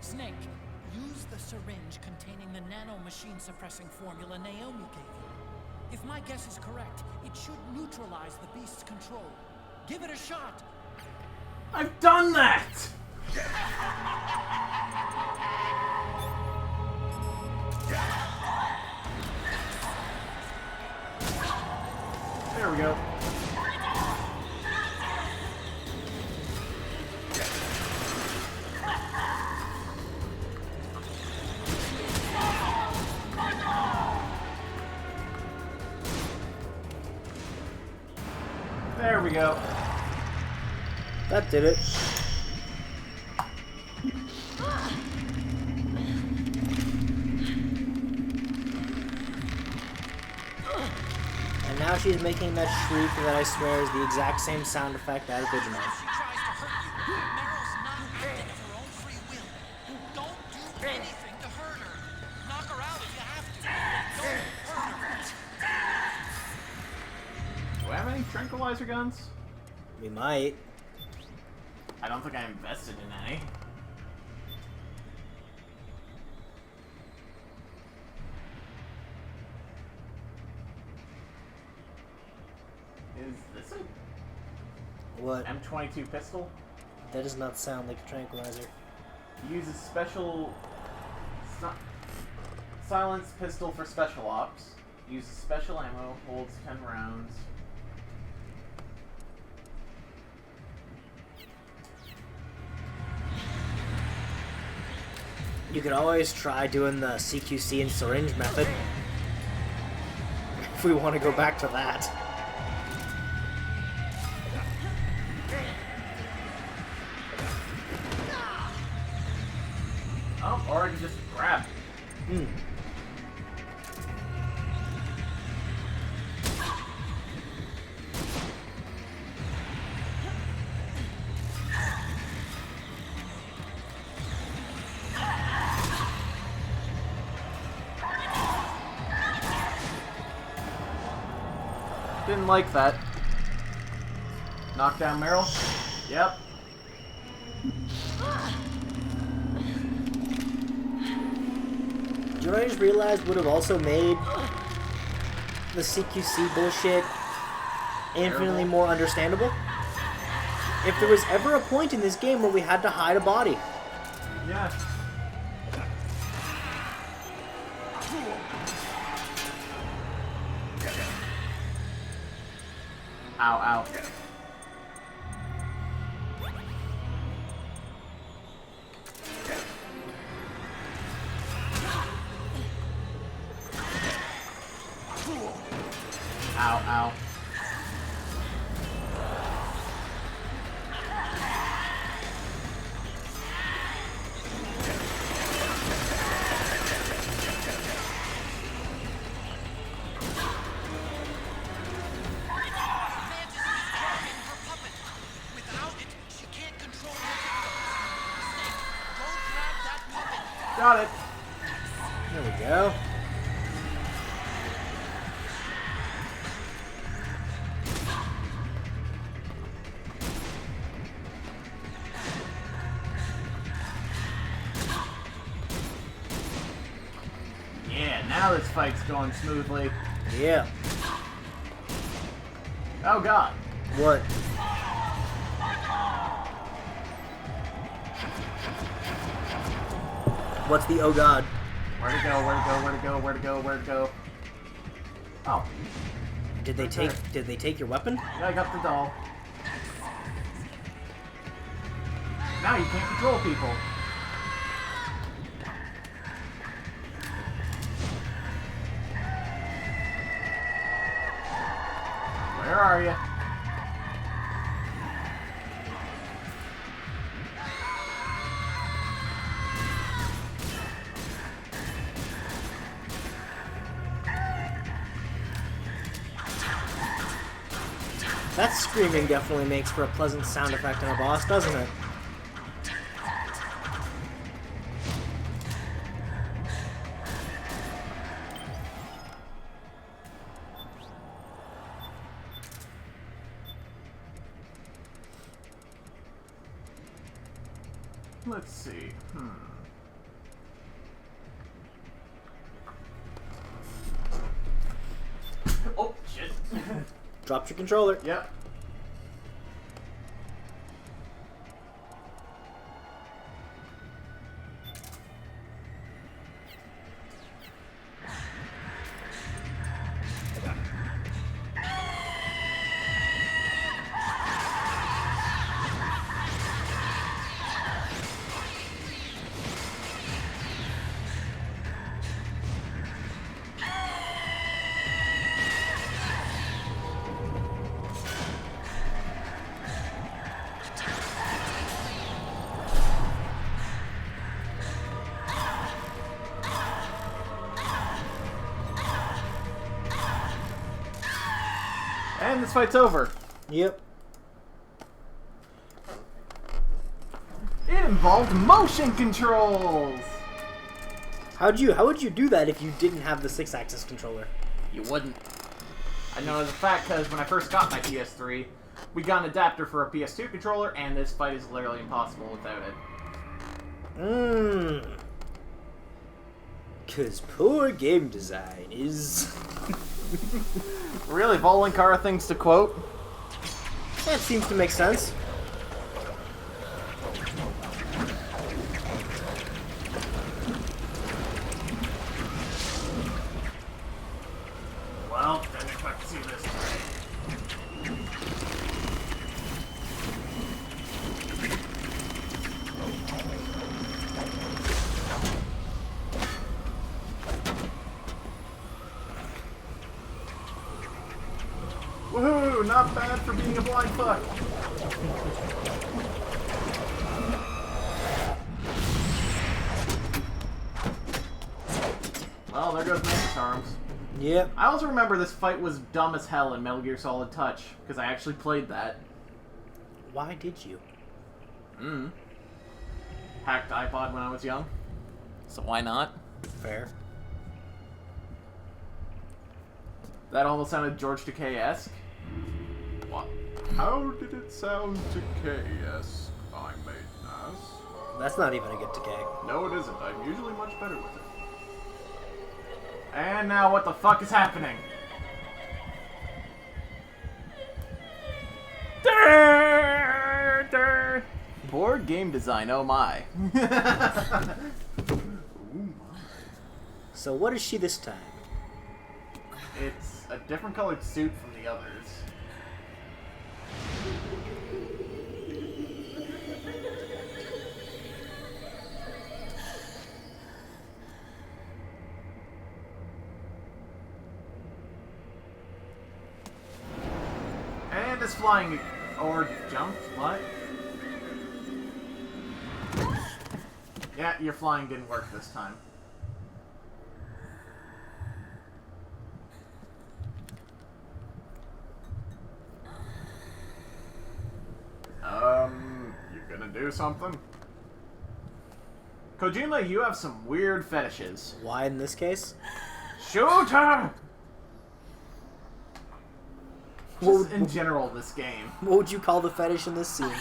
Snake, use the syringe containing the nanomachine suppressing formula Naomi gave you. If my guess is correct, it should neutralize the beast's control. Give it a shot!
I've done that! There we go. There we go.
That did it. And now she's making that shriek that I swear is the exact same sound effect as original.
She tries to hurt you. Meryl's not acting of her own free will. Don't do anything to hurt her. Knock her out if you have to. Don't hurt her.
Do I have any tranquilizer guns?
We might.
I don't think I invested in any. Is this a
What?
M22 pistol?
That does not sound like a tranquilizer.
Uses special Silence pistol for special ops. Uses special ammo. Holds 10 rounds.
You could always try doing the CQC and syringe method. If we want to go back to that.
Oh, or I can just grab. Didn't like that. Knock down Meryl? Yep.
Do you know what I just realized would have also made the CQC bullshit infinitely more understandable? If there was ever a point in this game where we had to hide a body.
Yeah. Ow, ow. Ow, ow. Got it.
There we go.
Yeah, now this fight's going smoothly.
Yeah.
Oh god.
What? What's the oh god?
Where'd it go? Where'd it go? Where'd it go? Where'd it go? Where'd it go? Oh.
Did they take your weapon?
Yeah, I got the doll. Now you can't control people. Where are you?
That screaming definitely makes for a pleasant sound effect on a boss, doesn't it?
Let's see. Oh, shit.
Dropped your controller.
Yep. And this fight's over.
Yep.
It involved motion controls!
How would you do that if you didn't have the 6-axis controller?
You wouldn't. I know as a fact because when I first got my PS3, we got an adapter for a PS2 controller, and this fight is literally impossible without it.
Cause poor game design is...
Really, Volinkara things to quote?
That seems to make sense.
Ooh, not bad for being a blind fuck. Well, there goes Mantis Arms.
Yep.
I also remember this fight was dumb as hell in Metal Gear Solid Touch, because I actually played that.
Why did you?
Hacked iPod when I was young. So why not?
Fair.
That almost sounded George Takei-esque.
What? How did it sound Takei-esque, I may ask?
That's not even a good decay.
No, it isn't. I'm usually much better with it.
And now what the fuck is happening? Board game design, oh my.
So what is she this time?
It's a different colored suit from the others. And it's flying or jumped, what? Yeah, your flying didn't work this time.
You gonna do something?
Kojima, you have some weird fetishes.
Why in this case?
Shoot her! Just in general, this game.
What would you call the fetish in this scene?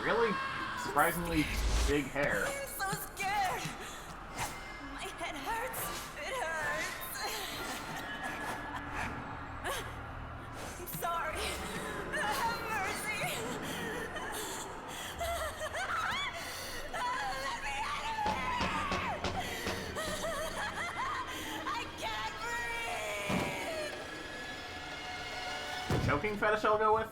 Really? Surprisingly big hair.
I'm so scared. My head hurts. It hurts. I'm sorry. Have mercy. Let me out of here. I can't breathe.
Choking fetish I'll go with?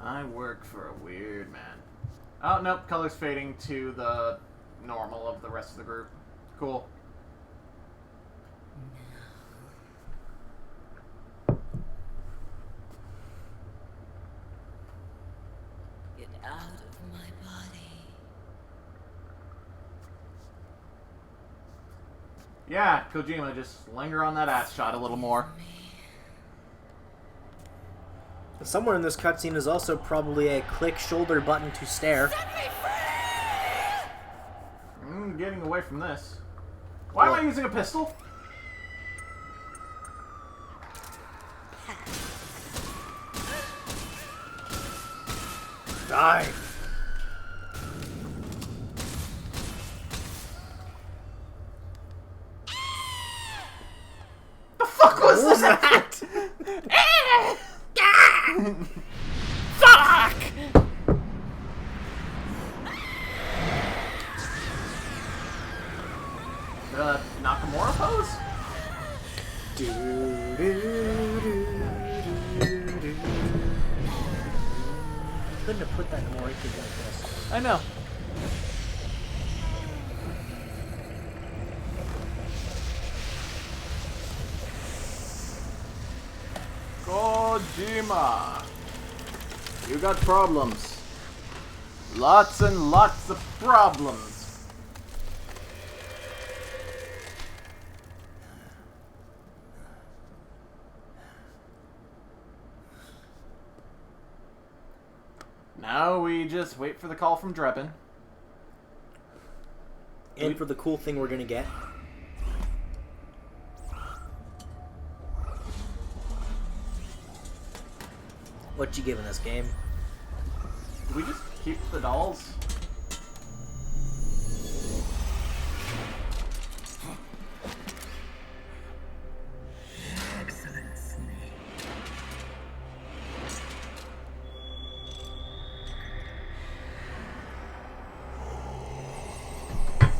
I work for a weird man. Oh, nope, color's fading to the normal of the rest of the group. Cool.
Get out of my body.
Yeah, Kojima, just linger on that ass shot a little more.
Somewhere in this cutscene is also probably a click shoulder button to stare.
Getting away from this. Why am I using a pistol?
Die.
The fuck was that? Fuck! The Nakamura pose?
Couldn't have put that more into like this.
I know.
Kojima!
You got problems. Lots and lots of problems. Now we just wait for the call from Drebin.
And for the cool thing we're gonna get. What you giving this game?
Do we just keep the dolls?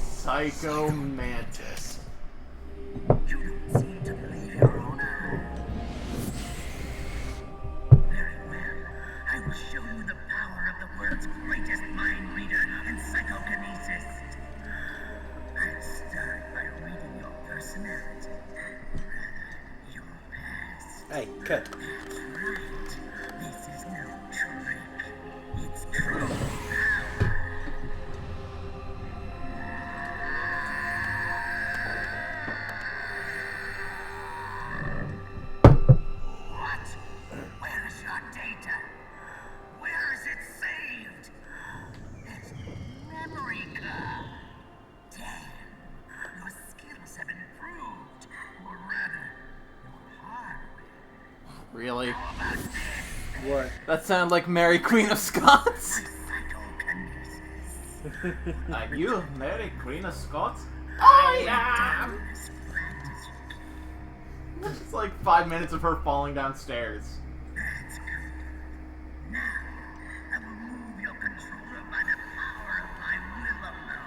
Psycho Mantis.
you the power of the world's greatest mind reader and psychokinesis. I'll start by reading your personality. Your past.
Hey, cut.
That's right. This is no trick. It's true power. What? Where is your data? Where is it saved? It's memory card. Damn. Your skills have improved. Or rather, your hardware.
Really?
What?
That sounded like Mary Queen of Scots.
Are you Mary Queen of Scots? I am! It's like 5 minutes of her falling downstairs.
That's good. Now, I will move your controller by the power of my will alone.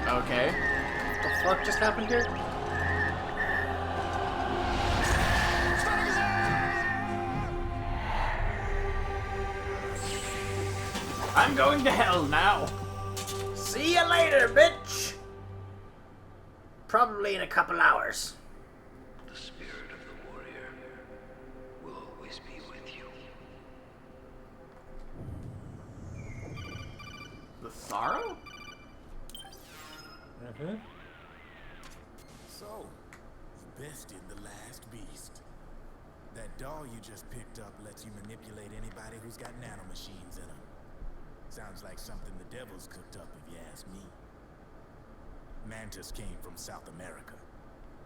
Okay.
What the fuck just happened here?
I'm going to hell now.
See you later, bitch! Probably in a couple hours.
The spirit of the warrior will always be with you.
The sorrow?
Mm-hmm.
So, you bested the last beast. That doll you just picked up lets you manipulate anybody who's got nanomachines in them. Sounds like something the devil's cooked up, if you ask me. Mantis came from South America.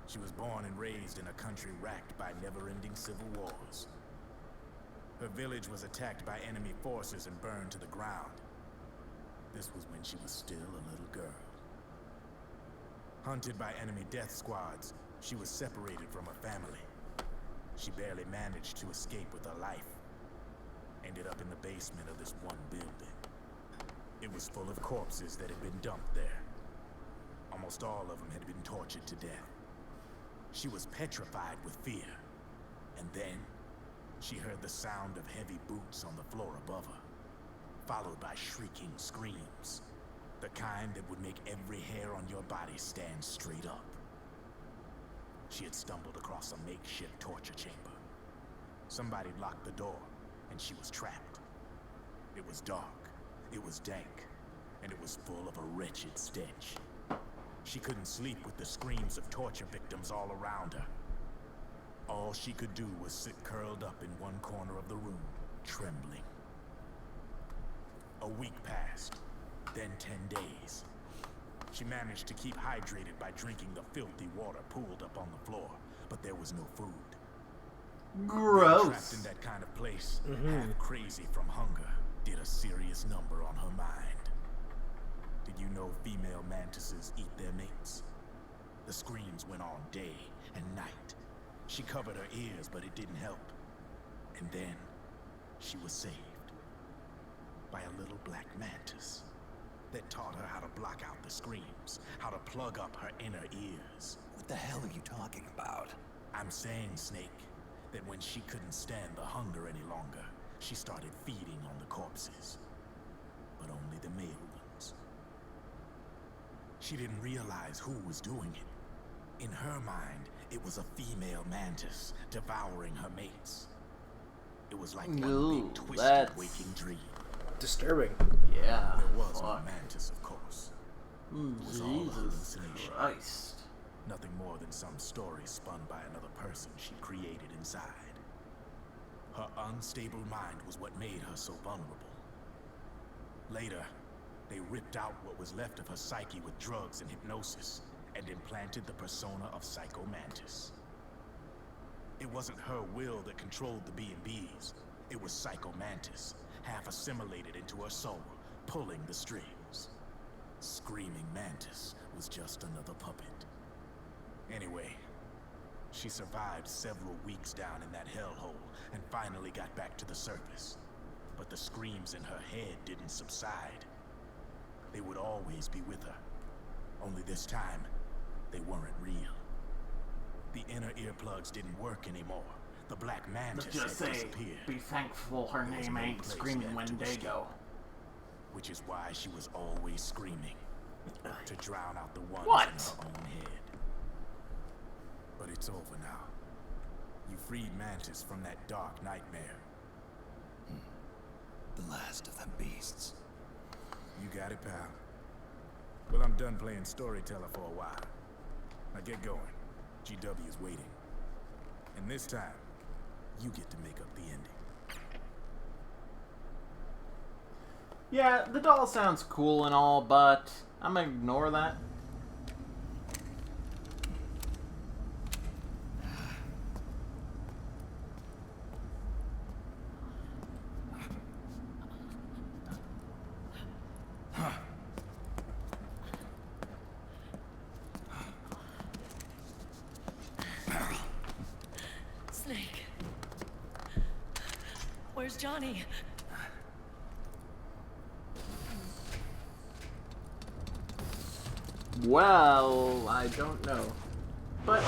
She was born and raised in a country racked by never-ending civil wars. Her village was attacked by enemy forces and burned to the ground. This was when she was still a little girl. Hunted by enemy death squads, she was separated from her family. She barely managed to escape with her life. Ended up in the basement of this one building. It was full of corpses that had been dumped there. Almost all of them had been tortured to death. She was petrified with fear. And then, she heard the sound of heavy boots on the floor above her, followed by shrieking screams. The kind that would make every hair on your body stand straight up. She had stumbled across a makeshift torture chamber. Somebody locked the door, and she was trapped. It was dark, it was dank, and it was full of a wretched stench. She couldn't sleep with the screams of torture victims all around her. All she could do was sit curled up in one corner of the room, trembling. A week passed, then 10 days. She managed to keep hydrated by drinking the filthy water pooled up on the floor, but there was no food.
Gross.
Trapped in that kind of place, half crazy from hunger, did a serious number on her mind. Did you know female mantises eat their mates? The screams went on day and night. She covered her ears, but it didn't help. And then, she was saved. By a little black mantis that taught her how to block out the screams, how to plug up her inner ears.
What the hell are you talking about?
I'm saying, Snake, that when she couldn't stand the hunger any longer, she started feeding on the corpses. But only the male ones. She didn't realize who was doing it. In her mind, it was a female mantis devouring her mates. It was like one big twisted waking dream.
Disturbing.
Yeah.
There was no mantis, of course. It was all a
Jesus
hallucination.
Christ.
Nothing more than some story spun by another person she created inside. Her unstable mind was what made her so vulnerable. Later, they ripped out what was left of her psyche with drugs and hypnosis, and implanted the persona of Psycho Mantis. It wasn't her will that controlled the B&Bs. It was Psycho Mantis, half assimilated into her soul, pulling the strings. Screaming Mantis was just another puppet. Anyway, she survived several weeks down in that hellhole and finally got back to the surface. But the screams in her head didn't subside. They would always be with her. Only this time, they weren't real. The inner earplugs didn't work anymore. The black mantis
Let's just
had
say,
disappeared.
be thankful her
There was
name
no
ain't
place
Screaming
left to
Wendigo.
escape. Which is why she was always screaming. To drown out the ones
What?
in her own head. But it's over now. You freed Mantis from that dark nightmare.
The last of them beasts.
You got it, pal. Well, I'm done playing storyteller for a while. Now get going. GW is waiting. And this time, you get to make up the ending.
Yeah, the doll sounds cool and all, but I'm gonna ignore that.
Snake. Where's Johnny?
Well, I don't know. But,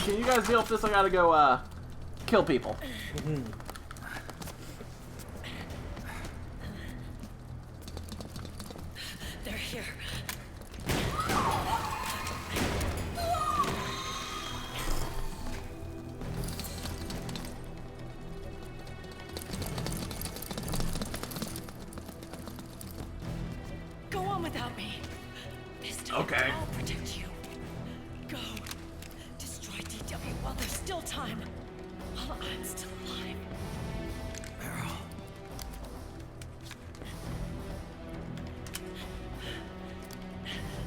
can you guys deal with this? I gotta go, kill people.
They're here. Go on without me. This time
Okay.
I'll protect you. Go. Destroy DW while there's still time. While I'm still alive.
Meryl.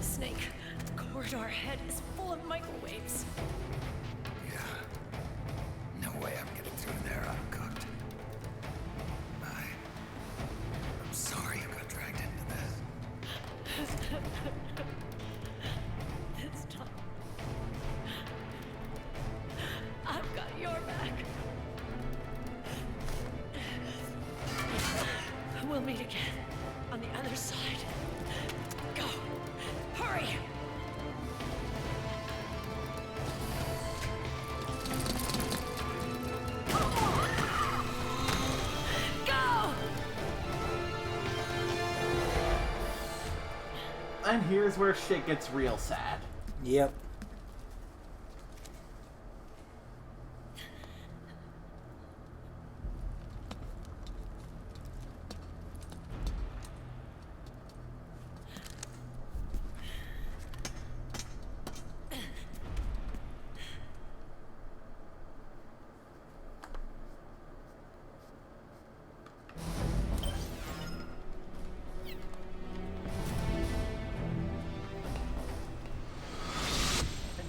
Snake, the corridor ahead is full of microwaves.
Yeah. No way I'm getting through there uncooked. I'm sorry you got dragged into this.
This time, I've got your back. We'll meet again on the other side. Go. Hurry. Go.
And here's where shit gets real sad.
Yep.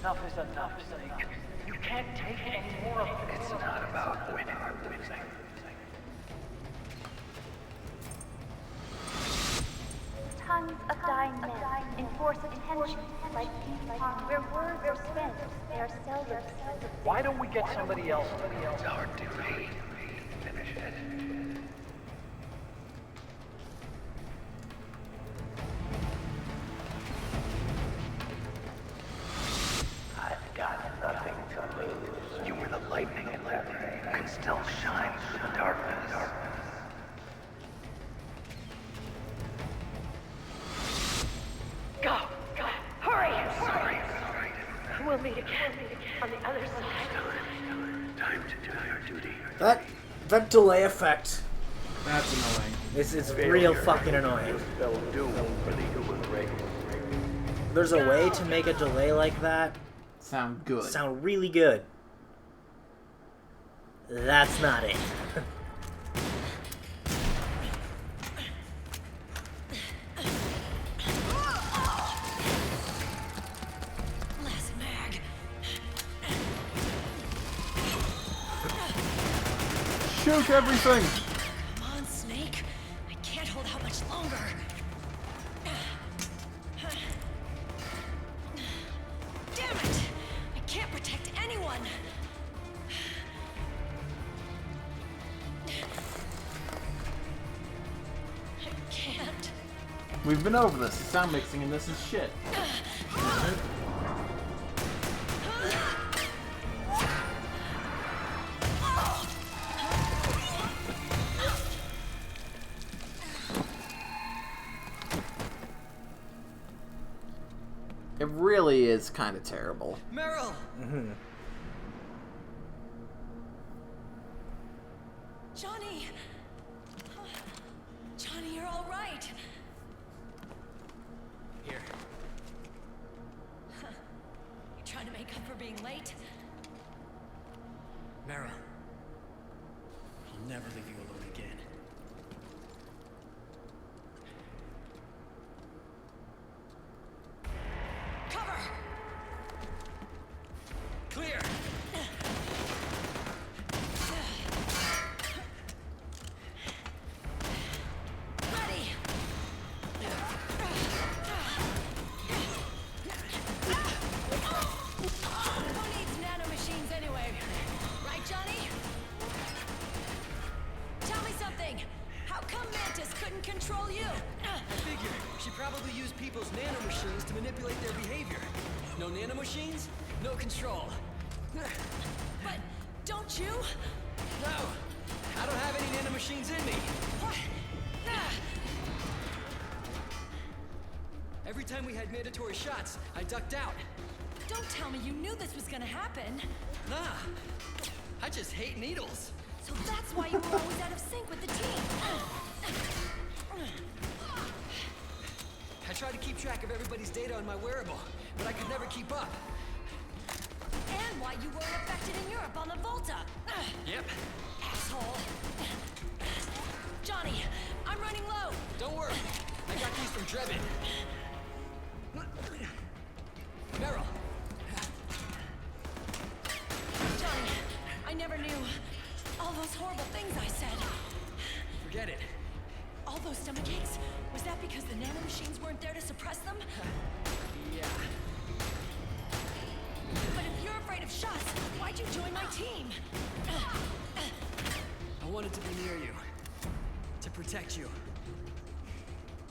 Enough is enough, Snake. You can't take any more of this. It's not about winning or losing.
Tons of dying men enforce attention like ping pong, where words are spent, they are seldom spent.
Why don't we get somebody else? It's our duty. Finish it. I've got nothing to lose. You were the lightning in that rain. You can still shine through the darkness.
Go. Go. Hurry.
Sorry.
We'll meet again on the other side.
Time to do your duty.
That delay effect.
That's annoying.
It's real fucking annoying. There's a way to make a delay like that
Sound good.
sound really good. That's not it.
Last mag.
Shoot everything!
Come on, Snake. I can't hold out much longer. Damn it! I can't
We've been over this. The sound mixing in this is shit. It really is kind of terrible.
Meryl!
Johnny! Johnny, you're all right.
Here.
You trying to make up for being late?
Meryl. I'll never leave you alone again.
Cover!
Clear!
Ready! Who needs nanomachines anyway? Right, Johnny? Tell me something! How come Mantis couldn't control you?
I figure she probably used people's nanomachines to manipulate their behavior. No nanomachines, no control.
But don't you?
No, I don't have any nanomachines in me.
What?
Every time we had mandatory shots, I ducked out.
Don't tell me you knew this was gonna happen.
Nah, I just hate needles.
So that's why you were always out of sync with the team.
I tried to keep track of everybody's data on my wearable, but I could never keep up.
And why you weren't affected in Europe on the Volta.
Yep.
Asshole. Johnny, I'm running low.
Don't worry, I got these from Drebin. Meryl.
Johnny, I never knew all those horrible things I said.
Forget it.
All those stomach aches? Was that because the nanomachines weren't there to suppress them?
Yeah.
But if you're afraid of shots, why'd you join my team?
I wanted to be near you. To protect you.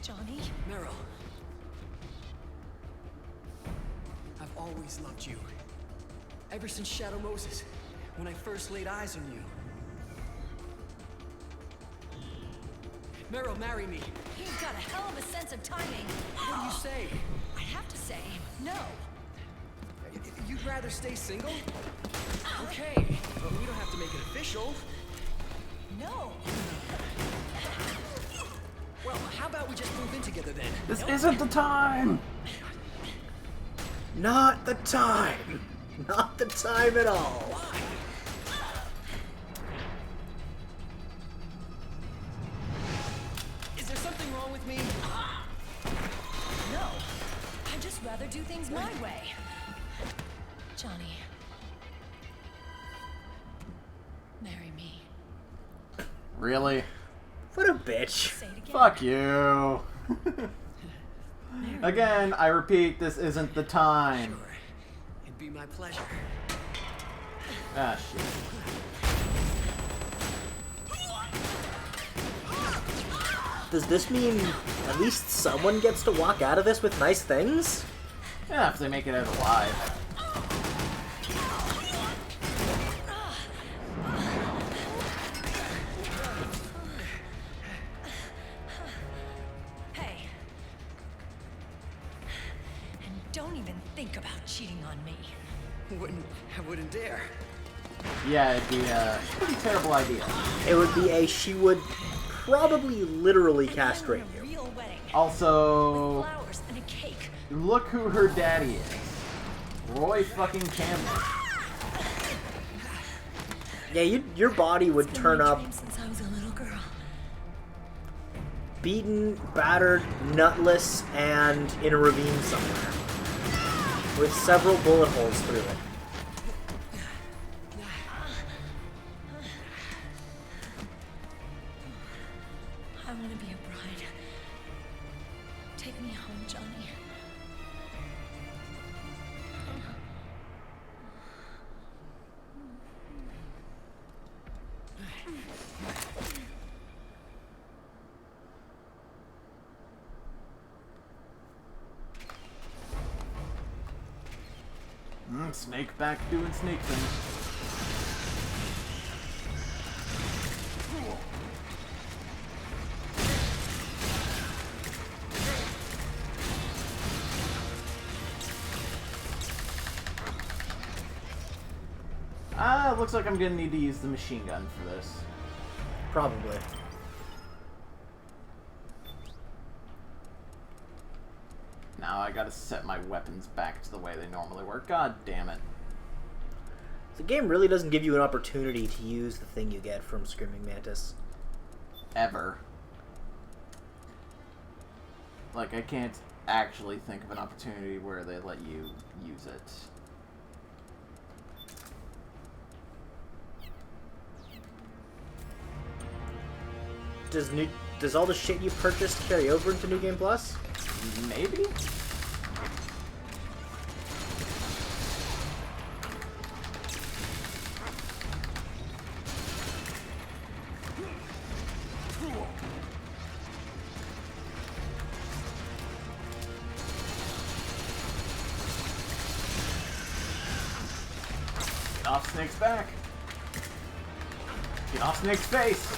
Johnny?
Meryl. I've always loved you. Ever since Shadow Moses, when I first laid eyes on you. Meryl, marry me.
You've got a hell of a sense of timing.
What do you say?
I have to say, no.
You'd rather stay single? Okay, but we don't have to make it official.
No.
Well, how about we just move in together then?
This isn't the time!
Not the time! Not the time at all!
Is there something wrong with me?
No. I'd just rather do things my way. Johnny. Marry me.
Really?
What a bitch.
Say it again.
Fuck you. Again, I repeat, this isn't the time.
Sure. It'd be my pleasure.
Ah, shit.
Does this mean at least someone gets to walk out of this with nice things?
Yeah, if they make it out alive.
Hey. And don't even think about cheating on me.
I wouldn't dare.
Yeah, it'd be a pretty terrible idea.
It would be she would probably literally castrate you.
Real wedding.
Also,
Flowers and a cake.
look who her daddy is. Roy fucking Campbell.
Yeah, your body would turn up
Since I was a little girl.
beaten, battered, nutless, and in a ravine somewhere. With several bullet holes through it.
I want to be a bride. Take me home, Johnny.
Snake back doing snake things. Looks like I'm gonna need to use the machine gun for this.
Probably.
Now I gotta set my weapons back to the way they normally work. God damn it.
The game really doesn't give you an opportunity to use the thing you get from Screaming Mantis.
Ever. Like, I can't actually think of an opportunity where they let you use it.
Does all the shit you purchased carry over into New Game Plus?
Maybe? Get off Snake's back. Get off Snake's face.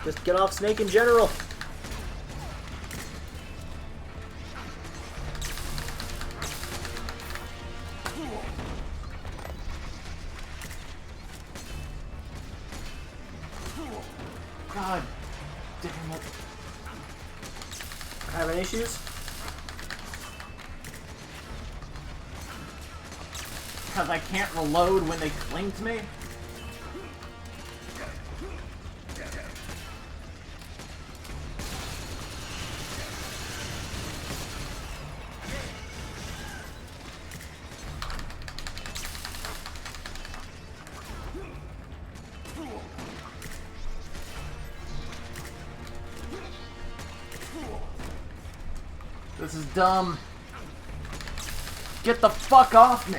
Just get off Snake in general.
God damn it.
Having issues?
Because I can't reload when they cling to me? This is dumb. Get the fuck off me!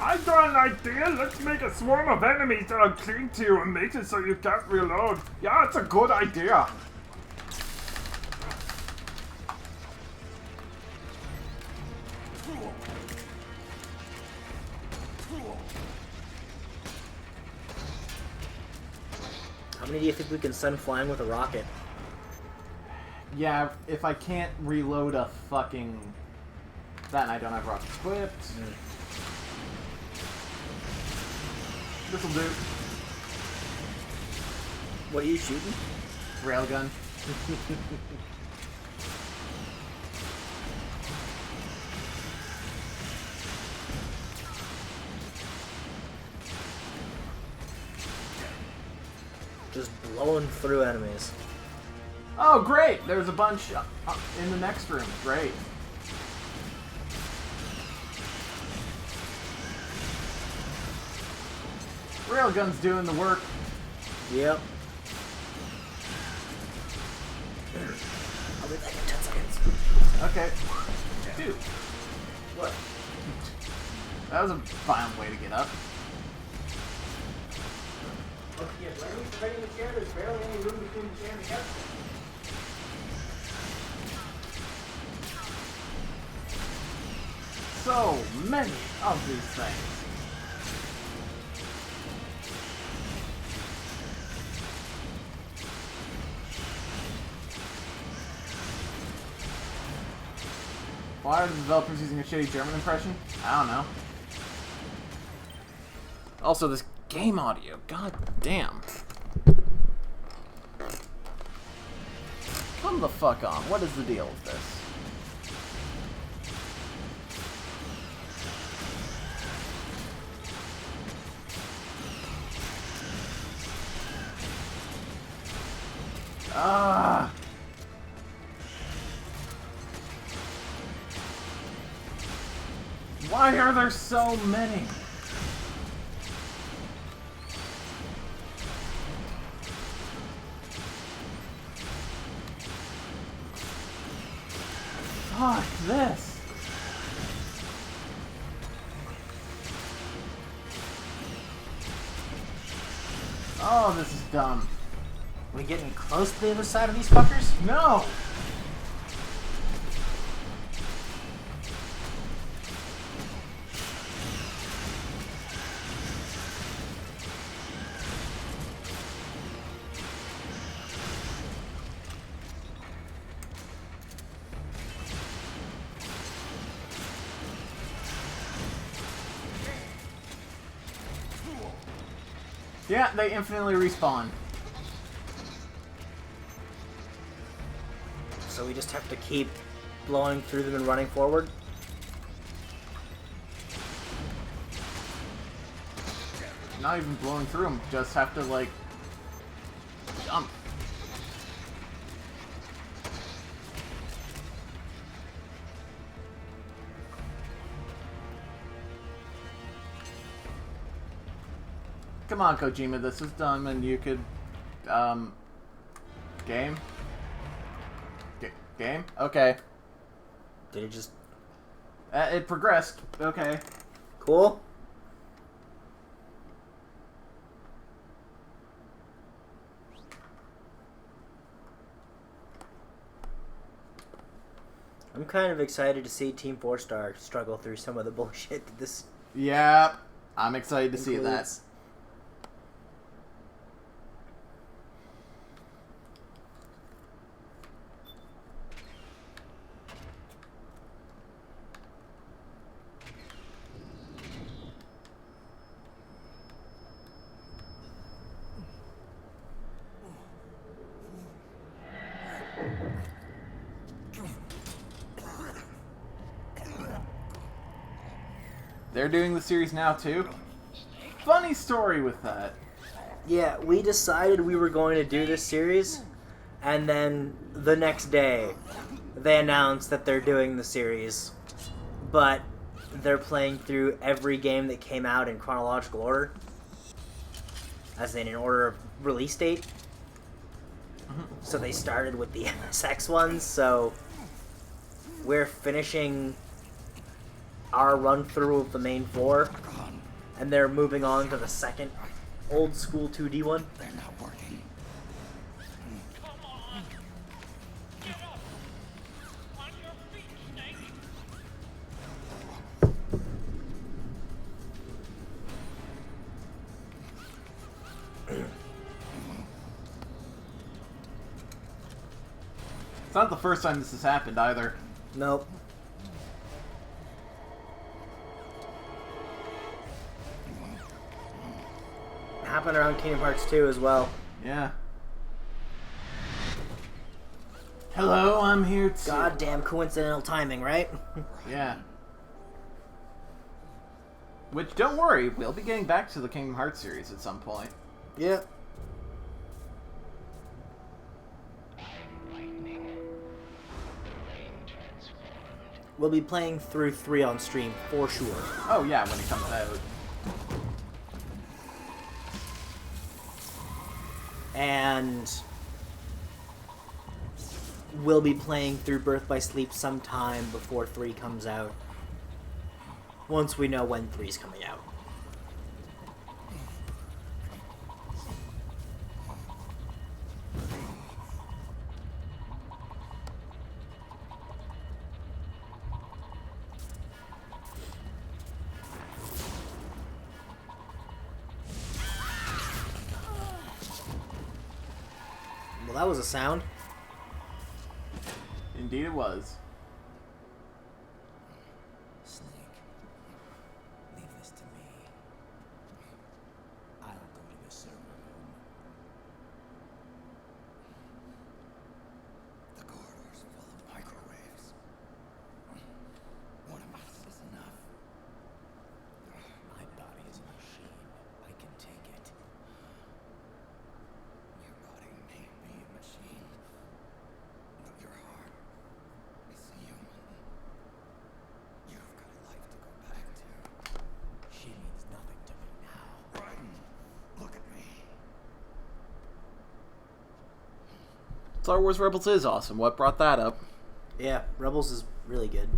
I got an idea. Let's make a swarm of enemies that'll cling to you and make it so you can't reload. Yeah, it's a good idea.
How many do you think we can send flying with a rocket?
Yeah, if I can't reload a fucking... That and I don't have rockets equipped. This'll do.
What are you shooting?
Railgun.
Just blowing through enemies.
Oh, great! There's a bunch in the next room. Great. Railgun's doing the work.
Yep. I'll be back in 10 seconds.
Okay. Dude.
What?
That was a violent way to get up.
Okay, yeah, right in the chair, there's barely any room between the chair and the couch.
So many of these things. Why are the developers using a shitty German impression? I don't know. Also, this game audio. God damn. Come the fuck on. What is the deal with this? Ah. Why are there so many? Fuck this. Oh, this is dumb.
We getting close to the other side of these fuckers?
No! Yeah, they infinitely respawn.
So we just have to keep blowing through them and running forward?
Not even blowing through them, just have to, like, jump. Come on, Kojima, this is dumb, and you could, game? Game? Okay.
Did it just...
it progressed. Okay.
Cool. I'm kind of excited to see Team 4-Star struggle through some of the bullshit that this...
Yeah, I'm excited to see that. They're doing the series now, too? Funny story with that.
Yeah, we decided we were going to do this series, and then the next day, they announced that they're doing the series, but they're playing through every game that came out in chronological order, as in order of release date. So they started with the MSX ones, so we're finishing our run through of the main 4, and they're moving on to the second old school 2D one.
They're not working.
It's not the first time this has happened either.
Nope. Happened around Kingdom Hearts 2 as well.
Yeah. Hello, I'm here too.
Goddamn coincidental timing, right?
Yeah. Which, don't worry, we'll be getting back to the Kingdom Hearts series at some point.
Yeah. We'll be playing through 3 on stream, for sure.
Oh yeah, when it comes out.
And we'll be playing through Birth by Sleep sometime before 3 comes out. Once we know when 3's coming out. Well, that was a sound.
Indeed it was.
Snake, leave this to me. I'll go to the server room.
The corridor's full of microwaves. One of us is enough.
My body is a machine. I can take it.
Your body may be a machine, but your heart is human. You've got a life to go back to.
She means nothing to me now.
Raiden, look at me.
Star Wars Rebels is awesome. What brought that up?
Yeah, Rebels is really good.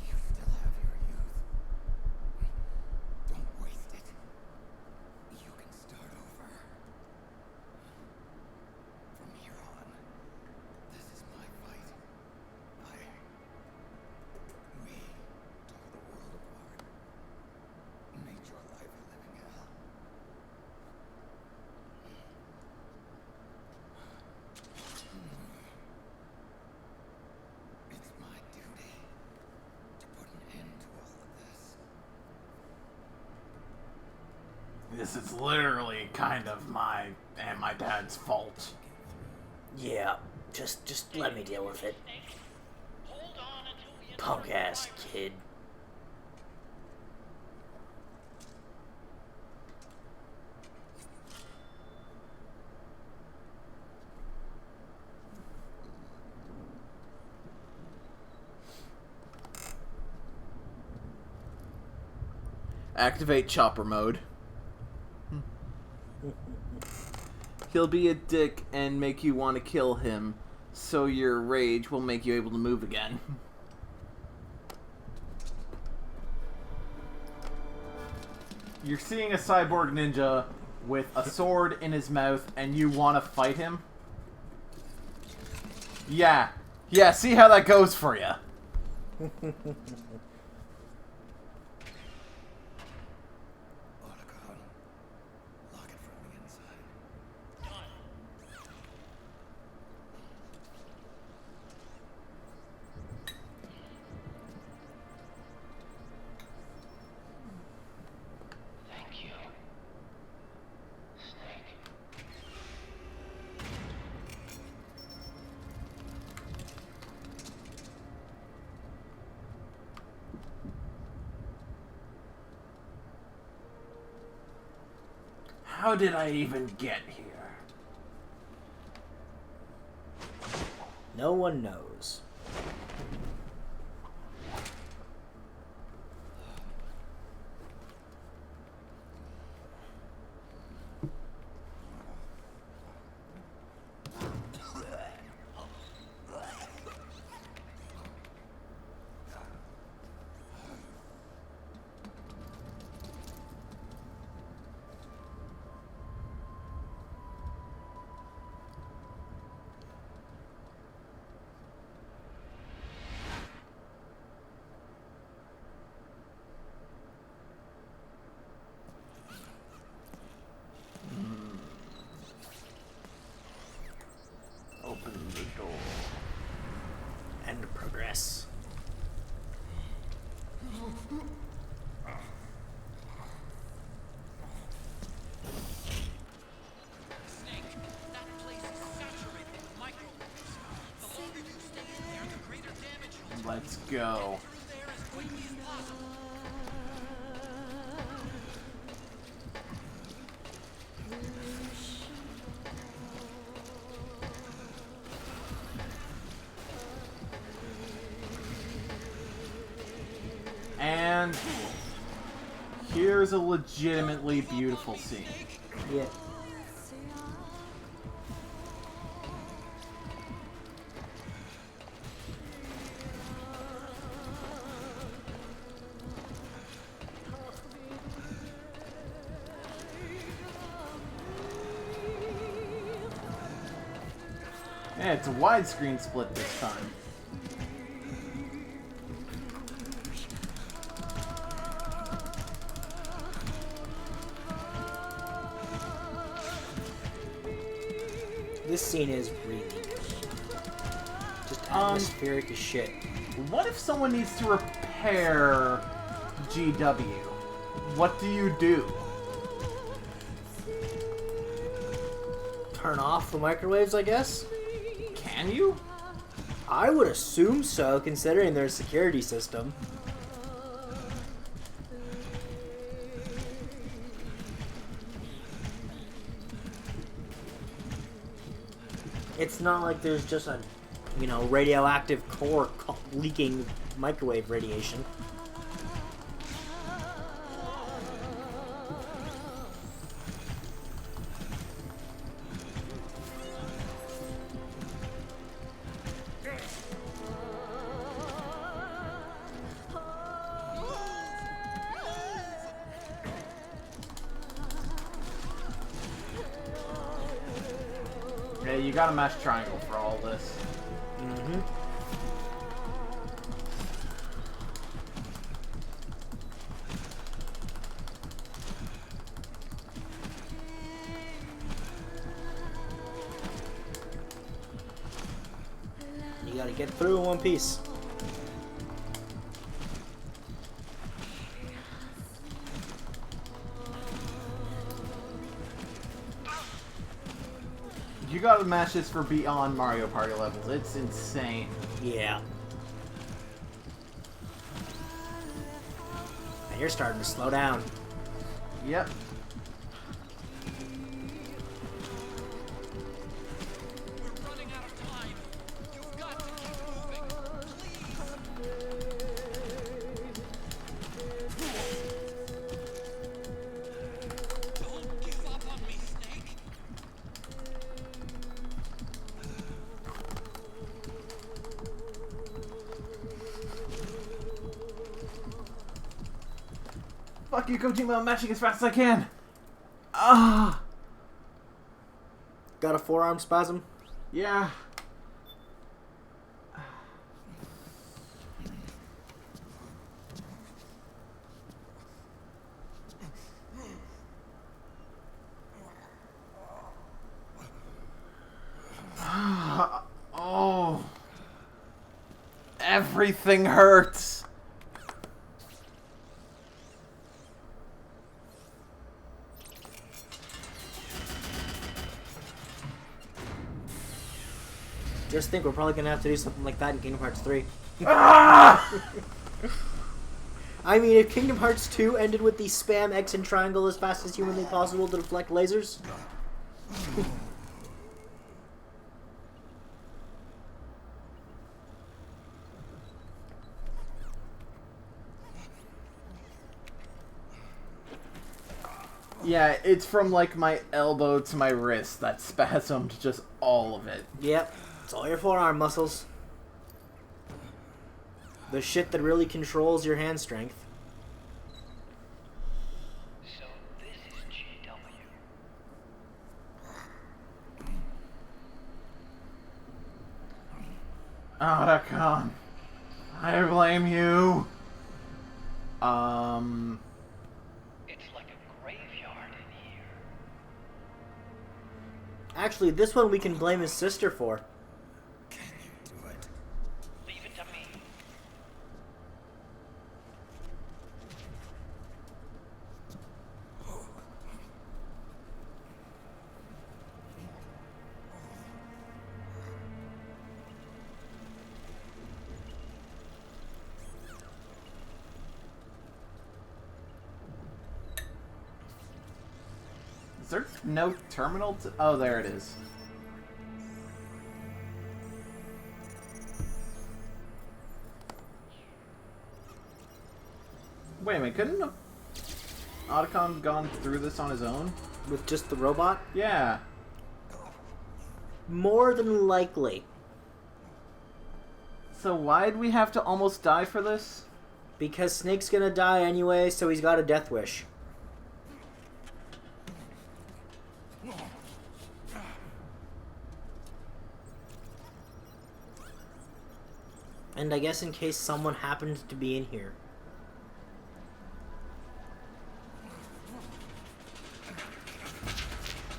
You still have your youth. Don't waste it. You can start over. From here on, this is my fight. We tore the world apart. Made your life a living hell. It's my duty to put an end to all of this.
This is literally kind of my and my dad's fault.
Yeah, just let me deal with it. Punk ass kid.
Activate chopper mode. He'll be a dick and make you want to kill him, so your rage will make you able to move again. You're seeing a cyborg ninja with a sword in his mouth and you want to fight him? Yeah. Yeah, see how that goes for you.
Thank you, Snake.
How did I even get here?
No one knows.
Open the door.
And progress.
Snake, that place is saturated with microwaves. The longer you stay in there, the greater damage you'll take.
Let's go.
Through there as quickly as possible.
And here's a legitimately beautiful scene.
Yeah.
Yeah, it's a widescreen split this time.
This scene is really good. Just atmospheric as shit.
What if someone needs to repair GW? What do you do?
Turn off the microwaves, I guess?
Can you?
I would assume so, considering their security system. It's not like there's just a, radioactive core leaking microwave radiation.
Yeah, you gotta mash triangle for all this.
Mm-hmm. You gotta get through in one piece.
You gotta mash this for beyond Mario Party levels. It's insane.
Yeah. And you're starting to slow down.
Yep. Fuck you, Kojima, I'm mashing as fast as I can! Ah!
Got a forearm spasm?
Yeah. Oh. Everything hurts.
Just think we're probably gonna have to do something like that in Kingdom Hearts 3.
Ah!
I mean, if Kingdom Hearts 2 ended with the spam X and triangle as fast as humanly possible to deflect lasers.
Yeah, it's from like my elbow to my wrist that spasmed, just all of it.
Yep, it's all your forearm muscles. The shit that really controls your hand strength.
So this is GW.
Otacon, I blame you.
It's like a graveyard in here.
Actually, this one we can blame his sister for.
Can you do it? Leave it to me.
Is there no terminal to... Oh, there it is. Wait a minute, couldn't Otacon gone through this on his own?
With just the robot?
Yeah.
More than likely.
So why'd we have to almost die for this?
Because Snake's gonna die anyway, so he's got a death wish. And I guess in case someone happened to be in here.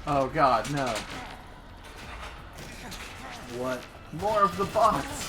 Oh god, no.
What?
More of the bots!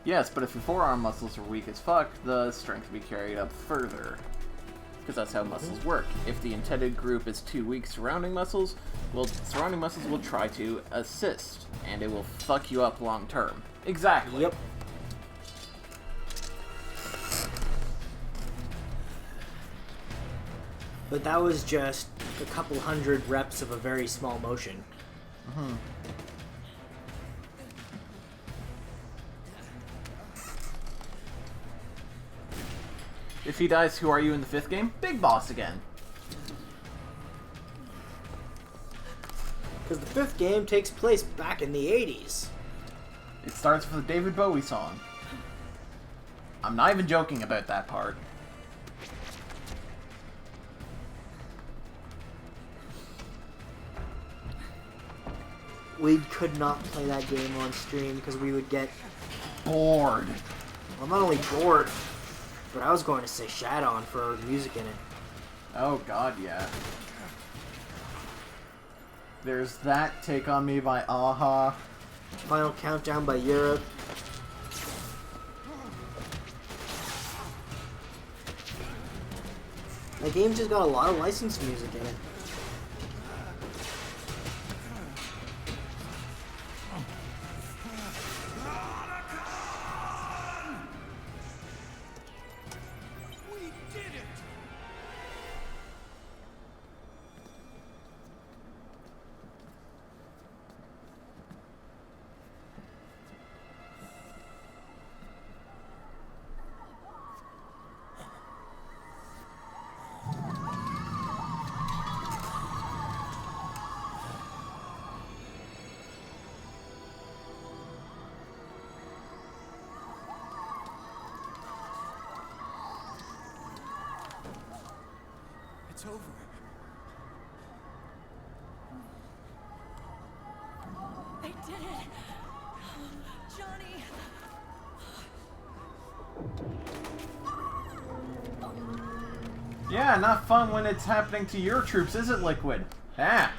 Yes, but if your forearm muscles are weak as fuck, the strength will be carried up further. Because that's how muscles work. If the intended group is too weak surrounding muscles, well, surrounding muscles will try to assist, and it will fuck you up long term. Exactly.
Yep. But that was just a couple hundred reps of a very small motion.
Mm-hmm. If he dies, who are you in the 5th game? Big Boss again.
Because the 5th game takes place back in the 80s.
It starts with a David Bowie song. I'm not even joking about that part.
We could not play that game on stream because we would get
bored.
Well, I'm not only bored, but I was going to say Shadon for the music in it.
Oh god, yeah. There's that, Take On Me by Aha.
Final Countdown by Europe. That game's just got a lot of licensed music in it.
It's over.
They did it! Johnny!
Yeah, not fun when it's happening to your troops, is it, Liquid? Ah.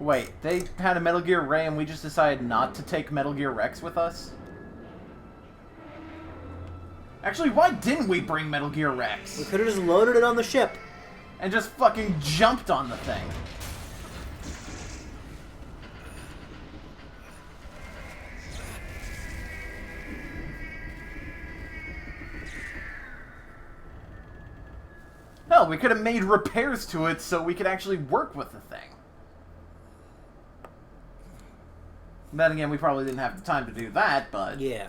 Wait, they had a Metal Gear Ray and we just decided not to take Metal Gear Rex with us? Actually, why didn't we bring Metal Gear Rex?
We could have just loaded it on the ship.
And just fucking jumped on the thing. Hell, we could have made repairs to it so we could actually work with the thing. Then again, we probably didn't have the time to do that, but...
Yeah.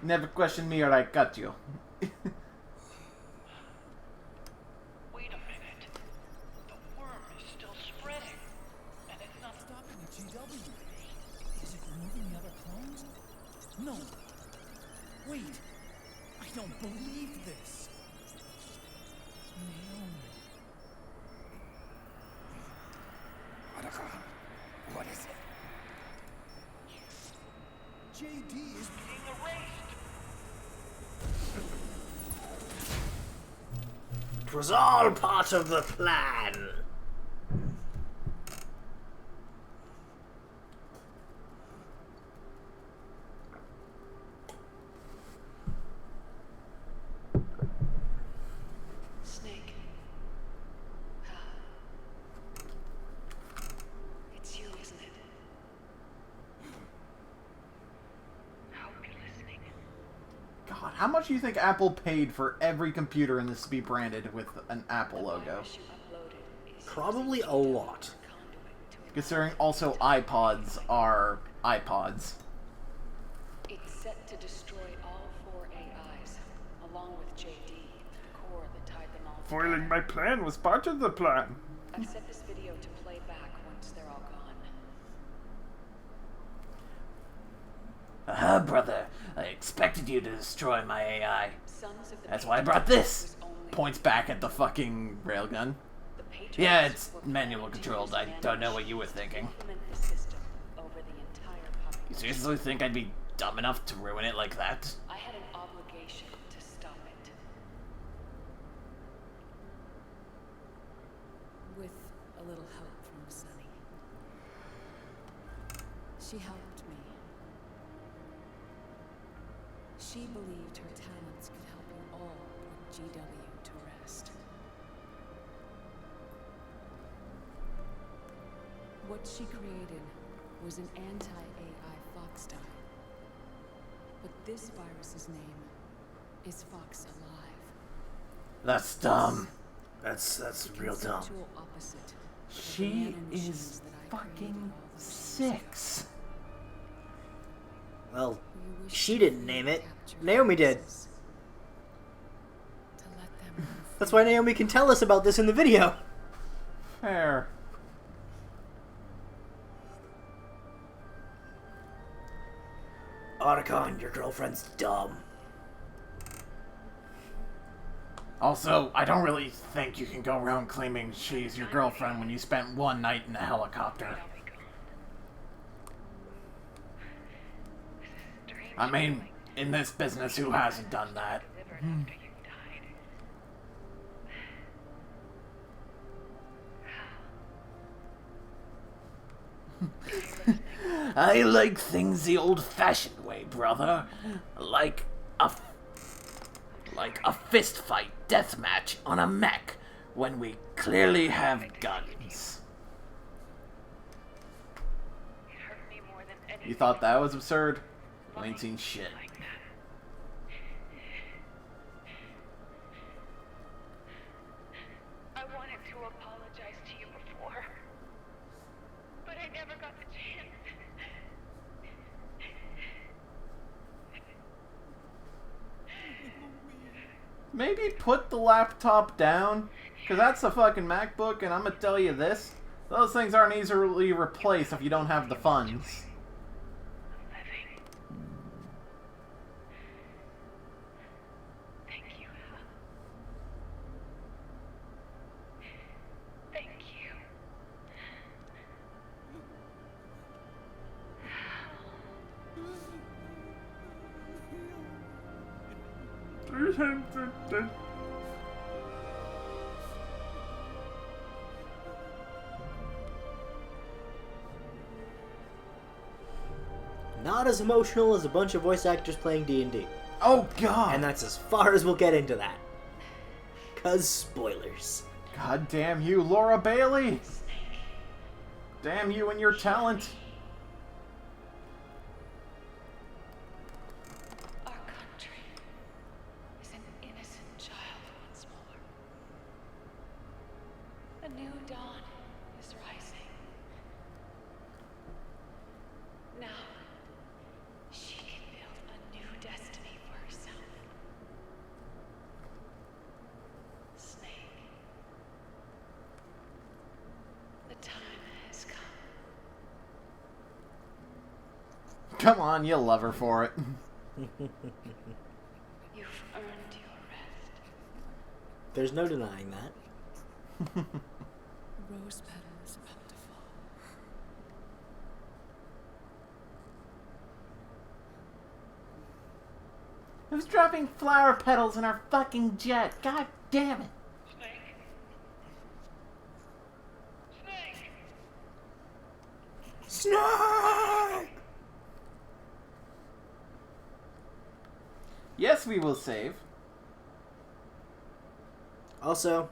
Never question me or I cut you.
Wait a minute. The worm is still spreading. And it's not
stopping the GW. Is it removing the other clones? No. Wait. I don't believe this. Naomi.
What is it?
JD is
being erased.
It was all part of the plan.
Snake. It's you, isn't it?
I hope you're listening.
God, how much do you think Apple paid for every computer in this to be branded with an Apple logo?
Probably a lot.
Considering also iPods are iPods.
It's set to destroy all 4 AIs, along with JD, the core that tied them all together.
Foiling my plan was part of the plan.
I've set this video to play back once they're all gone.
Aha, brother. I expected you to destroy my AI. That's why I brought this. Points back at the fucking railgun. Yeah, it's manual controlled. I don't know what you were thinking. You seriously think I'd be dumb enough to ruin it like that?
I had an obligation to stop it. With a little help from Sunny. She helped me. She believed her talents could help you all put GW to rest. What she created was an anti-AI fox dye. But this virus's name is Fox Alive.
That's dumb.
That's real dumb.
Conceptual opposite of the
She
nanomachines
is
that I created
fucking
all those years
6.
Well, she didn't name it. Naomi did. That's why Naomi can tell us about this in the video.
Fair.
Otacon, your girlfriend's dumb.
Also, I don't really think you can go around claiming she's your girlfriend when you spent one night in a helicopter. I mean, in this business, who hasn't done that? I like things the old-fashioned way, brother. Like a fist fight deathmatch on a mech when we clearly have guns. You thought that was absurd? You ain't seen shit.
I wanted to apologize to you before, but I never got the chance.
Maybe put the laptop down, because that's a fucking MacBook, and I'm gonna tell you this. Those things aren't easily replaced if you don't have the funds.
Not as emotional as a bunch of voice actors playing D&D.
Oh god!
And that's as far as we'll get into that. 'Cause spoilers.
God damn you, Laura Bailey! Damn you and your talent!
Our country is an innocent child once more. A new dawn is rising. Now, she can build a new destiny for herself. Snake, the time has come.
Come on, you'll love her for it.
You've earned your rest.
There's no denying that.
Rose petal is about to fall.
Who's dropping flower petals in our fucking jet? God damn it!
Snake!
Yes, we will save.
Also,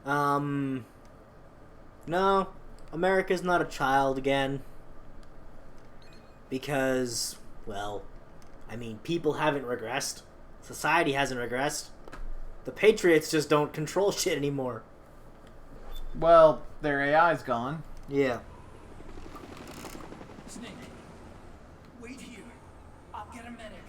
no, America's not a child again. Because, well, I mean, people haven't regressed. Society hasn't regressed. The Patriots just don't control shit anymore.
Well, their AI's gone.
Yeah.
Snake, wait here. I'll get a medic.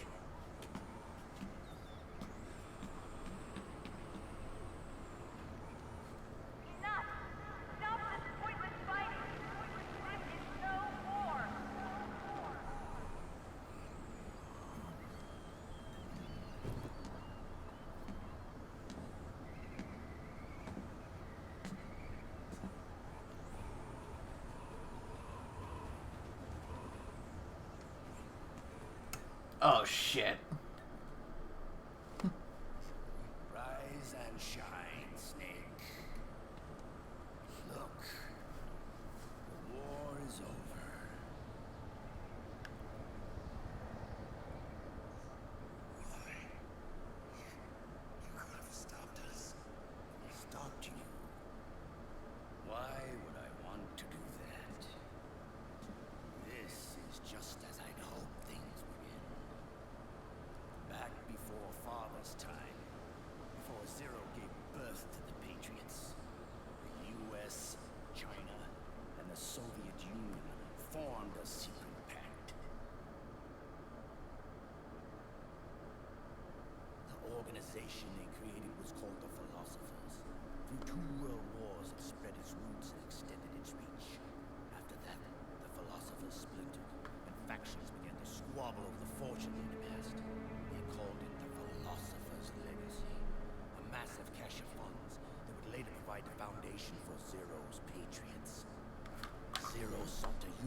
Oh shit.
Rise and shine, Snake. Look, the war is over.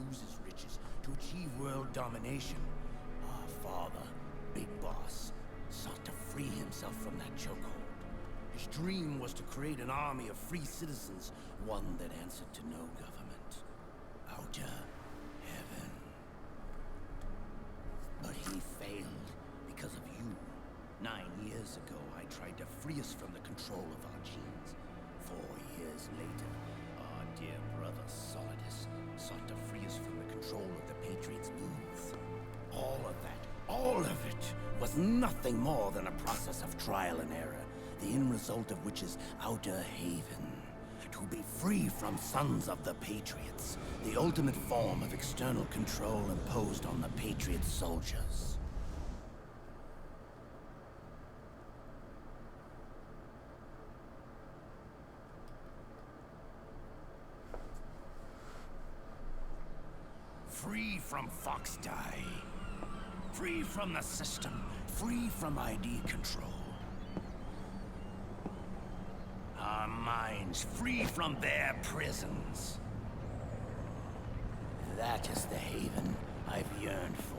use his riches to achieve world domination. Our father, Big Boss, sought to free himself from that chokehold. His dream was to create an army of free citizens, one that answered to no government. Outer heaven. But he failed because of you. 9 years ago, I tried to free us from the control of our genes. 4 years later, our dear brother Solidus sought to free us from the control of the Patriots' moons. All of it was nothing more than a process of trial and error, the end result of which is Outer Haven. To be free from sons of the Patriots, the ultimate form of external control imposed on the Patriot soldiers. Free from Foxdie. Free from the system. Free from ID control. Our minds free from their prisons. That is the haven I've yearned for.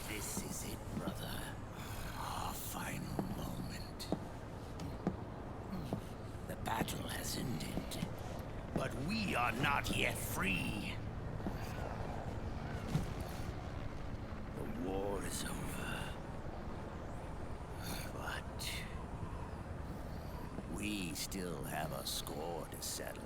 This is it, brother. Our final moment. The battle has ended, but we are not yet free. The war is over, but we still have a score to settle.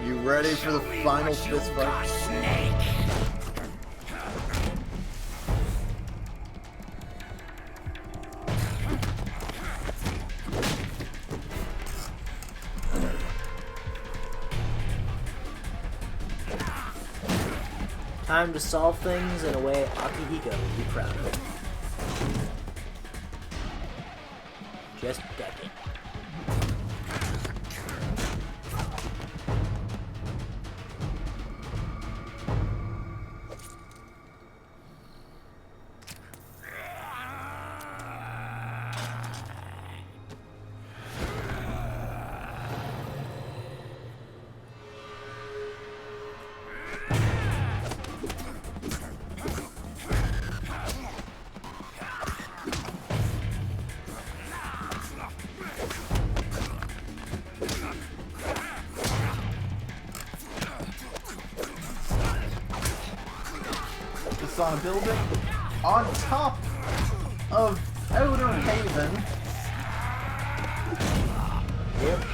You ready for the final fist fight?
Time to solve things in a way Akihiko would be proud of. Just deck it.
On a building on top of Outer Haven. Yep.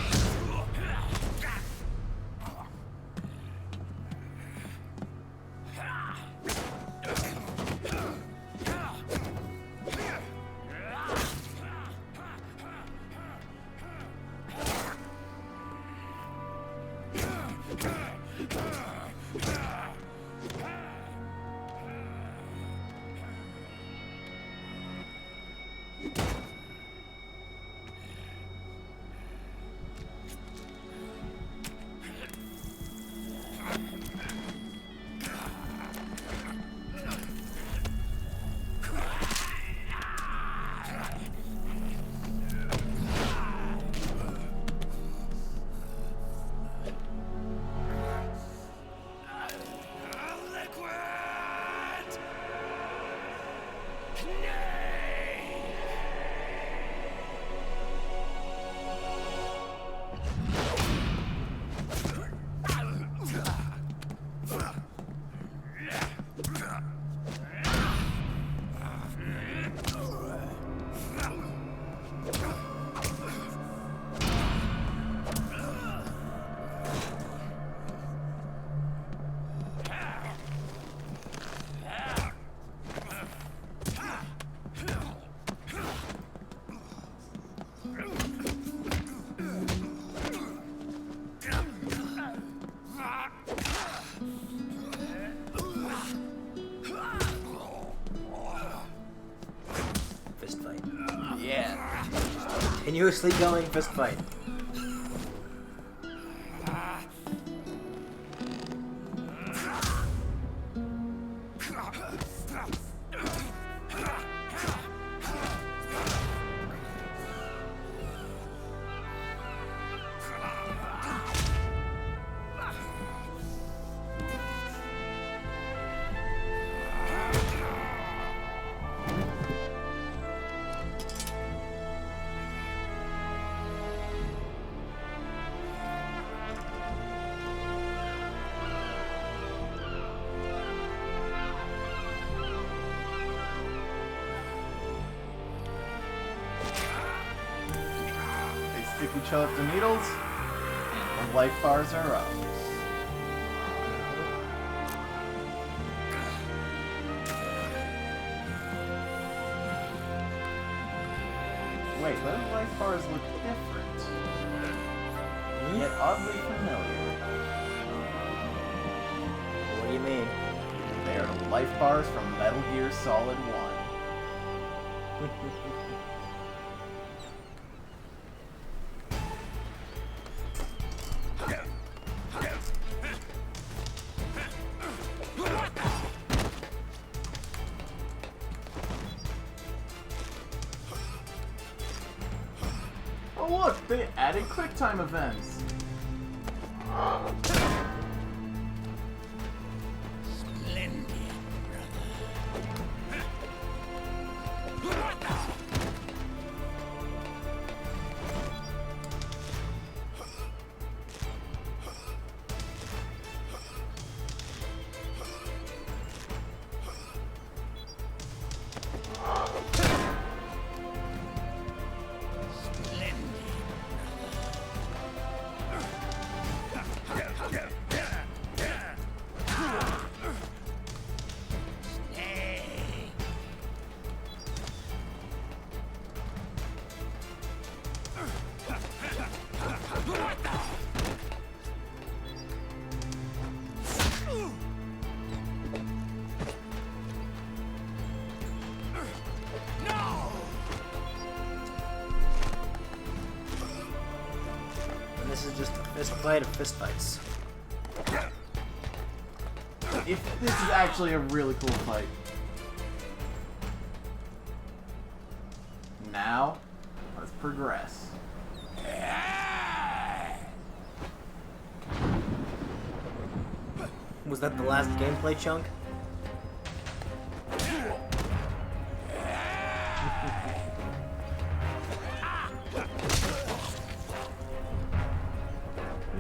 Continuously going fist fight.
Stick each other with the needles, and the life bars are up. Wait, those life bars look different, yet oddly familiar.
What do you mean?
They are the life bars from Metal Gear Solid 1. Oh look, they added QuickTime events.
And this is just a fist fight of fist fights.
If this is actually a really cool fight. Now, let's progress.
Was that the last gameplay chunk?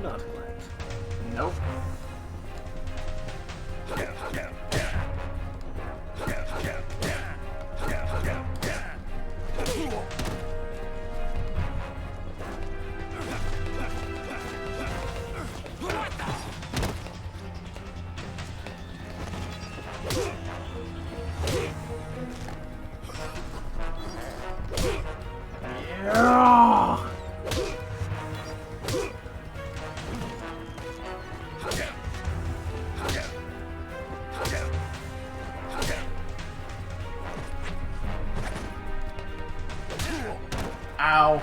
Not quite.
Nope. Yeah. Ow.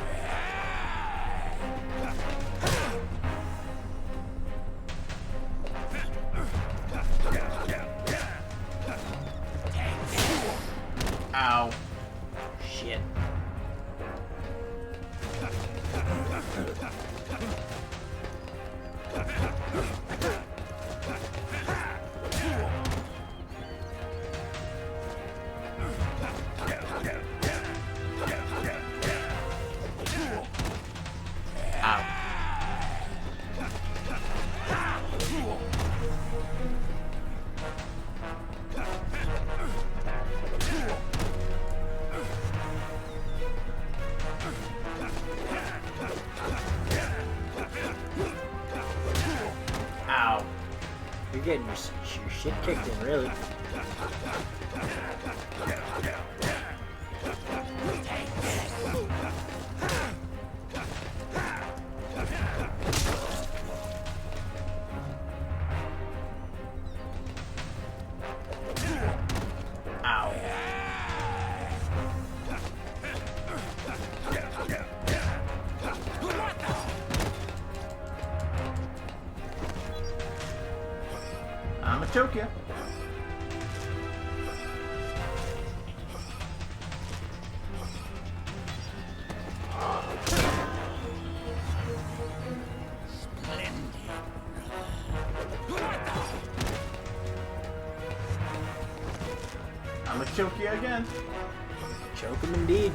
Ow.
Shit.
Ow.
You're getting your shit kicked in, really.
Ow. choke you. I'm gonna choke you again.
Choke him indeed.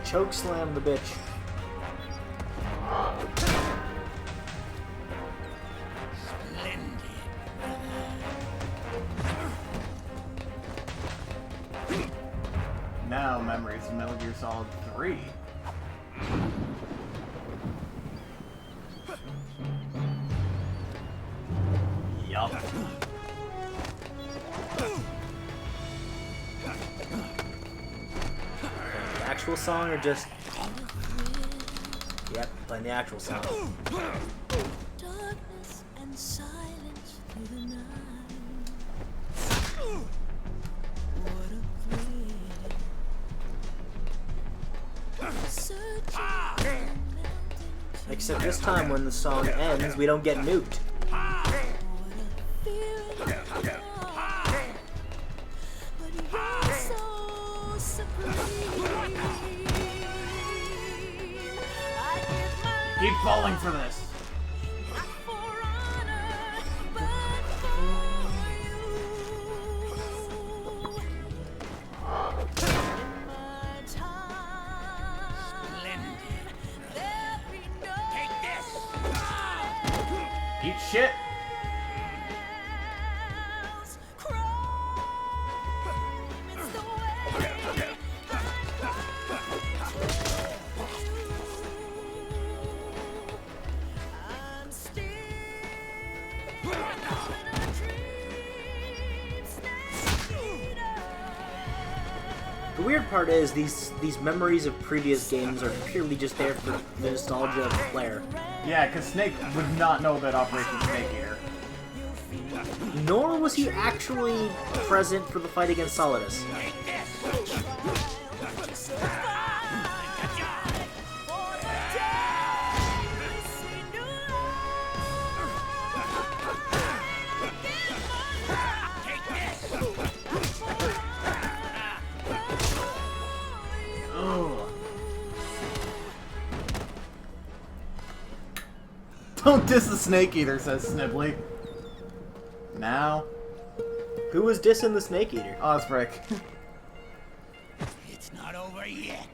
Choke slam the bitch.
Now memories of Metal Gear Solid 3. Yup.
The actual song or just... Yep, playing the actual song.
Darkness and silence through the night. What a thrill.
Except this time when the song ends, we don't get nuked.
Keep falling for this. Eat shit.
The weird part is these memories of previous games are purely just there for the nostalgia of the player.
Yeah, because Snake would not know about Operation Snake Eater.
Nor was he actually present for the fight against Solidus.
Don't diss the Snake Eater, says Snibbly. Now?
Who was dissing the Snake Eater?
Osbrick.
It's not over yet.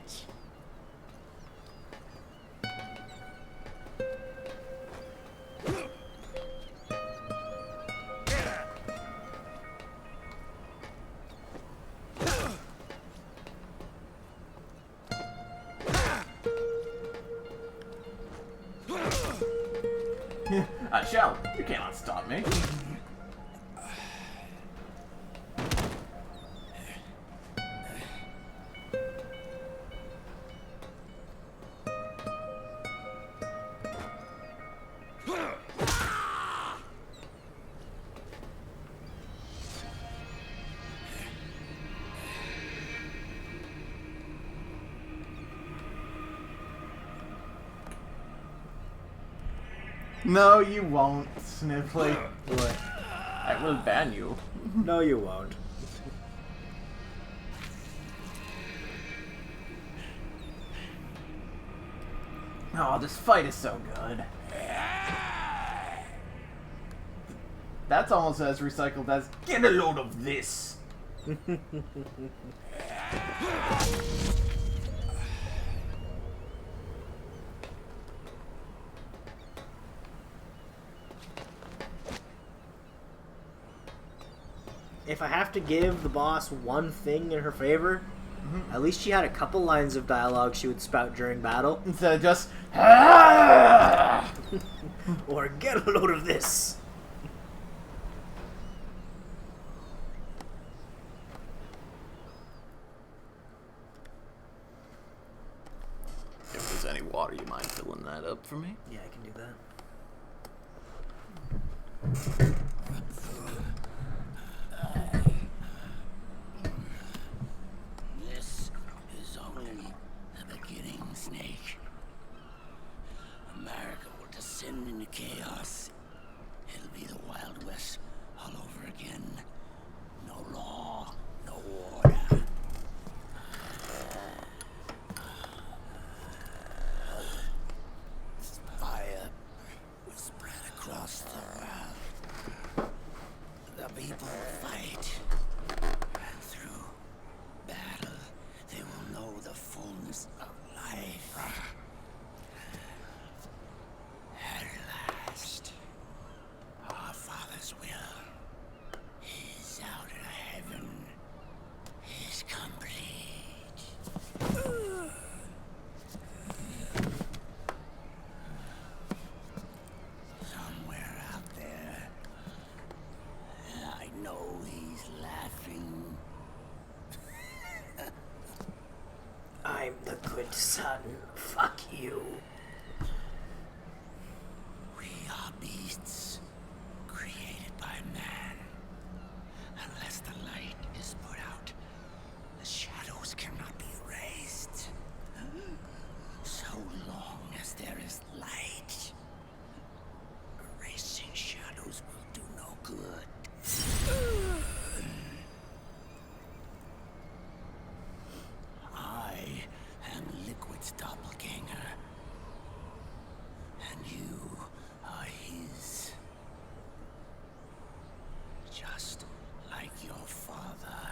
Shell, you cannot stop me. No, you won't, Sniffly.
What?
I will ban you.
No, you won't.
Oh, this fight is so good. That's almost as recycled as get a load of this.
If I have to give the boss one thing in her favor, at least she had a couple lines of dialogue she would spout during battle.
Instead of just,
or get a load of this.
If there's any water, you mind filling that up for me?
Yeah, I can do that.
This is only the beginning, Snake. America will descend into chaos. It'll be people fight. And through battle, they will know the fullness of life. At last, our Father's will, His out of heaven, is complete. Somewhere out there, I know he's laughing.
I'm the good son. Fuck you.
We are beasts created by man. Unless the light is put out, the shadows cannot be erased. So long as there is light, erasing shadows will do no good. I am Liquid's doppelganger, and you are his. Just like your father.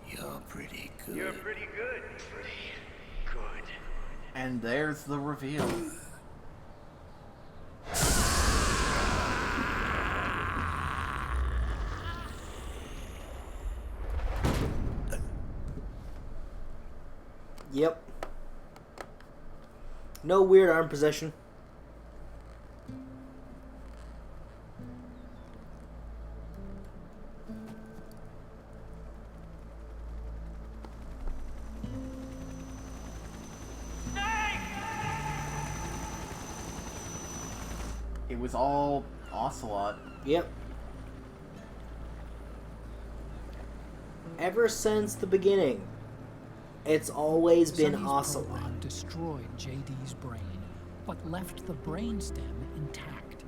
You're pretty good.
You're pretty good. Pretty good.
And there's the reveal.
Yep. No weird arm possession.
It was all Ocelot.
Yep. Ever since the beginning, it's always been
Sunny's
Ocelot.
program destroyed JD's brain, but left the brainstem intact.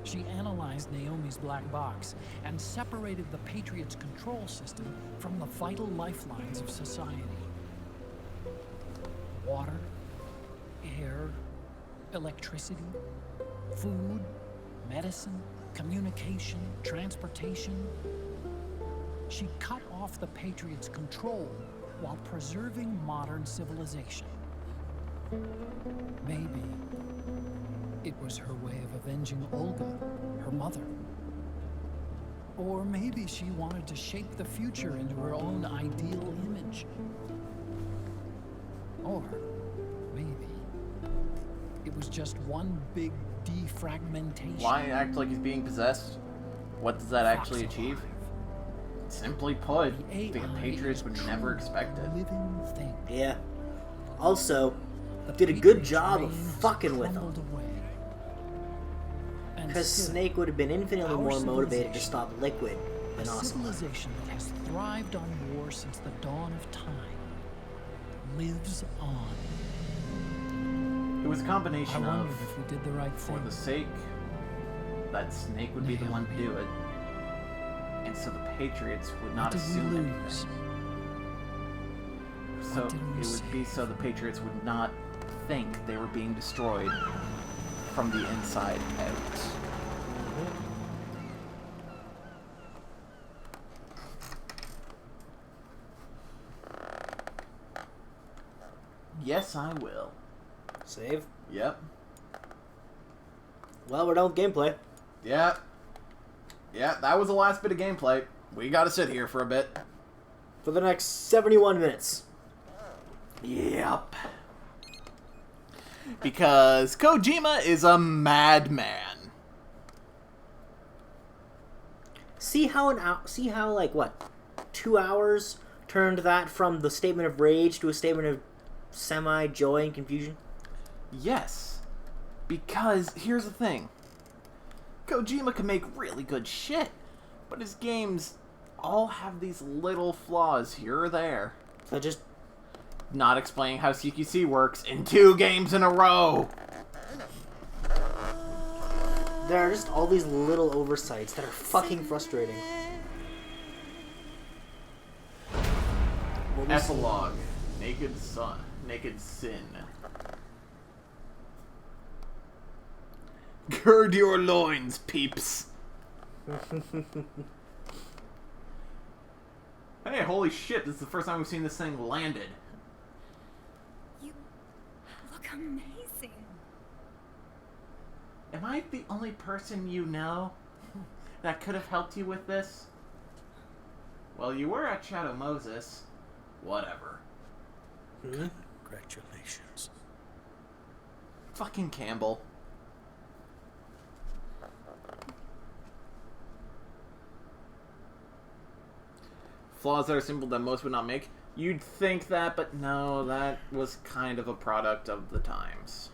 She analyzed Naomi's black box and separated the Patriots' control system from the vital lifelines of society. Water, air, electricity, food, medicine, communication, transportation. She cut off the Patriots' control while preserving modern civilization. Maybe it was her way of avenging Olga, her mother. Or maybe she wanted to shape the future into her own ideal image. Or maybe it was just one big defragmentation.
Why act like he's being possessed? What does that actually achieve? Simply put, the Patriots would never expect it.
Yeah. Also, did a good job of fucking with them. Because Snake would have been infinitely more motivated to stop Liquid than
A
Ocelot.
civilization that has thrived on war since the dawn of time lives on.
It was a combination
I
of,
wondered if we did the right
for
thing.
the sake that Snake would be the one to do it, and so the Patriots would not
What did we
assume
lose?
anything. So
What did we
it would be so the Patriots would not think they were being destroyed from the inside out. Yes, I will.
Save?
Yep.
Well, we're done with gameplay.
Yeah. Yeah, that was the last bit of gameplay. We gotta sit here for a bit.
For the next 71 minutes.
Yep. Because Kojima is a madman.
See how like what, 2 hours turned that from the statement of rage to a statement of semi-joy and confusion?
Yes. Because here's the thing. Kojima can make really good shit, but his games all have these little flaws here or there.
So just
not explaining how CQC works in 2 games in a row.
there are just all these little oversights that are fucking frustrating.
Epilogue. Naked Sun. Naked sin. Gird your loins, peeps. Hey, holy shit, this is the first time we've seen this thing landed.
You look amazing.
Am I the only person you know that could have helped you with this? Well, you were at Shadow Moses. Whatever.
Congratulations.
Fucking Campbell. Flaws that are simple that most would not make. You'd think that, but no, that was kind of a product of the times.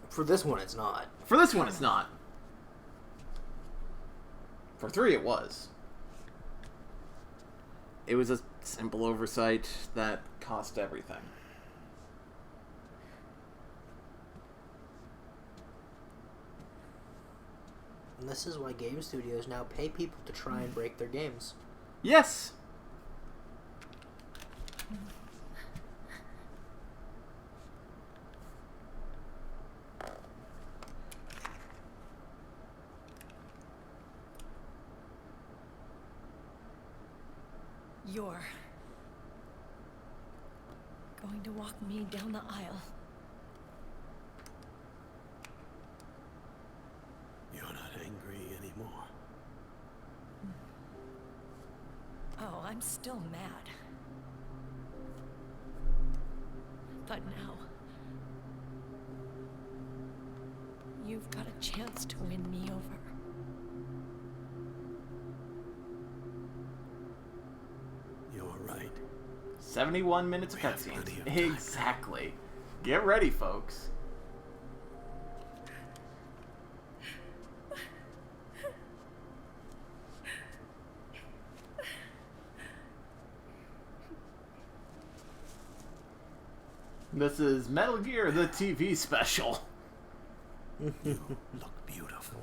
For this one, it's not.
For this one, it's not. For 3, it was. It was a simple oversight that cost everything.
And this is why game studios now pay people to try and break their games.
Yes!
You're going to walk me down the aisle.
You're not angry anymore.
Oh, I'm still mad. But now, you've got a chance to win me over.
You're right.
71 minutes of cutscenes. Exactly. Get ready, folks. This is Metal Gear, the TV special.
You look beautiful.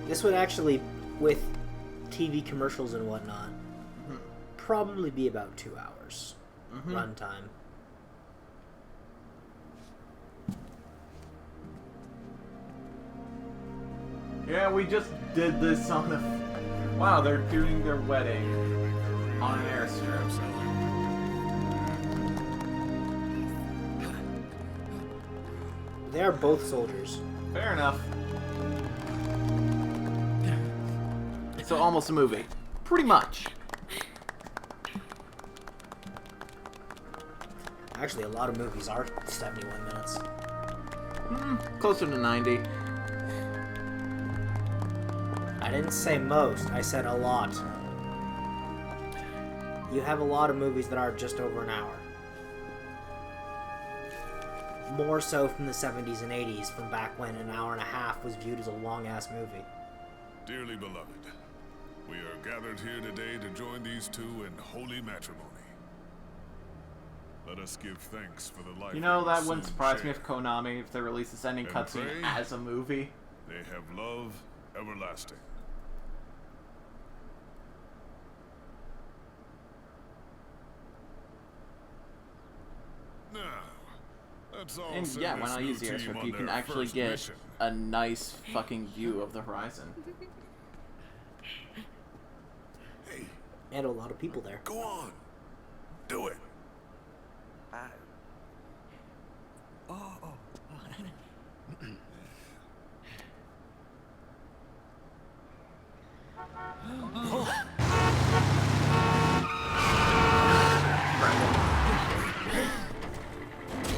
This would actually, with TV commercials and whatnot, probably be about 2 hours runtime.
Yeah, we just did this on the... Wow, they're doing their wedding on an airstrip.
They are both soldiers.
Fair enough. So almost a movie. Pretty much.
Actually, a lot of movies are 71 minutes.
Closer to 90.
I didn't say most, I said a lot. You have a lot of movies that are just over an hour. More so from the 70s and 80s, from back when an hour and a half was viewed as a long-ass movie.
Dearly beloved, we are gathered here today to join these two in holy matrimony. Let us give thanks for the life.
You know, that wouldn't
soon
surprise me
share.
if Konami, if they release this ending
And
cutscene
pray
as a movie.
They have love everlasting. Now, that's all.
And
send
yeah,
this
why not
new
use the
team
airstrip?
on
You can
their
actually
first
get
mission.
a nice fucking view of the horizon.
And a lot of people there.
Go on. Do it.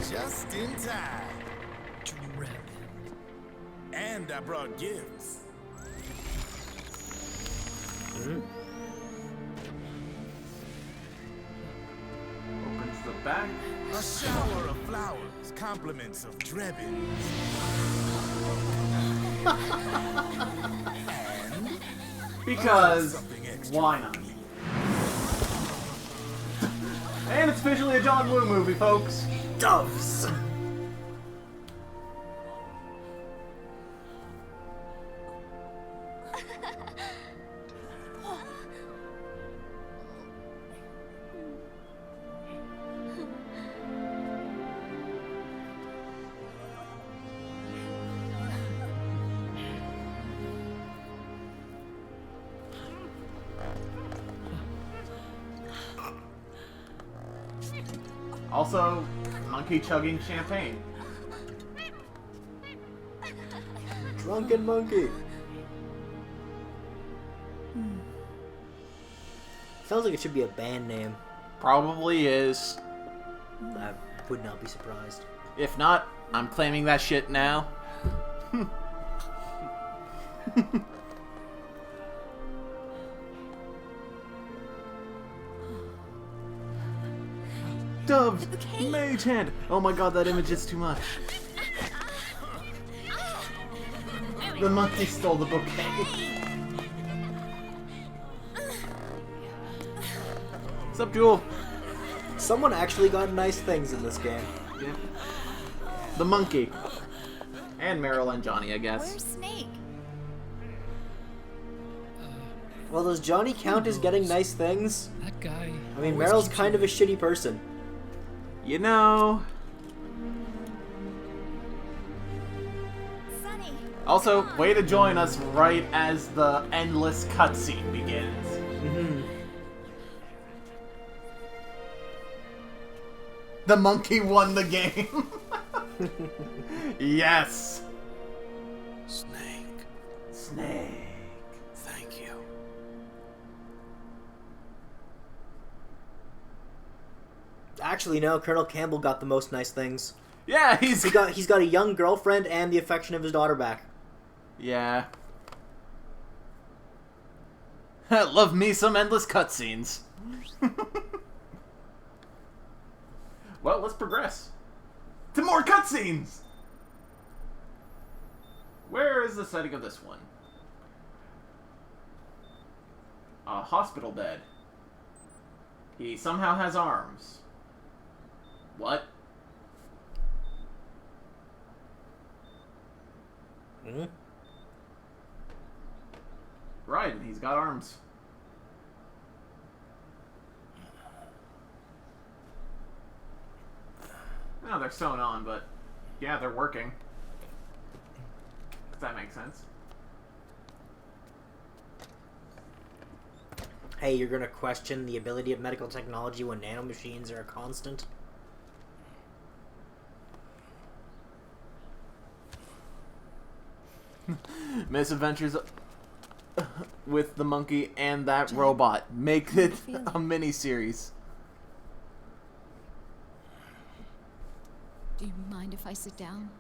Just in time. And I brought gifts.
Opens the back.
A shower of flowers, compliments of Drebin. And
Because why not? And it's officially a John Woo movie, folks.
Doves!
Also, monkey chugging champagne.
Drunken monkey. Sounds like it should be a band name.
Probably is.
I would not be surprised.
If not, I'm claiming that shit now. Doves! Mage hand! Oh my god, that image is too much. The monkey stole the bouquet. What's up, Jewel?
Someone actually got nice things in this game.
Yeah. The monkey. And Meryl and Johnny, I guess.
Where's Snake?
Well, does Johnny count as getting nice things?
That guy.
I mean, Meryl's kind of a shitty person.
You know.
Sunny.
Also, way to join us right as the endless cutscene begins. The monkey won the game. Yes.
Snake.
Snake.
Thank you.
Actually, no. Colonel Campbell got the most nice things.
Yeah,
he's got a young girlfriend and the affection of his daughter back.
Yeah. Love me some endless cutscenes. Well, let's progress to more cutscenes. Where is the setting of this one? A hospital bed. He somehow has arms. What?
Hmm?
Right, he's got arms. No, they're sewn on, but yeah, they're working. Does that make sense?
Hey, you're gonna question the ability of medical technology when nanomachines are a constant?
Misadventures with the monkey and that robot. Make it a mini-series.
Do you mind if I sit down?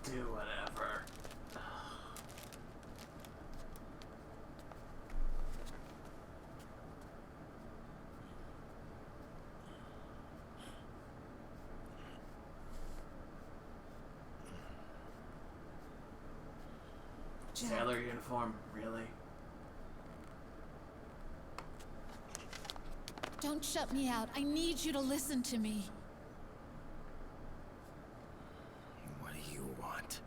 Do whatever. Sailor uniform, really?
Don't shut me out. I need you to listen to me.
What do you want?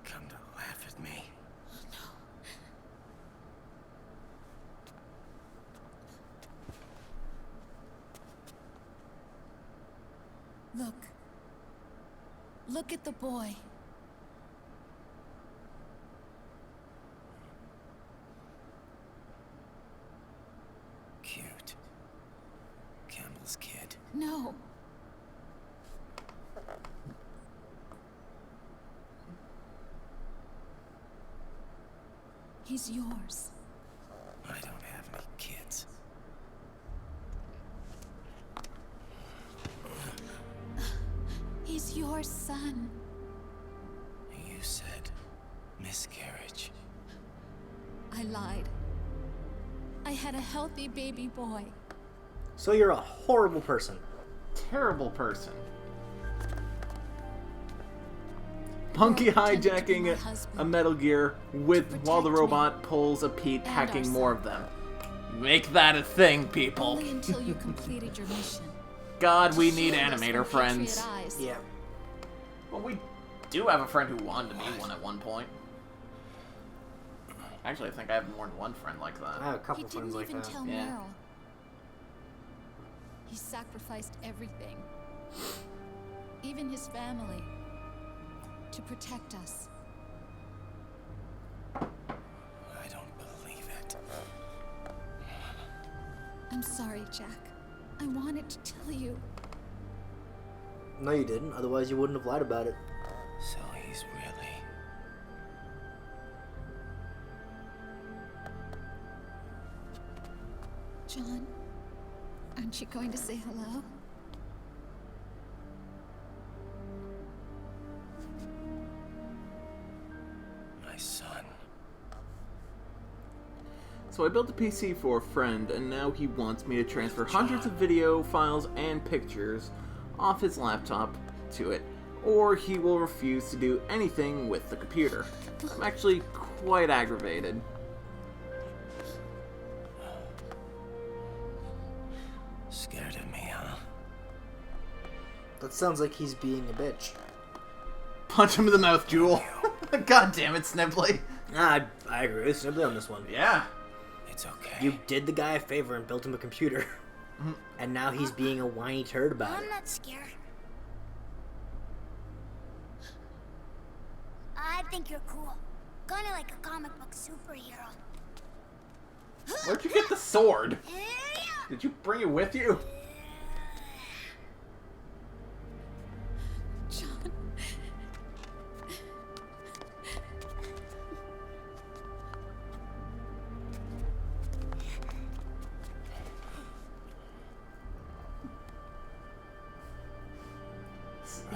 Come to laugh at me?
Look. Look at the boy.
Cute. Campbell's kid.
No. He's yours.
I don't have any kids.
He's your son.
You said miscarriage.
I lied. I had a healthy baby boy.
So you're a horrible person.
Terrible person. Monkey
You're pretending to be
hijacking
my husband.
a Metal Gear while the
protect me
robot pulls a Pete,
and
hacking
our
more of them. Make that a thing, people.
Only until you completed your mission.
God, we need
Shield us
animator
from
friends.
Patriot eyes.
Yeah.
Well, we do have a friend who wanted to be one at one point. Actually, I think I have more than one friend like that.
I have a couple
He
friends
didn't
like
even
that.
tell
Yeah.
Meryl. He sacrificed everything, even his family, to protect us.
I don't believe it.
I'm sorry, Jack. I wanted to tell you.
No, you didn't. Otherwise, you wouldn't have lied about it.
So he's really...
John, aren't you going to say hello?
my son.
So I built a PC for a friend, and now he wants me to transfer hundreds of video files and pictures off his laptop to it, or he will refuse to do anything with the computer. I'm actually quite aggravated.
Scared of me, huh?
That sounds like he's being a bitch.
Punch him in the mouth, Jewel. God damn it, Snibbly.
I agree with Snibbly on this one.
Yeah.
It's okay.
You did the guy a favor and built him a computer. And now he's being a whiny turd about it.
I'm not scared. I think you're cool. Kinda like a comic book superhero.
Where'd you get the sword? Did you bring it with you?
John.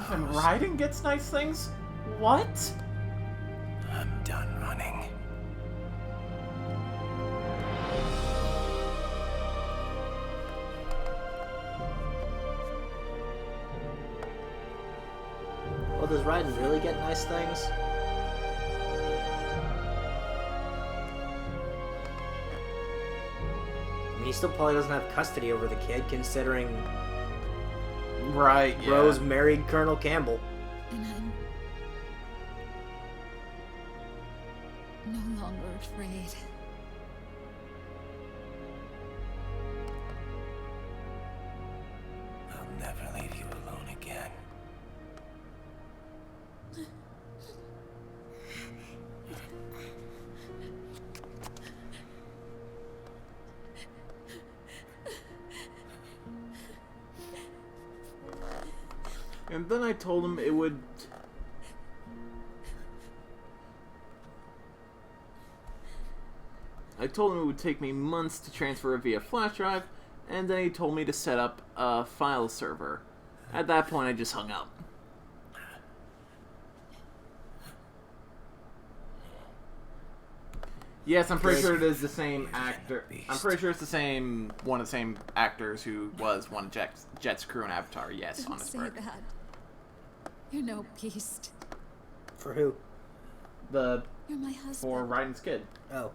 Even Raiden gets nice things? What?
I'm done running.
Well, does Raiden really get nice things? I mean, he still probably doesn't have custody over the kid, considering
Right, yeah.
Rose married Colonel Campbell.
And I'm no longer afraid.
I'll never leave you alone again.
And then I told him it would... I told him it would take me months to transfer it via flash drive, and then he told me to set up a file server. At that point, I just hung up. Yes, I'm pretty sure it is the same actor. I'm pretty sure it's the same one of the same actors who was one of Jet's crew in Avatar. Yes,
Don't
on his
say
birth.
that. You're no beast.
For who?
The
You're my husband.
for Raiden's kid.
Oh.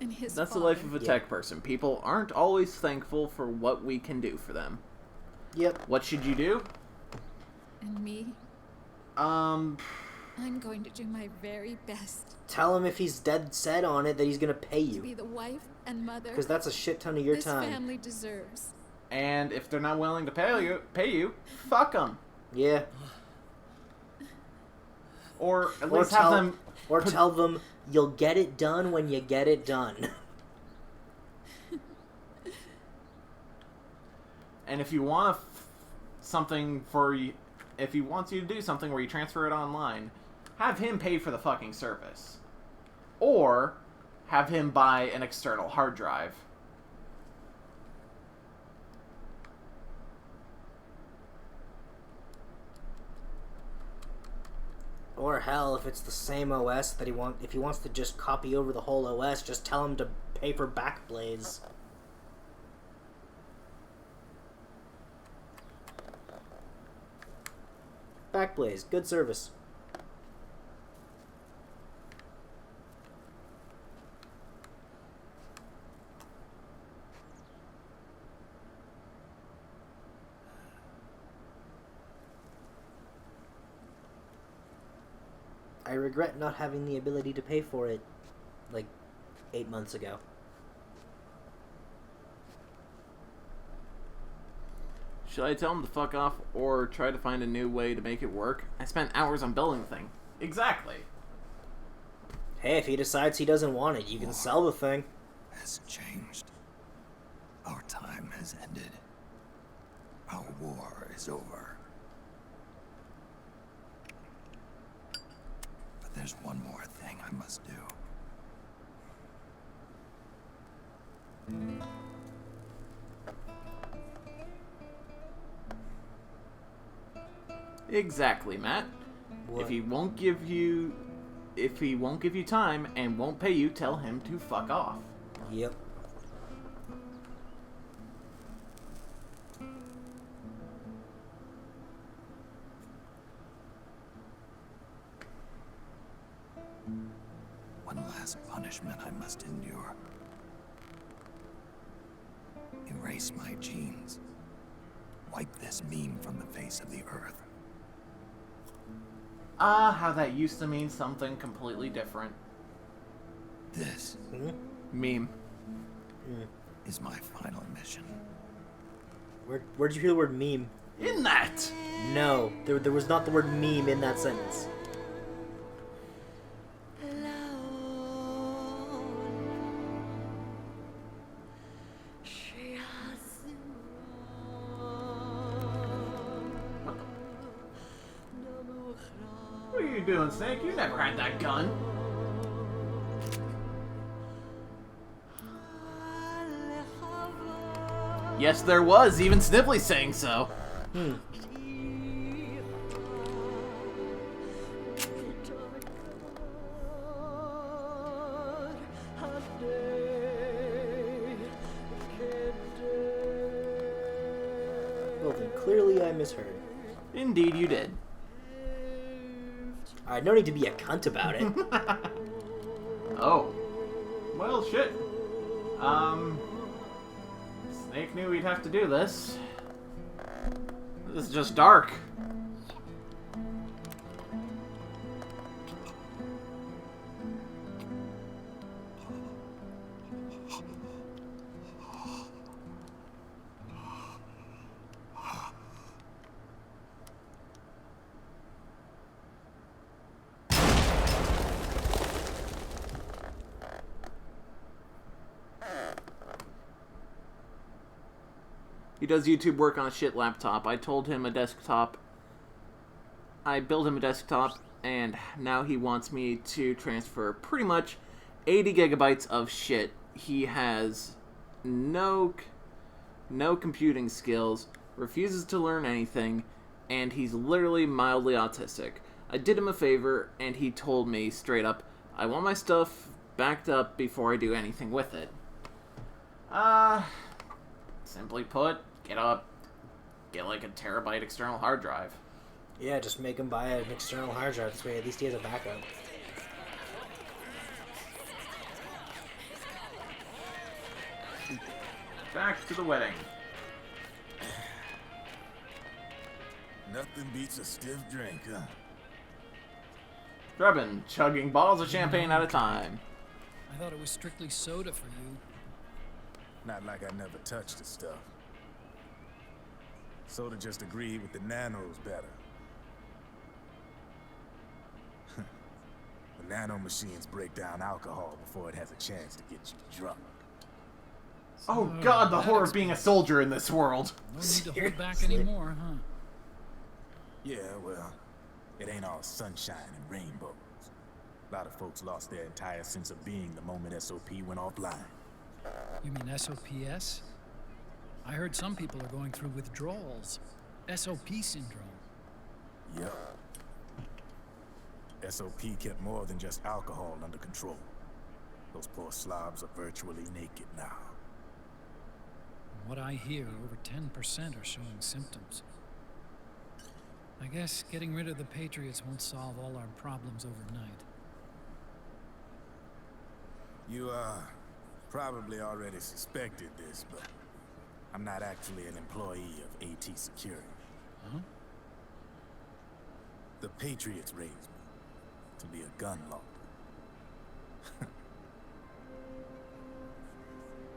And his
That's the
father.
life of a tech person. People aren't always thankful for what we can do for them.
Yep.
What should you do?
And me. I'm going to do my very best
Tell him if he's dead set on it that he's gonna pay
to be
you.
the wife and mother
Because that's a shit ton of your
this
time.
family deserves.
And if they're not willing to pay you, fuck them.
Yeah.
Or at least have them.
Or tell them you'll get it done when you get it done.
And if you want something for you, if he wants you to do something where you transfer it online, have him pay for the fucking service. Or have him buy an external hard drive.
Or hell, if it's the same OS that if he wants to just copy over the whole OS, just tell him to pay for Backblaze. Backblaze, good service. regret not having the ability to pay for it, like, 8 months ago.
Should I tell him to fuck off or try to find a new way to make it work? I spent hours on building the thing.
Exactly.
Hey, if he decides he doesn't want it, you can sell the thing.
Has changed. Our time has ended. Our war is over. But there's one more thing I must do.
Exactly, Matt.
What?
If he won't give you time and won't pay you, tell him to fuck off.
Yep.
One last punishment I must endure. Erase my genes. Wipe this meme from the face of the earth.
Ah, how that used to mean something completely different.
This
Meme.
is my final mission.
Where'd you hear the word meme?
In that!
No, there was not the word meme in that sentence.
What are you doing, Snake? You never had that gun. Yes, there was. Even Snipply's saying so.
Well, then clearly I misheard.
Indeed, you did.
Alright, no need to be a cunt about it.
Oh. Well, shit. Snake knew we'd have to do this. This is just dark. He does YouTube work on a shit laptop. I told him a desktop. I built him a desktop, and now he wants me to transfer pretty much 80 gigabytes of shit. He has no computing skills, refuses to learn anything, and he's literally mildly autistic. I did him a favor, and he told me straight up, I want my stuff backed up before I do anything with it. Simply put, get like a terabyte external hard drive.
Yeah, just make him buy an external hard drive. This way, at least he has a backup.
Back to the wedding.
Nothing beats a stiff drink, huh?
Drebin, chugging bottles of champagne at a time.
I thought it was strictly soda for you.
Not like I never touched the stuff. Soda just agreed with the nanos better. The nano machines break down alcohol before it has a chance to get you drunk.
Oh god, the horror of being a soldier in this world.
No need to hold back anymore, huh?
Yeah, well, it ain't all sunshine and rainbows. A lot of folks lost their entire sense of being the moment SOP went offline.
You mean SOPS? I heard some people are going through withdrawals. SOP syndrome.
Yup. SOP kept more than just alcohol under control. Those poor slobs are virtually naked now.
From what I hear, over 10% are showing symptoms. I guess getting rid of the Patriots won't solve all our problems overnight.
You, probably already suspected this, but I'm not actually an employee of AT Security.
Huh?
The Patriots raised me. to be a gun lord.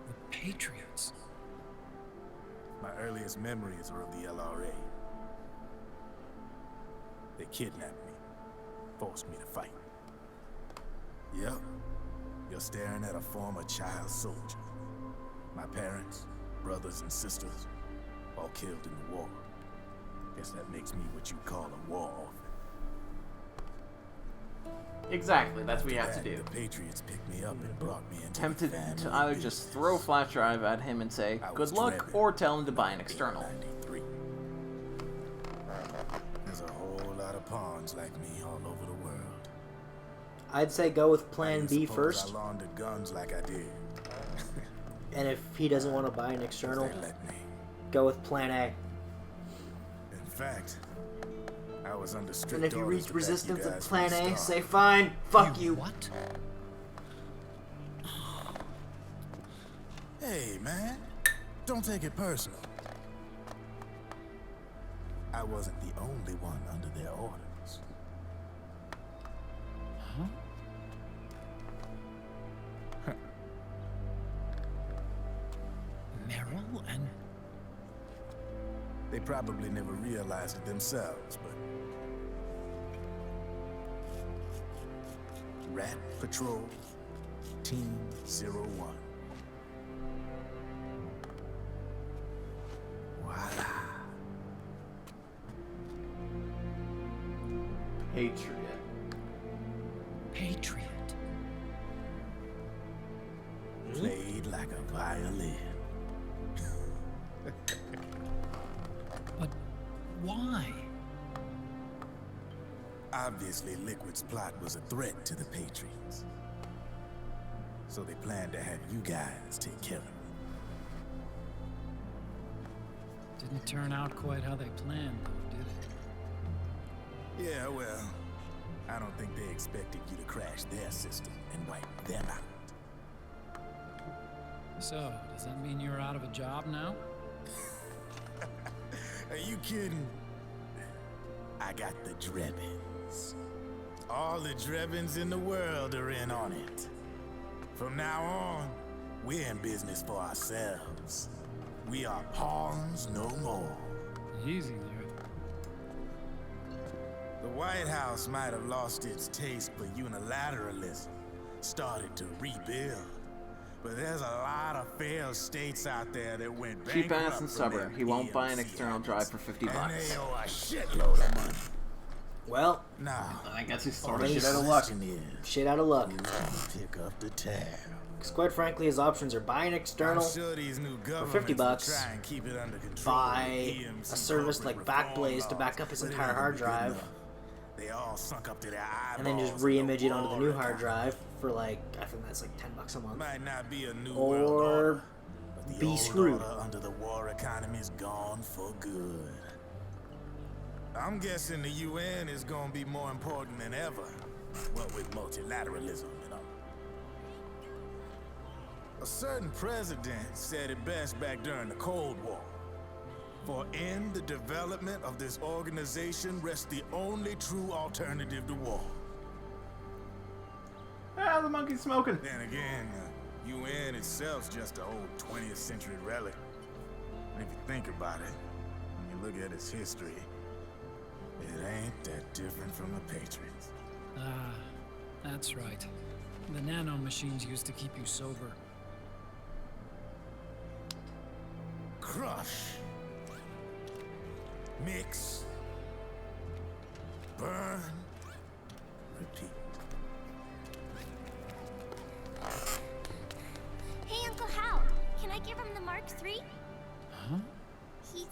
The Patriots.
My earliest memories are of the LRA. They kidnapped me, forced me to fight. Yep, you're staring at a former child soldier. My parents, brothers and sisters, all killed in the war. Guess that makes me what you call a war orphan.
Exactly, that's what you have to do.
The Patriots picked me up and brought me into
Tempted
the family
to either just throw a flash drive at him and say, good luck, or tell him to buy an external.
There's a whole lot of pawns like me all over the world.
I'd say go with Plan B first.
I laundered guns like I did.
And if he doesn't want to buy an external, go with Plan A.
In fact, I was under strict
And if you
orders
reach resistance
to
at
guys
Plan
from the
A,
start.
say fine, fuck you.
What?
Hey, man, don't take it personal. I wasn't the only one under their orders.
Huh? Meryl and...
They probably never realized it themselves, but... Rat Patrol, Team 01. Voila.
Patriot.
Patriot.
Played like a violin.
But why?
Obviously, Liquid's plot was a threat to the Patriots. So they planned to have you guys take care of it.
Didn't turn out quite how they planned, though, did it?
Yeah, well, I don't think they expected you to crash their system and wipe them out.
So, does that mean you're out of a job now?
Are you kidding? I got the Drebins. All the Drebins in the world are in on it. From now on, we're in business for ourselves. We are pawns no more.
Easy there.
The White House might have lost its taste for unilateralism, started to rebuild. But there's a lot of failed states out there that went bankrupt.
Cheap ass and stubborn. He won't buy an external drive for $50.
And they owe a shitload of money.
Well,
I guess he's sort of shit out of luck.
Shit out of luck.
Pick up the tab.
Because quite frankly, his options are buy an external
I'm sure these new
for
governments will
$50,
try and keep it under control.
buy a service like Backblaze to back up his entire hard drive,
They all sunk up to their
and then just re-image it onto the new hard drive for like, I think that's like $10 a month.
Might not be a new
Or be screwed.
under the war economy is gone for good. I'm guessing the UN is gonna be more important than ever. What with multilateralism and all. A certain president said it best back during the Cold War. For in the development of this organization rests the only true alternative to war.
Ah, the monkey's smoking.
Then again, the UN itself's just an old 20th century relic. And if you think about it, when you look at its history, it ain't that different from the Patriots.
Ah, that's right. The nano machines used to keep you sober.
Crush. Mix. Burn. Repeat.
Hey, Uncle Hal, can I give him the Mark III?
Huh?
He's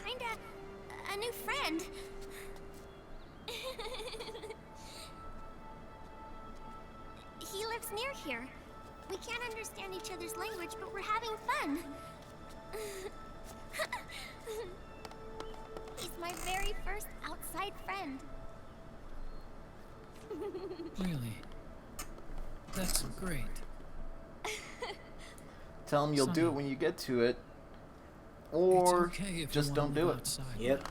kinda a new friend. He lives near here. We can't understand each other's language, but we're having fun. He's my very first outside friend.
Really? That's great.
Tell him you'll do it when you get to it. Or
It's okay if you
just
wanna
don't do
go
it.
outside.
Yep.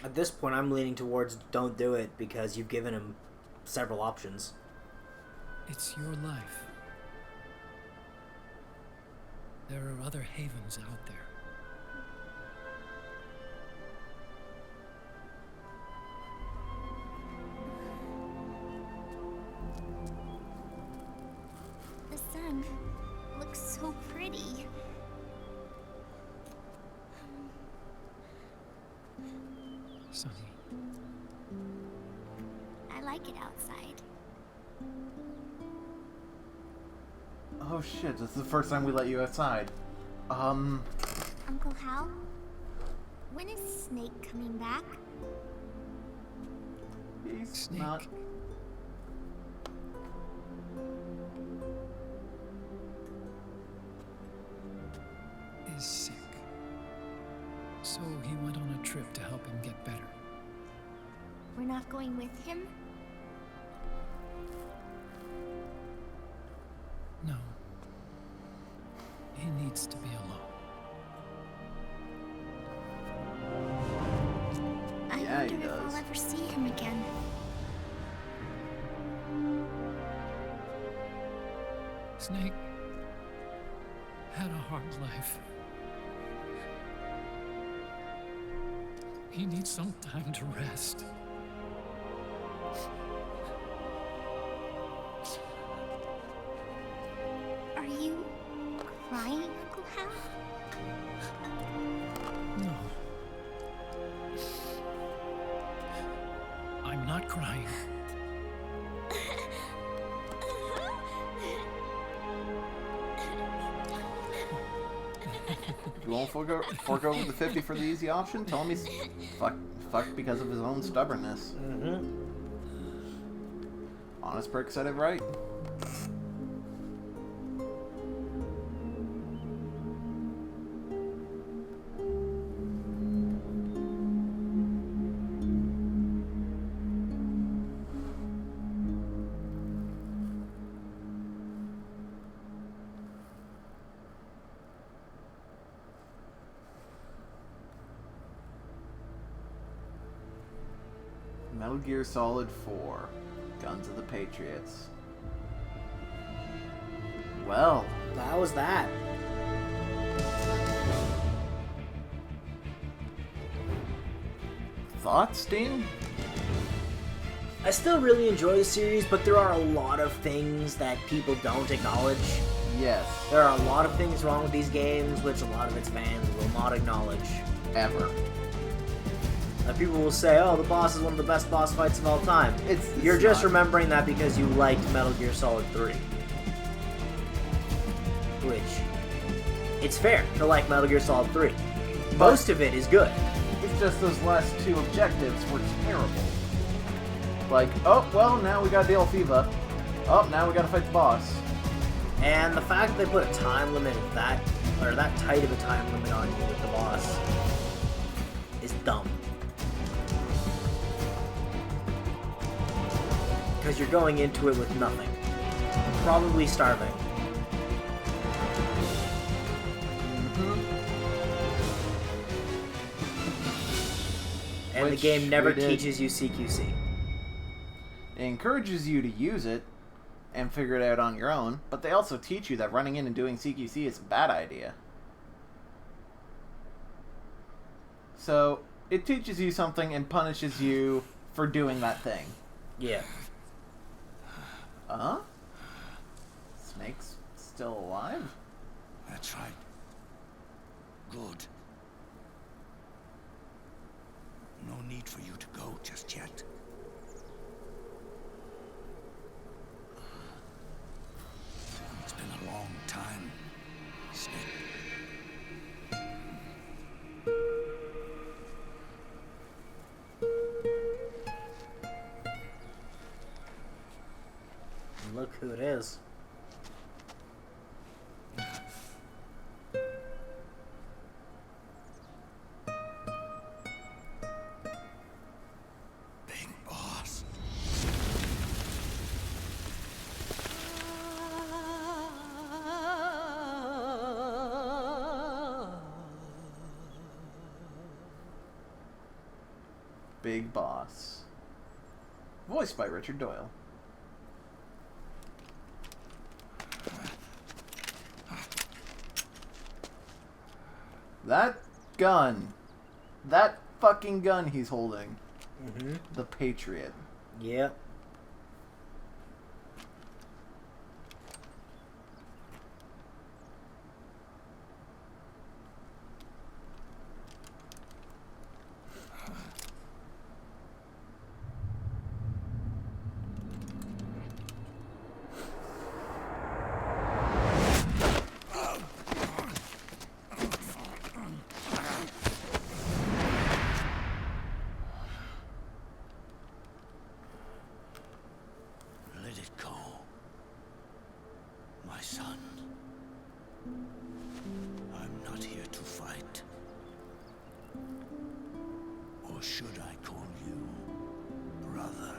At this point, I'm leaning towards don't do it because you've given him several options.
It's your life. There are other havens out there.
The sun looks so pretty.
Sonny.
I like it outside.
Oh shit, this is the first time we let you outside.
Uncle Hal? When is Snake coming back?
He's not...
Is sick. So he went on a trip to help him get better.
We're not going with him?
No. He needs to be alone.
I wonder if I'll ever see him again.
Snake had a hard life. He needs some time to rest.
Are you crying, Uncle Hal?
No. I'm not crying.
You won't fork over the 50 for the easy option? Tell him he's fucked because of his own stubbornness.
Mm-hmm.
Honest Prick said it right. Metal Gear Solid 4, Guns of the Patriots. Well,
that was that.
Thoughts, Dean?
I still really enjoy the series, but there are a lot of things that people don't acknowledge.
Yes.
There are a lot of things wrong with these games, which a lot of its fans will not acknowledge.
Ever.
People will say, oh, the boss is one of the best boss fights of all time. You're just remembering that because you liked Metal Gear Solid 3. Which, it's fair to like Metal Gear Solid 3. Most of it is good.
It's just those last two objectives were terrible. Like, oh, well, now we gotta deal with Eva. Oh, now we gotta fight the boss.
And the fact that they put a time limit of that, or that tight of a time limit on you with the boss, is dumb. Because you're going into it with nothing. Probably starving. And the game never teaches you CQC.
It encourages you to use it and figure it out on your own, but they also teach you that running in and doing CQC is a bad idea. So, it teaches you something and punishes you for doing that thing.
Yeah.
Snake's still alive?
That's right. Good. No need for you to go just yet. It's been a long time, Snake.
Look who it is.
Big boss.
big boss. Voiced by Richard Doyle. That gun. That fucking gun he's holding.
Mm-hmm.
The Patriot.
Yep.
Let it go, my son. I'm not here to fight. Or should I call you brother?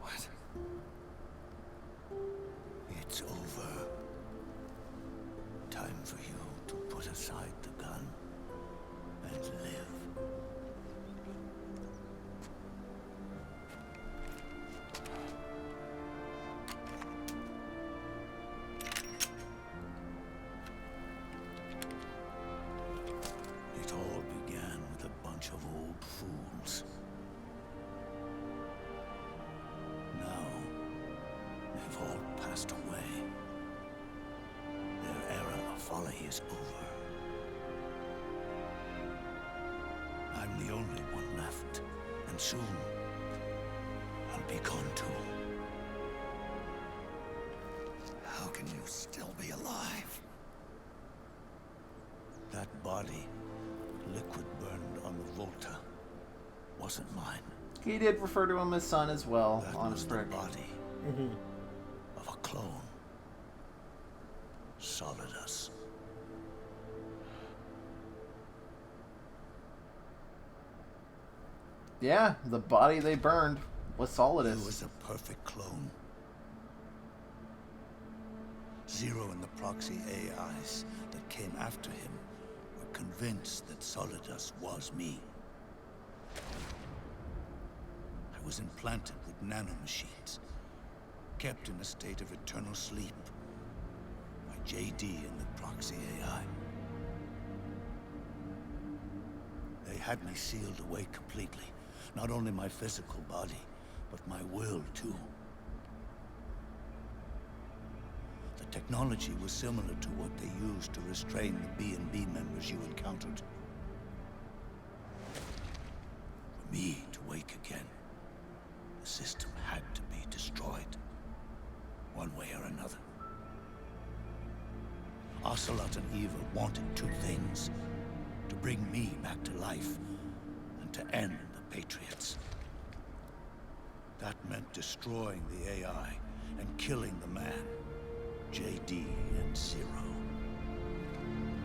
What? It's over. Time for you to put aside the gun and live. It all began with a bunch of old fools. Now, they've all passed away. Their era of folly is over. I'm the only one left, and soon I'll be gone too.
How can you still be alive?
That body, liquid burned on the Volta, wasn't mine.
He did refer to him as son as well.
That
on
was
his
the
brick.
body
Mm-hmm.
of a clone. Solidus.
Yeah, the body they burned was Solidus.
He was a perfect clone. Zero and the proxy AIs that came after him were convinced that Solidus was me. I was implanted with nanomachines, kept in a state of eternal sleep by JD and the proxy AI. They had me sealed away completely. Not only my physical body, but my will too. The technology was similar to what they used to restrain the B&B members you encountered. For me to wake again, the system had to be destroyed, one way or another. Ocelot and Eva wanted two things: to bring me back to life, and to end the Patriots. That meant destroying the AI and killing the man, JD and Zero.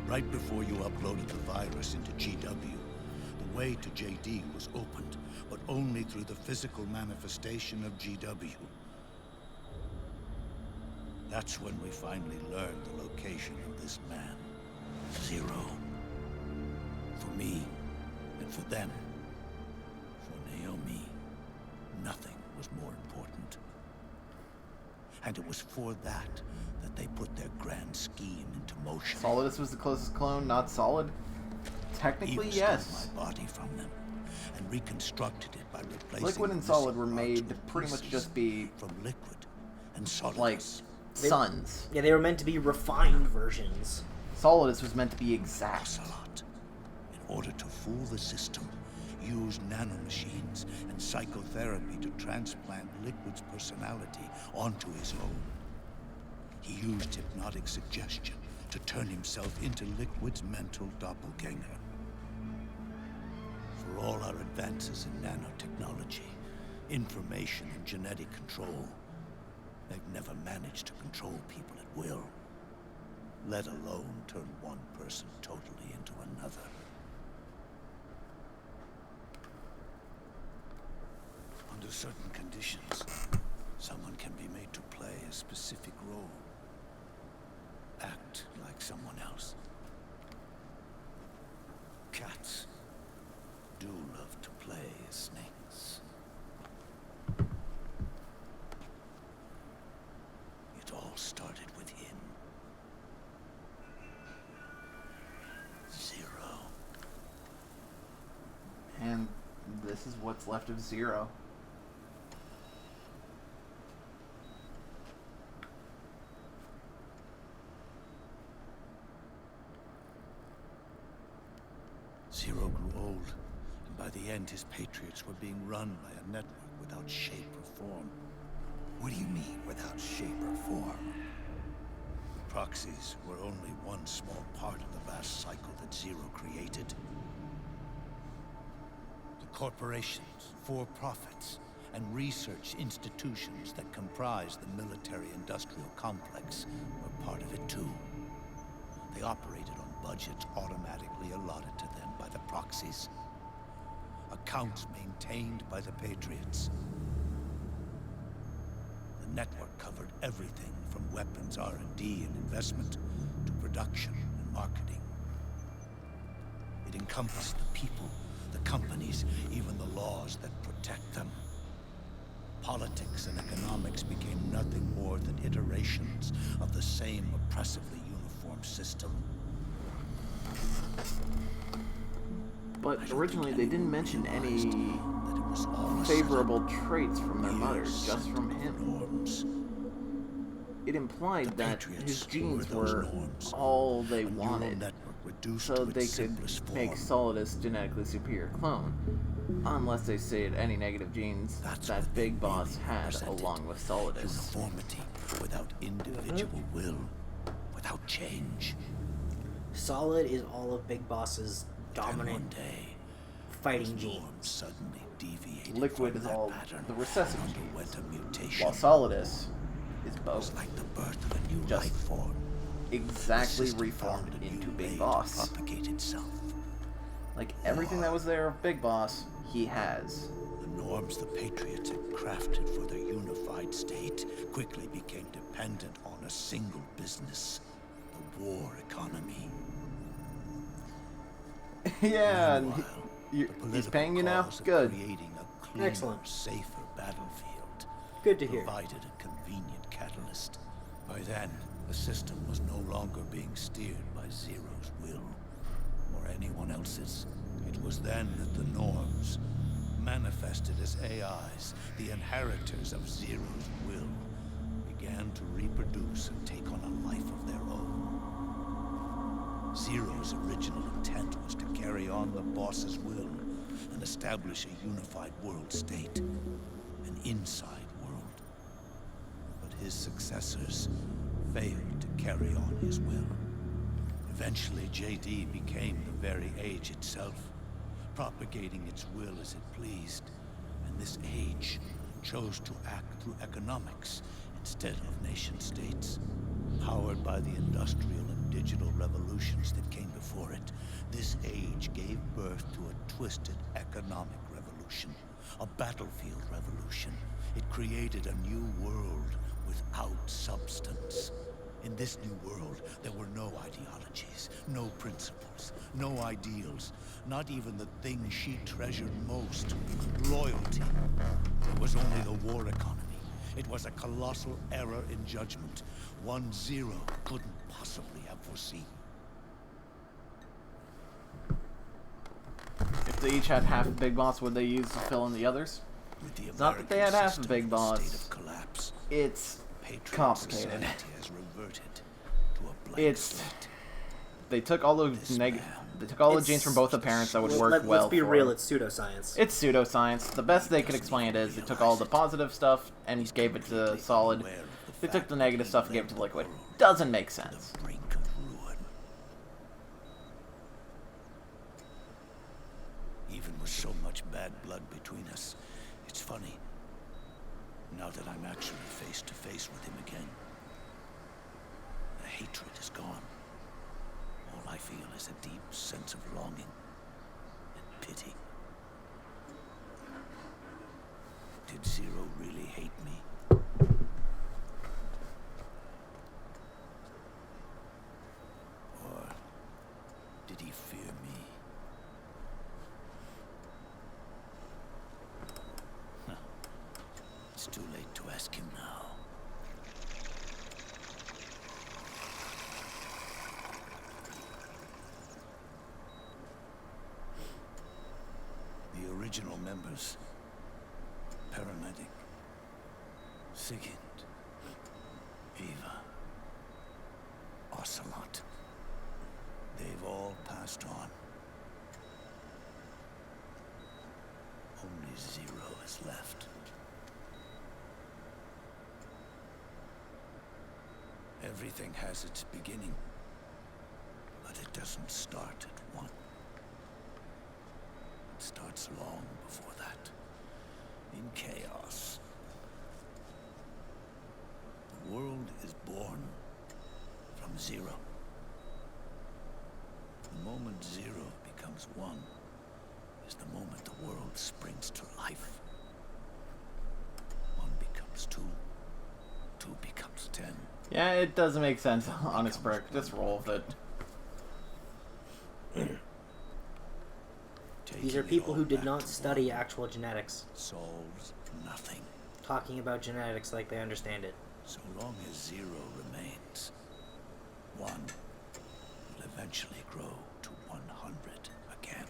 Right before you uploaded the virus into GW, the way to JD was opened, but only through the physical manifestation of GW. That's when we finally learned the location of this man, Zero. For me, and for them, for Naomi, nothing was more important. And it was for that they put their grand scheme into motion.
Solidus was the closest clone, not Solid? Technically,
Eva
yes.
stole my body from them and reconstructed it by replacing
Liquid and Solid were made to pretty much just be
from Liquid and Solidus.
Like sons.
Yeah, they were meant to be refined versions.
Solidus was meant to be exact.
Ocelot, in order to fool the system, used nanomachines and psychotherapy to transplant Liquid's personality onto his own. He used hypnotic suggestion to turn himself into Liquid's mental doppelganger. For all our advances in nanotechnology, information and genetic control, they've never managed to control people at will, let alone turn one person totally into another. Under certain conditions, someone can be made to play a specific role. Act like someone else. Cats do love started with him. Zero.
And this is what's left of Zero.
Zero grew old, and by the end his Patriots were being run by a network without shape or form.
What do you mean, without shape or form?
The proxies were only one small part of the vast cycle that Zero created. The corporations, for-profits, and research institutions that comprise the military-industrial complex were part of it too. They operated on budgets automatically allotted to them by the proxies. Accounts maintained by the Patriots. The network covered everything from weapons R&D and investment to production and marketing. It encompassed the people, the companies, even the laws that protect them. Politics and economics became nothing more than iterations of the same oppressively uniform system.
But originally they didn't mention any favorable traits from their mothers, just from him. It implied that his genes were all they wanted, so they could make Solidus genetically superior clone, unless they stated any negative genes that Big Boss had along with Solidus.
Uniformity without individual will, without change.
Solid is all of Big Boss's dominant fighting genes.
Suddenly deviated.
Liquid is all the recessive
genes,
while Solidus is both.
Like the birth of a new
just
life form.
Exactly reformed into Big Boss.
Propagate itself.
Like everything that was there of Big Boss, he has.
The norms the Patriots had crafted for their unified state quickly became dependent on a single business, the war economy.
Yeah, and he's paying you now? Good.
Creating a cleaner,
Excellent.
safer battlefield.
Good to hear.
Provided a convenient catalyst. By then, the system was no longer being steered by Zero's will, or anyone else's. It was then that the norms, manifested as AIs, the inheritors of Zero's will, began to reproduce and take on a life of their own. Zero's original intent was to carry on the boss's will and establish a unified world state, an inside world. But his successors failed to carry on his will. Eventually, JD became the very age itself, propagating its will as it pleased. And this age chose to act through economics instead of nation-states. Powered by the industrial and digital revolutions that came before it, this age gave birth to a twisted economic revolution, a battlefield revolution. It created a new world without substance. In this new world, there were no ideologies, no principles, no ideals, not even the thing she treasured most, loyalty. There was only the war economy. It was a colossal error in judgment, one Zero couldn't possibly have foreseen.
If they each had half of Big Boss, would they use to fill in the others? It's not that they had half of Big Boss. It's complicated. They took all those they took all the genes from both the parents that would work well.
Let's be real, it's pseudoscience.
It's pseudoscience. The best they could explain it is they took all the positive stuff and gave it to Solid. They took the negative stuff and gave it to Liquid. Doesn't make sense.
Even with so much bad blood between us, it's funny. Now that I'm actually face to face with him again, the hatred is gone. All I feel is a deep sense of longing and pity. Did Zero really hate me? Or did he fear me? It's too late to ask him now.
original members. Paramedic, Sigint, Eva, Ocelot. They've all passed on. Only Zero is left. Everything has its beginning, but it doesn't start at one. It starts long before that, in chaos. The world is born from zero. The moment zero becomes one is the moment the world springs to life. One becomes two, two becomes 10.
Yeah, it doesn't make sense, honest Brick. Just roll with it.
These are people who did not study actual genetics.
Solves nothing.
Talking about genetics like they understand it.
So long as zero remains, one will eventually grow to 100 again.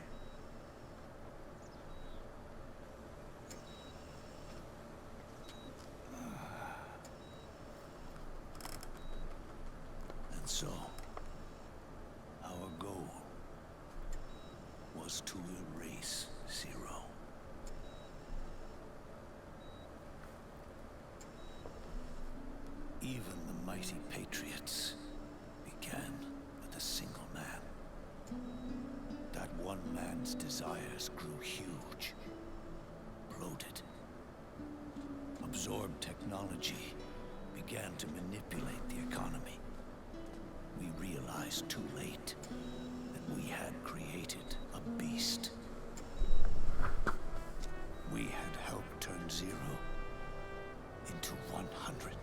And so, our goal was to erase zero. Even the mighty Patriots began with a single man. That one man's desires grew huge, bloated, absorbed technology, began to manipulate the economy. We realized too late that we had created a beast. We had helped turn zero into 100.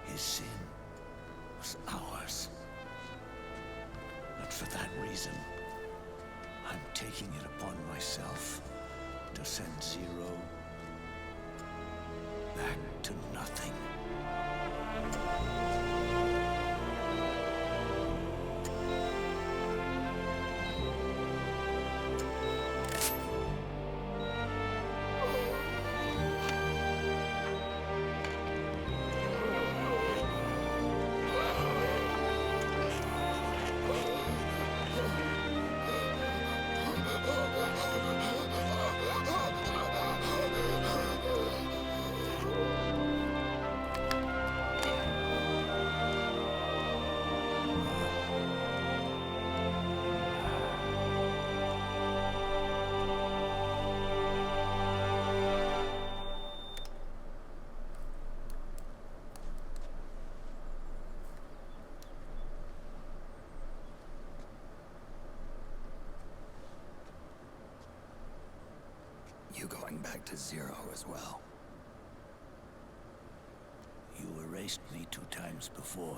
His sin was ours. And for that reason, I'm taking it upon myself to send Zero back to nothing. You going back to zero as well? You erased me 2 times before.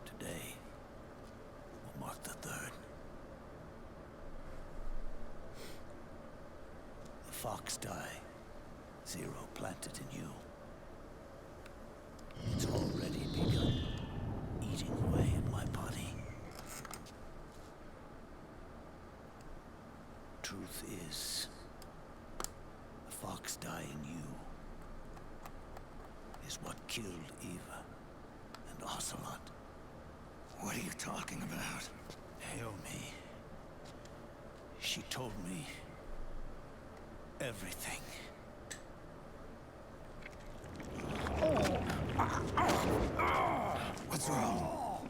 Today will mark the 3rd. The fox die Zero planted in you. It's already begun eating away at my body. Truth is, the fox die in you is what killed Eva and Ocelot. What are you talking about? Naomi. She told me everything. What's wrong?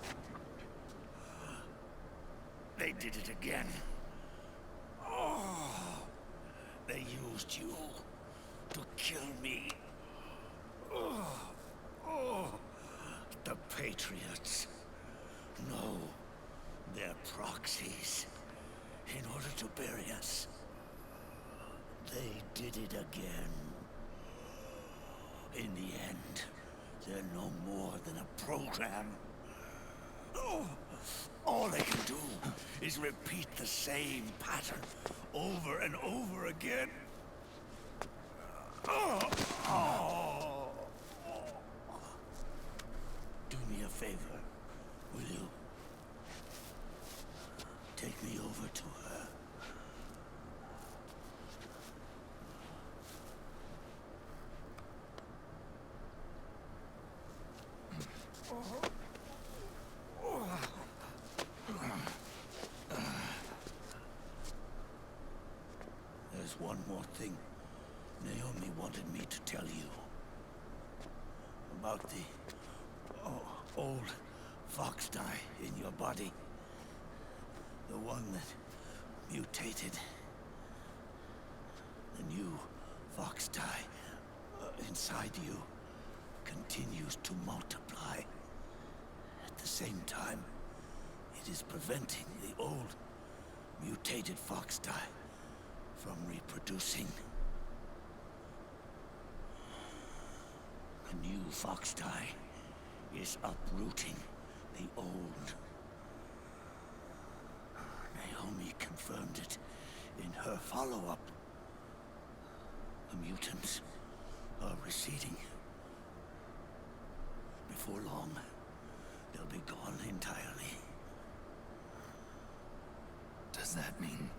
They did it again. They used you to kill me. The Patriots. No, they're proxies. In order to bury us. They did it again. In the end, they're no more than a program. All they can do is repeat the same pattern over and over again. Do me a favor, will you? more thing Naomi wanted me to tell you. About the old fox dye in your body. The one that mutated. The new fox dye inside you continues to multiply. At the same time, it is preventing the old mutated fox dye from reproducing. The new fox dye is uprooting the old. Naomi confirmed it in her follow-up. The mutants are receding. Before long, they'll be gone entirely.
Does that mean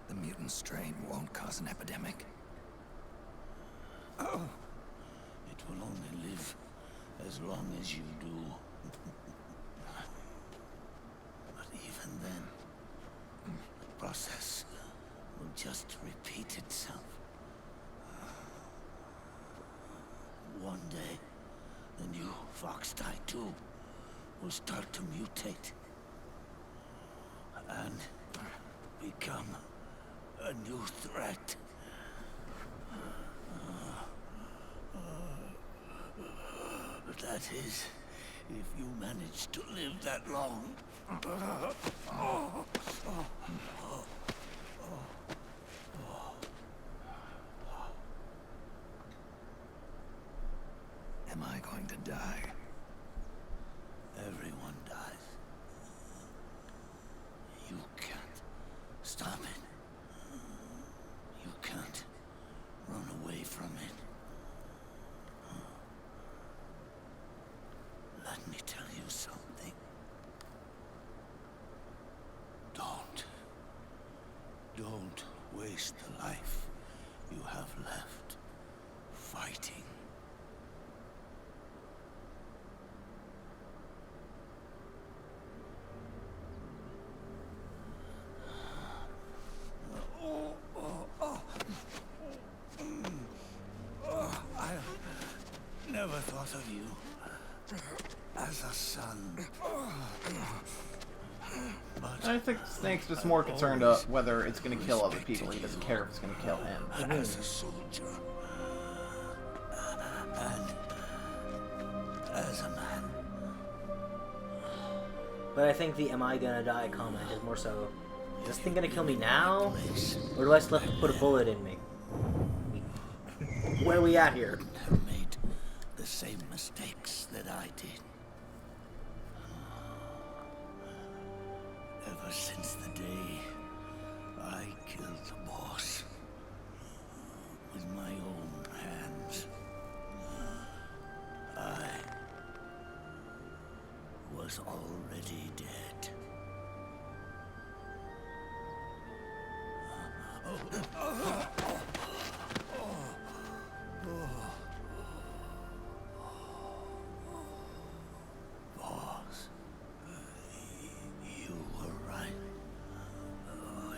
the mutant strain won't cause an epidemic?
Oh. It will only live as long as you do. But even then, the process will just repeat itself. One day, the new fox dye too will start to mutate and become a new threat. That is, if you manage to live that long.
Am I going to die?
Everyone dies. You can't stop it. You can't run away from it. Let me tell you something. Don't waste the life you have left fighting. I never thought of you as a son.
I think Snake's just more concerned about whether it's going to kill other people. He doesn't care if it's going to kill him.
As a soldier. And as a man.
But I think the "am I gonna die" comment is more so, is this thing gonna kill me now? Or do I still have to put a bullet in me? Where are we at here?
Have made the same mistakes that I did. Ever since the day I killed the boss with my own hands, I was already dead. Boss, you were right.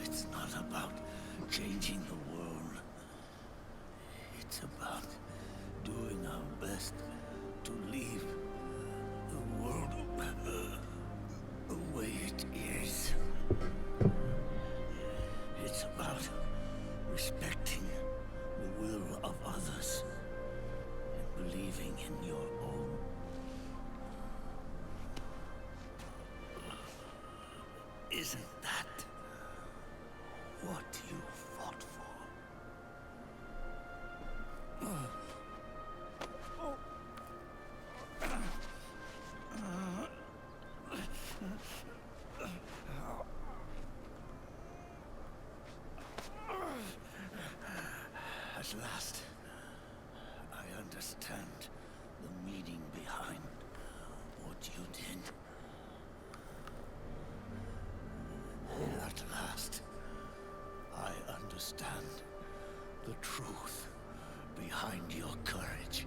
It's not about changing the world. It's about doing our best to leave the world the way it is. It's about respecting the will of others and believing in your own. Isn't that what you fought for? At last, I understand the meaning behind what you did. At last, I understand the truth behind your courage.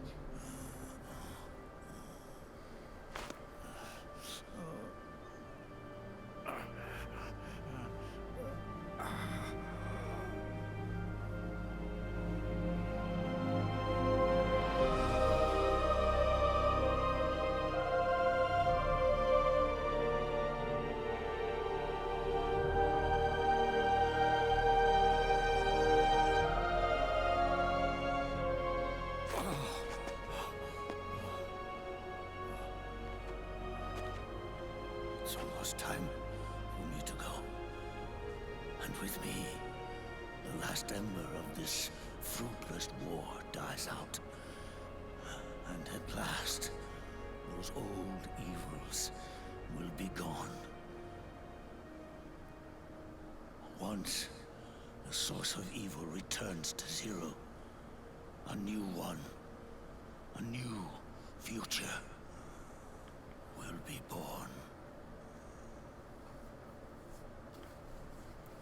was time for me to go. And with me, the last ember of this fruitless war dies out. And at last, those old evils will be gone. Once the source of evil returns to zero, a new one, a new future will be born.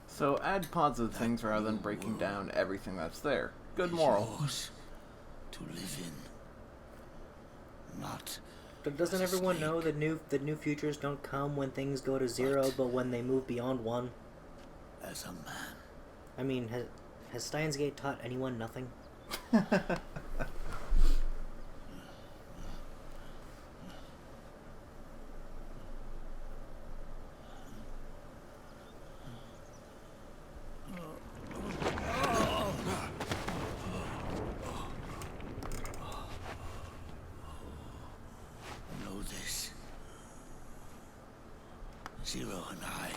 So add positive things rather than breaking down everything that's there. Good moral.
Yours to live in, not.
But doesn't everyone know that the new futures don't come when things go to zero, but when they move beyond one?
As a man.
I mean, has Steins Gate taught anyone nothing?
Know this. Zero and I,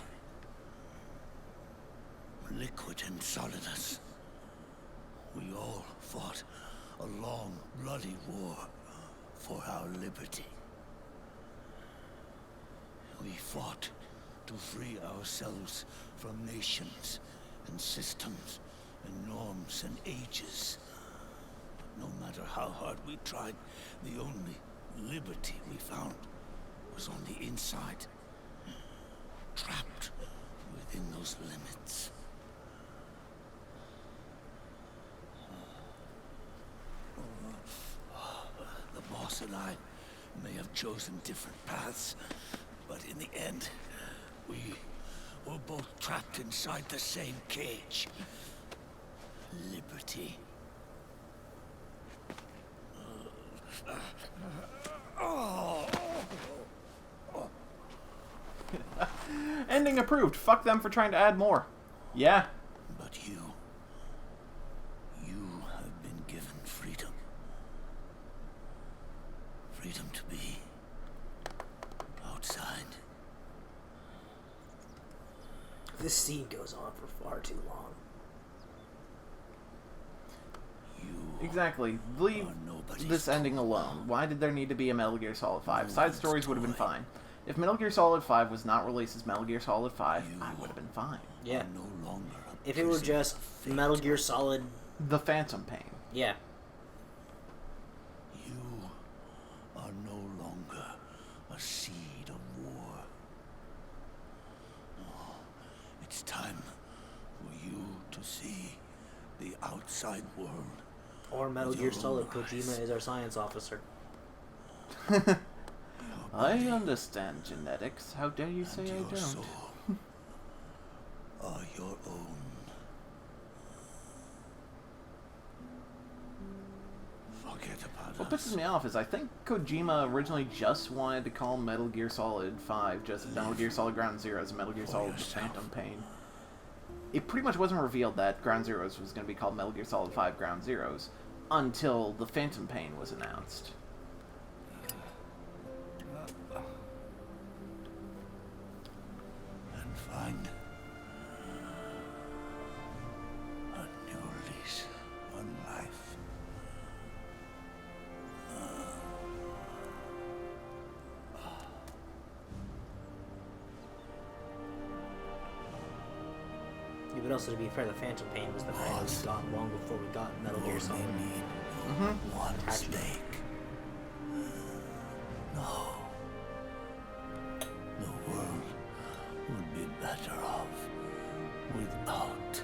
liquid and solidus, we all fought a long, bloody war for our liberty. We fought to free ourselves from nations and systems and norms and ages. No matter how hard we tried, the only liberty we found was on the inside, trapped within those limits. The boss and I may have chosen different paths, but in the end, we were both trapped inside the same cage. Liberty.
Ending approved. Fuck them for trying to add more. Yeah.
But you have been given freedom. Freedom to be outside.
This scene goes on for far too long.
Exactly. Leave this ending alone. Why did there need to be a Metal Gear Solid 5? Side stories would have been fine. If Metal Gear Solid 5 was not released as Metal Gear Solid 5, I would have been fine.
Yeah. If it were just Metal Gear Solid...
The Phantom Pain.
Yeah.
You are no longer a seed of war. Oh, it's time for you to see the outside world.
Or Metal Gear Solid, Kojima is our science officer.
I understand genetics. How dare you say I don't?
Soul are your own. Forget about
What pisses me off is I think Kojima originally just wanted to call Metal Gear Solid 5 just Metal Gear Solid Ground Zeroes and Metal Gear Solid The Phantom Pain. It pretty much wasn't revealed that Ground Zeroes was going to be called Metal Gear Solid 5 Ground Zeroes until The Phantom Pain was announced.
And find a new lease on life.
Yeah, but also to be fair, the Phantom Pain was the thing that was gone long before we got Metal Gear Solid.
One mistake. No. The world would be better off without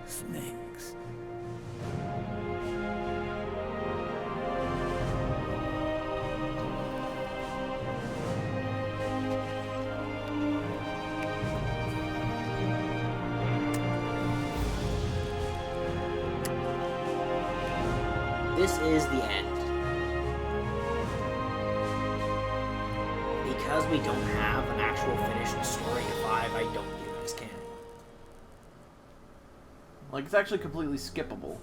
snakes.
This is the end. Because we don't have an actual finished story to 5, I don't view it as canon.
Like, it's actually completely skippable.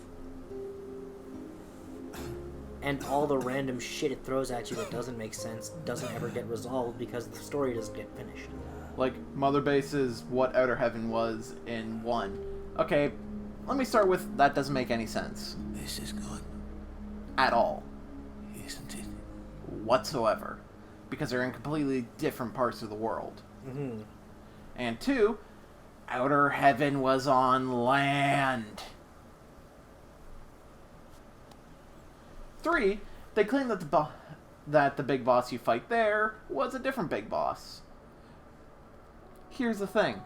And all the random shit it throws at you that doesn't make sense doesn't ever get resolved because the story doesn't get finished.
Like, Mother Base is what Outer Heaven was in 1. Okay, let me start with that doesn't make any sense.
This is good.
At all.
Isn't it?
Whatsoever. Because they're in completely different parts of the world.
Mm-hmm.
And 2, Outer Heaven was on land. 3, they claim that the big boss you fight there was a different big boss. Here's the thing.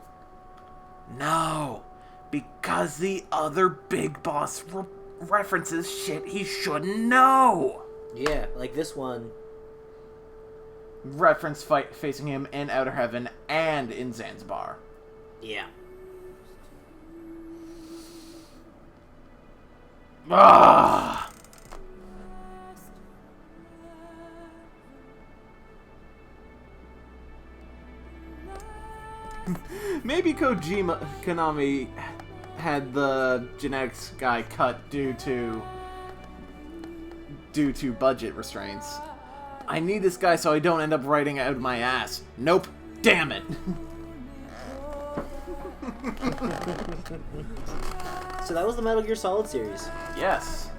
No, because the other big boss references shit he shouldn't know.
Yeah, like this one.
Reference fight facing him in Outer Heaven and in Zanzibar.
Yeah.
Ah. Maybe Konami had the genetics guy cut due to budget restraints. I need this guy so I don't end up writing out my ass. Nope. Damn it.
So that was the Metal Gear Solid series.
Yes.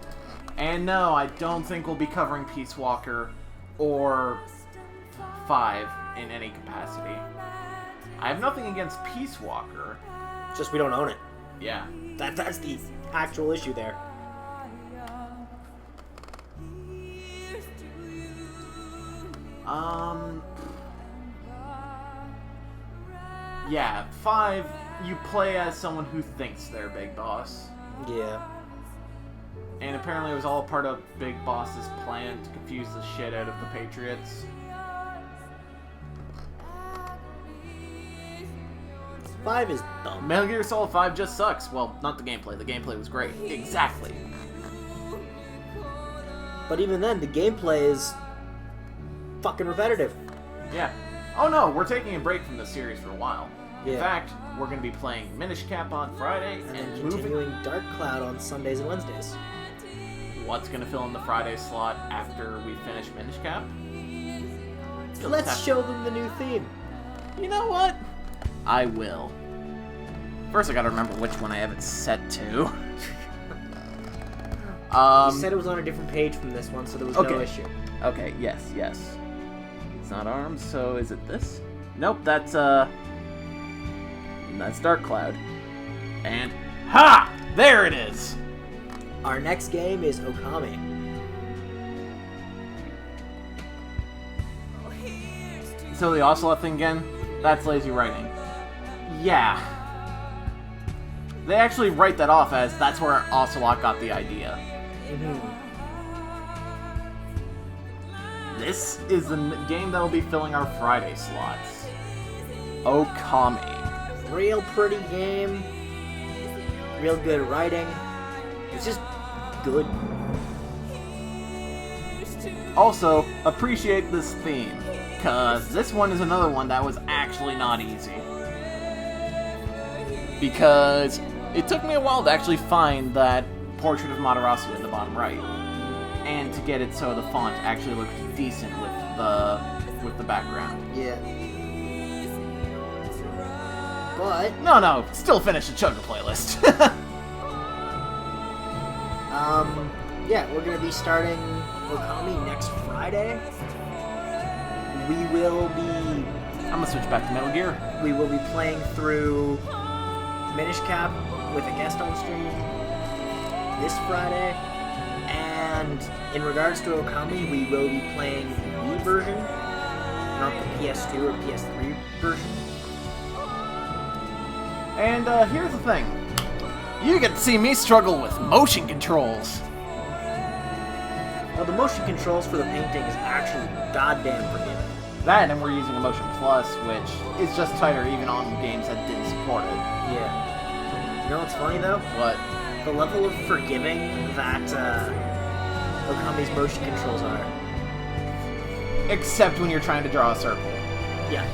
And no, I don't think we'll be covering Peace Walker or 5 in any capacity. I have nothing against Peace Walker.
Just we don't own it.
Yeah.
That's the actual issue there.
Yeah, 5, you play as someone who thinks they're Big Boss.
Yeah.
And apparently it was all part of Big Boss's plan to confuse the shit out of the Patriots.
5 is dumb.
Metal Gear Solid 5 just sucks. Well, not the gameplay. The gameplay was great. Exactly.
But even then, the gameplay is fucking repetitive.
Yeah. Oh no, we're taking a break from the series for a while.
Yeah.
In fact, we're going to be playing Minish Cap on Friday
and continuing Dark Cloud on Sundays and Wednesdays.
What's going to fill in the Friday slot after we finish Minish Cap?
Let's show them the new theme.
You know what? I will. First, I gotta remember which one I have it set to.
You said it was on a different page from this one, so there was no issue.
Okay, yes. It's not ARMS, so is it this? Nope, that's Dark Cloud. And, ha! There it is!
Our next game is Okami.
So the Ocelot thing again? That's lazy writing. Yeah. They actually write that off as that's where Ocelot got the idea.
Mm-hmm.
This is the game that'll be filling our Friday slots. Okami.
Real pretty game. Real good writing. It's just good.
Also, appreciate this theme, because this one is another one that was actually not easy. Because it took me a while to actually find that portrait of Matarasu in the bottom right, and to get it so the font actually looked decent with the background.
Yeah. But
no, still finish the Chugga playlist.
Yeah, we're gonna be starting Okami next Friday. We will be.
I'm gonna switch back to Metal Gear.
We will be playing through Minish Cap with a guest on stream this Friday. And in regards to Okami, we will be playing the Wii version, not the PS2 or PS3 version.
And here's the thing. You get to see me struggle with motion controls.
Well, the motion controls for the painting is actually goddamn forgiving.
That, and we're using a Motion Plus, which is just tighter even on games that didn't support it.
Yeah. You know what's funny, though?
What?
The level of forgiving that Okami's motion controls are.
Except when you're trying to draw a circle.
Yeah.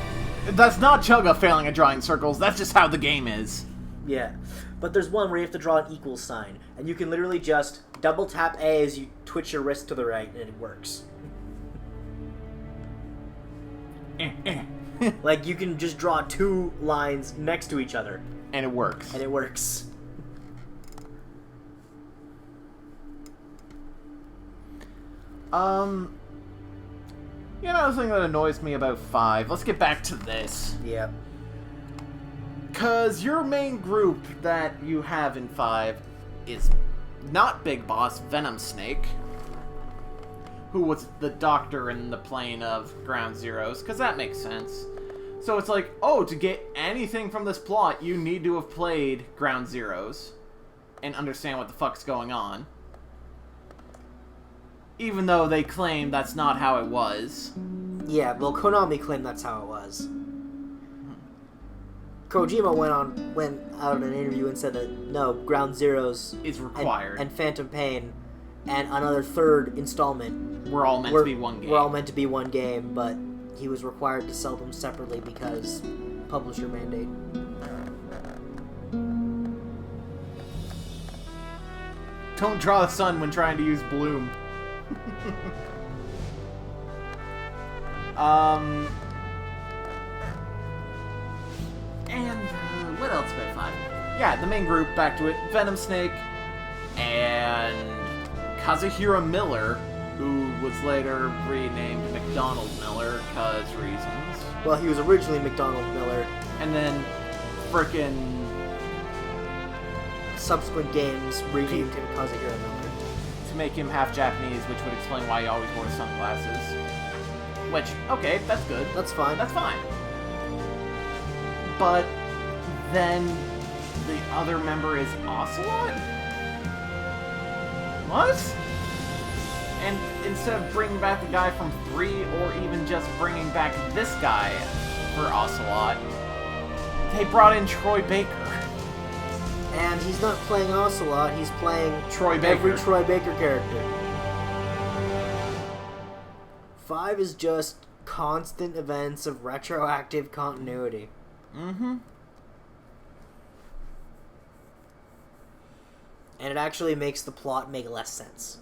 That's not Chugga failing at drawing circles, that's just how the game is.
Yeah. But there's one where you have to draw an equal sign, and you can literally just double tap A as you twitch your wrist to the right, and it works. Like, you can just draw 2 lines next to each other.
And it works.
And it works.
You know, the thing that annoys me about 5. Let's get back to this.
Yeah.
Because your main group that you have in 5 is not Big Boss, Venom Snake, who was the doctor in the plane of Ground Zeroes, because that makes sense. So it's like, oh, to get anything from this plot, you need to have played Ground Zeroes and understand what the fuck's going on. Even though they claim that's not how it was.
Yeah, well, Konami claimed that's how it was. Kojima went out in an interview and said that no, Ground Zeroes
is required,
and Phantom Pain, and another 3rd installment
were all meant to be one game.
Were all meant to be one game, but he was required to sell them separately because publisher mandate.
Don't draw the sun when trying to use Bloom. And what else about 5? Yeah, the main group, back to it, Venom Snake, and Kazuhira Miller, who was later renamed McDonald Miller, cause reasons.
Well, he was originally McDonald Miller.
And then, frickin'
subsequent games renamed him Kazuhira Miller.
To make him half Japanese, which would explain why he always wore sunglasses. Which, okay, that's good.
That's fine.
That's fine. But then the other member is Ocelot? What? And instead of bringing back the guy from 3, or even just bringing back this guy for Ocelot, they brought in Troy Baker.
And he's not playing Ocelot, he's playing
Troy Baker.
Every Troy Baker character. 5 is just constant events of retroactive continuity.
Mm-hmm.
And it actually makes the plot make less sense.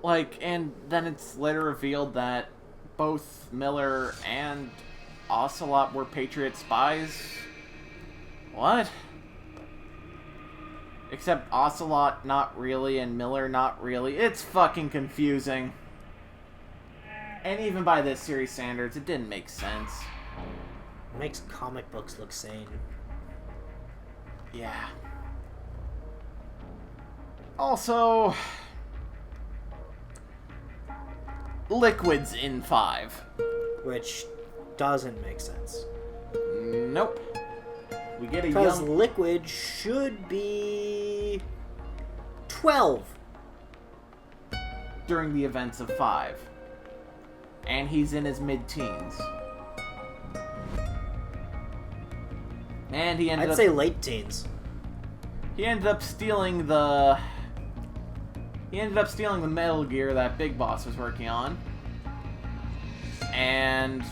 Like, and then it's later revealed that both Miller and Ocelot were Patriot spies. What? Except Ocelot not really and Miller not really. It's fucking confusing. And even by this series standards, it didn't make sense.
It makes comic books look sane.
Yeah. Also, Liquid's in 5.
Which doesn't make sense.
Nope. We get a
because
young...
Liquid should be 12
during the events of 5. And he's in his mid-teens. And he ended
I'd say late teens.
He ended up stealing the... Metal Gear that Big Boss was working on. And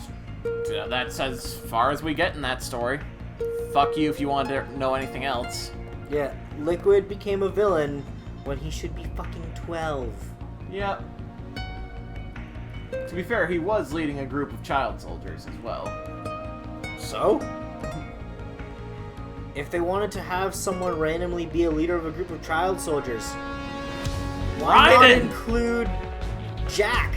that's as far as we get in that story. Fuck you if you want to know anything else.
Yeah, Liquid became a villain when he should be fucking 12.
Yep. To be fair, he was leading a group of child soldiers as well.
So? If they wanted to have someone randomly be a leader of a group of child soldiers, why not include Jack?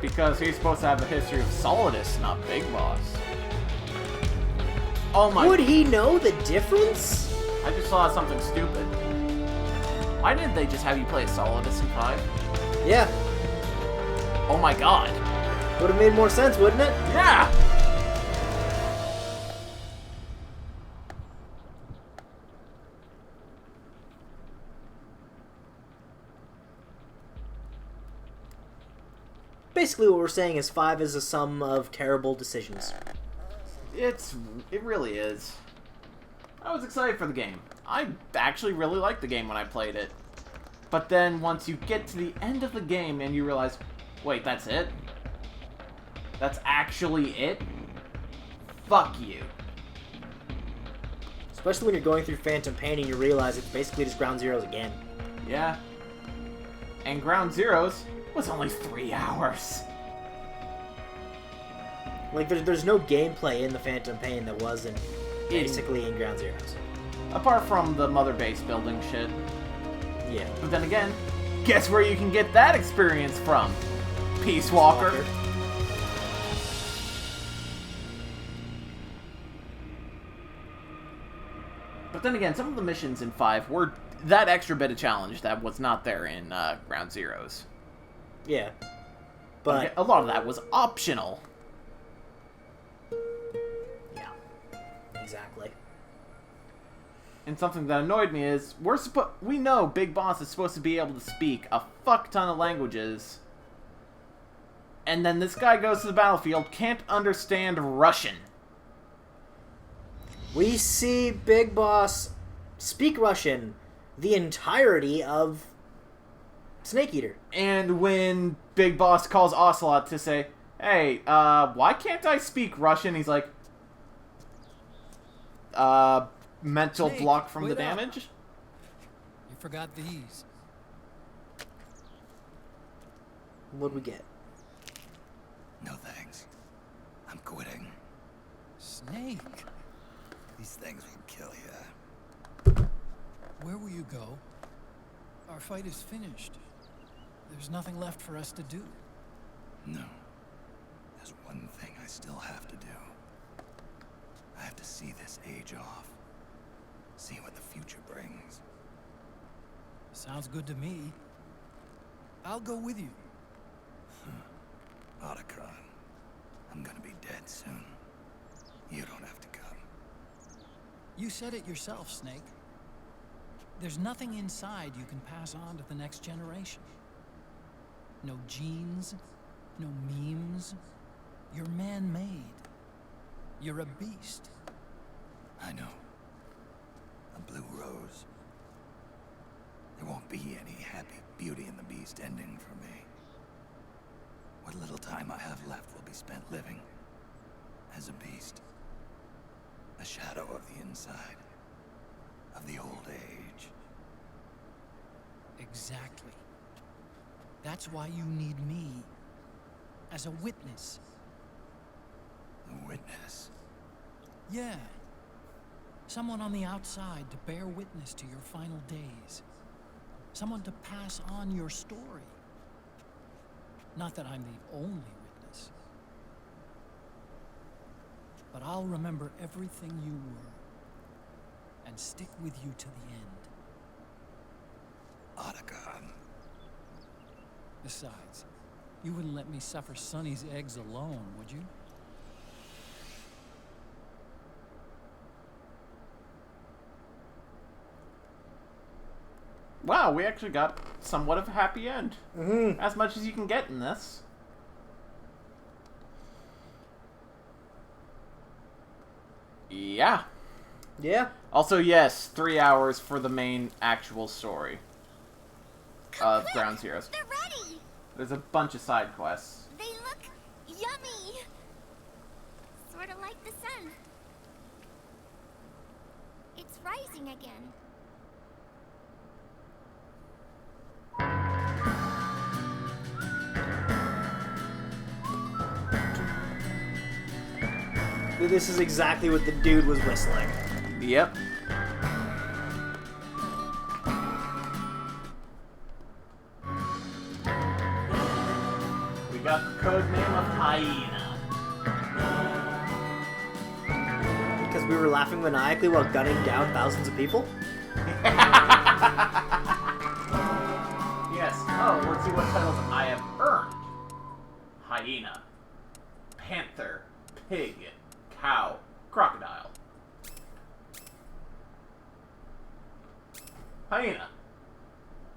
Because he's supposed to have a history of Solidus, not Big Boss. Oh my...
Would he know the difference?
I just saw something stupid. Why didn't they just have you play Solidus in 5?
Yeah.
Oh my god.
Would have made more sense, wouldn't it?
Yeah!
Basically what we're saying is 5 is a sum of terrible decisions.
It really is. I was excited for the game. I actually really liked the game when I played it. But then once you get to the end of the game and you realize, wait, that's it? That's actually it? Fuck you.
Especially when you're going through Phantom Pain and you realize it's basically just Ground Zeroes again.
Yeah. And Ground Zeroes was only 3 hours.
Like, there's no gameplay in the Phantom Pain that wasn't basically in Ground Zeroes.
Apart from the mother base building shit.
Yeah.
But then again, guess where you can get that experience from? Peace Walker. But then again, some of the missions in 5 were that extra bit of challenge that was not there in Ground Zeroes.
Yeah. But
okay, a lot of that was optional.
Yeah. Exactly.
And something that annoyed me is, we know Big Boss is supposed to be able to speak a fuck ton of languages. And then this guy goes to the battlefield, can't understand Russian.
We see Big Boss speak Russian the entirety of Snake Eater.
And when Big Boss calls Ocelot to say, hey, why can't I speak Russian? He's like, mental
Snake,
block from the
wait up.
damage?
You forgot these.
What'd we get?
No thanks. I'm quitting.
Snake,
These things will kill you.
where will you go? Our fight is finished. There's nothing left for us to do.
No. There's one thing I still have to do. I have to see this age off. See what the future brings.
Sounds good to me. I'll go with you.
Otacon, I'm gonna be dead soon. You don't have to come.
You said it yourself, Snake. There's nothing inside you can pass on to the next generation. No genes, no memes. You're man-made. You're a beast.
I know. A blue rose. There won't be any happy Beauty and the Beast ending for me. What little time I have left will be spent living as a beast. A shadow of the inside. Of the old age.
Exactly. That's why you need me. As a witness.
A witness?
Yeah. Someone on the outside to bear witness to your final days. Someone to pass on your story. Not that I'm the only witness. But I'll remember everything you were. And stick with you to the end.
Otacon.
Besides, you wouldn't let me suffer Sonny's eggs alone, would you?
Wow, we actually got somewhat of a happy end.
Mm-hmm.
As much as you can get in this. Yeah.
Yeah.
Also, yes, 3 hours for the main actual story of Ground Zeroes.
They're ready!
There's a bunch of side quests.
They look yummy! Sort of like the sun. It's rising again.
This is exactly what the dude was whistling.
Yep. We got the code name of Hyena.
Because we were laughing maniacally while gunning down thousands of people?
Yes. Oh, let's see what titles I have earned. Hyena. Panther. Pig. Cow. Crocodile. Hyena.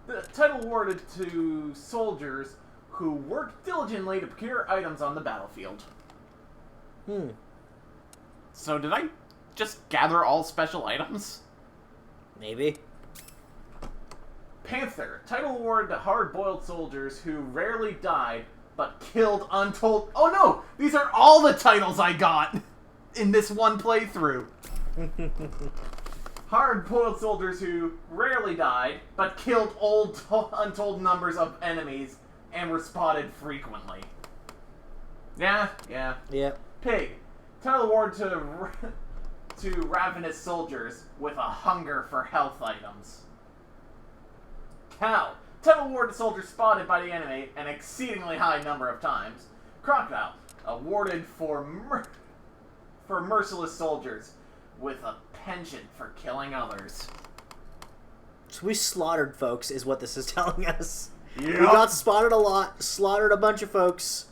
The title awarded to soldiers who work diligently to procure items on the battlefield. So did I just gather all special items?
Maybe.
Panther. Title award to hard-boiled soldiers who rarely died, but killed untold... Oh no! These are all the titles I got in this one playthrough. Hard-boiled soldiers who rarely died, but killed untold numbers of enemies and were spotted frequently. Yeah.
Yeah.
Pig. Teleport to ravenous soldiers with a hunger for health items. Cow. Teleport to soldiers spotted by the enemy an exceedingly high number of times. Crocodile. Awarded for merciless soldiers with a penchant for killing others.
So we slaughtered folks, is what this is telling us.
Yep.
We got spotted a lot, slaughtered a bunch of folks,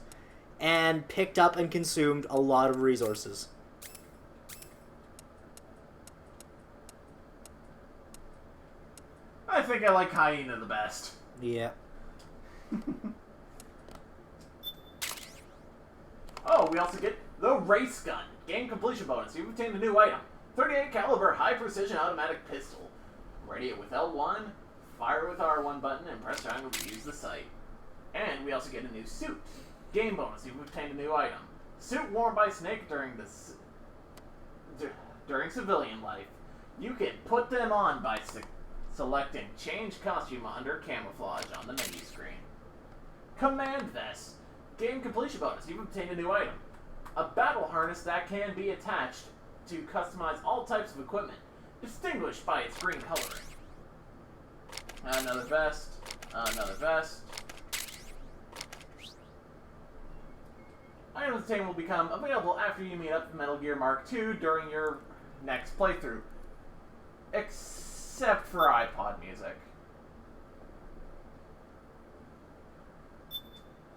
and picked up and consumed a lot of resources.
I think I like Hyena the best.
Yeah.
Oh, we also get the Race Gun. Game completion bonus. You've obtained a new item. 38 caliber high precision automatic pistol. Ready it with L1, fire with R1 button, and press triangle to use the sight. And we also get a new suit. Game bonus. You've obtained a new item. Suit worn by Snake during civilian life. You can put them on by selecting Change Costume under Camouflage on the menu screen. Command Vest. Game completion bonus. You've obtained a new item. A battle harness that can be attached to customize all types of equipment, distinguished by its green coloring. Another vest. Another vest. Items obtained will become available after you meet up with Metal Gear Mark II during your next playthrough. Except for iPod music.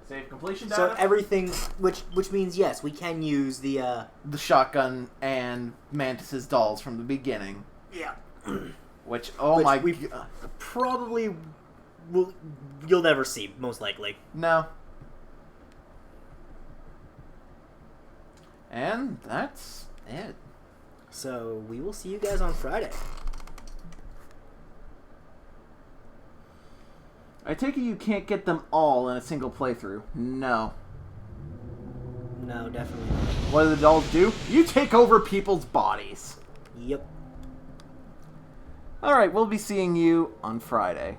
Save completion data.
So everything, which means yes, we can use the
shotgun and Mantis's dolls from the beginning.
Yeah.
Which, oh my
god. Probably you'll never see, most likely.
No. And that's it.
So we will see you guys on Friday.
I take it you can't get them all in a single playthrough. No.
No, definitely not.
What do the dolls do? You take over people's bodies.
Yep.
Alright, we'll be seeing you on Friday.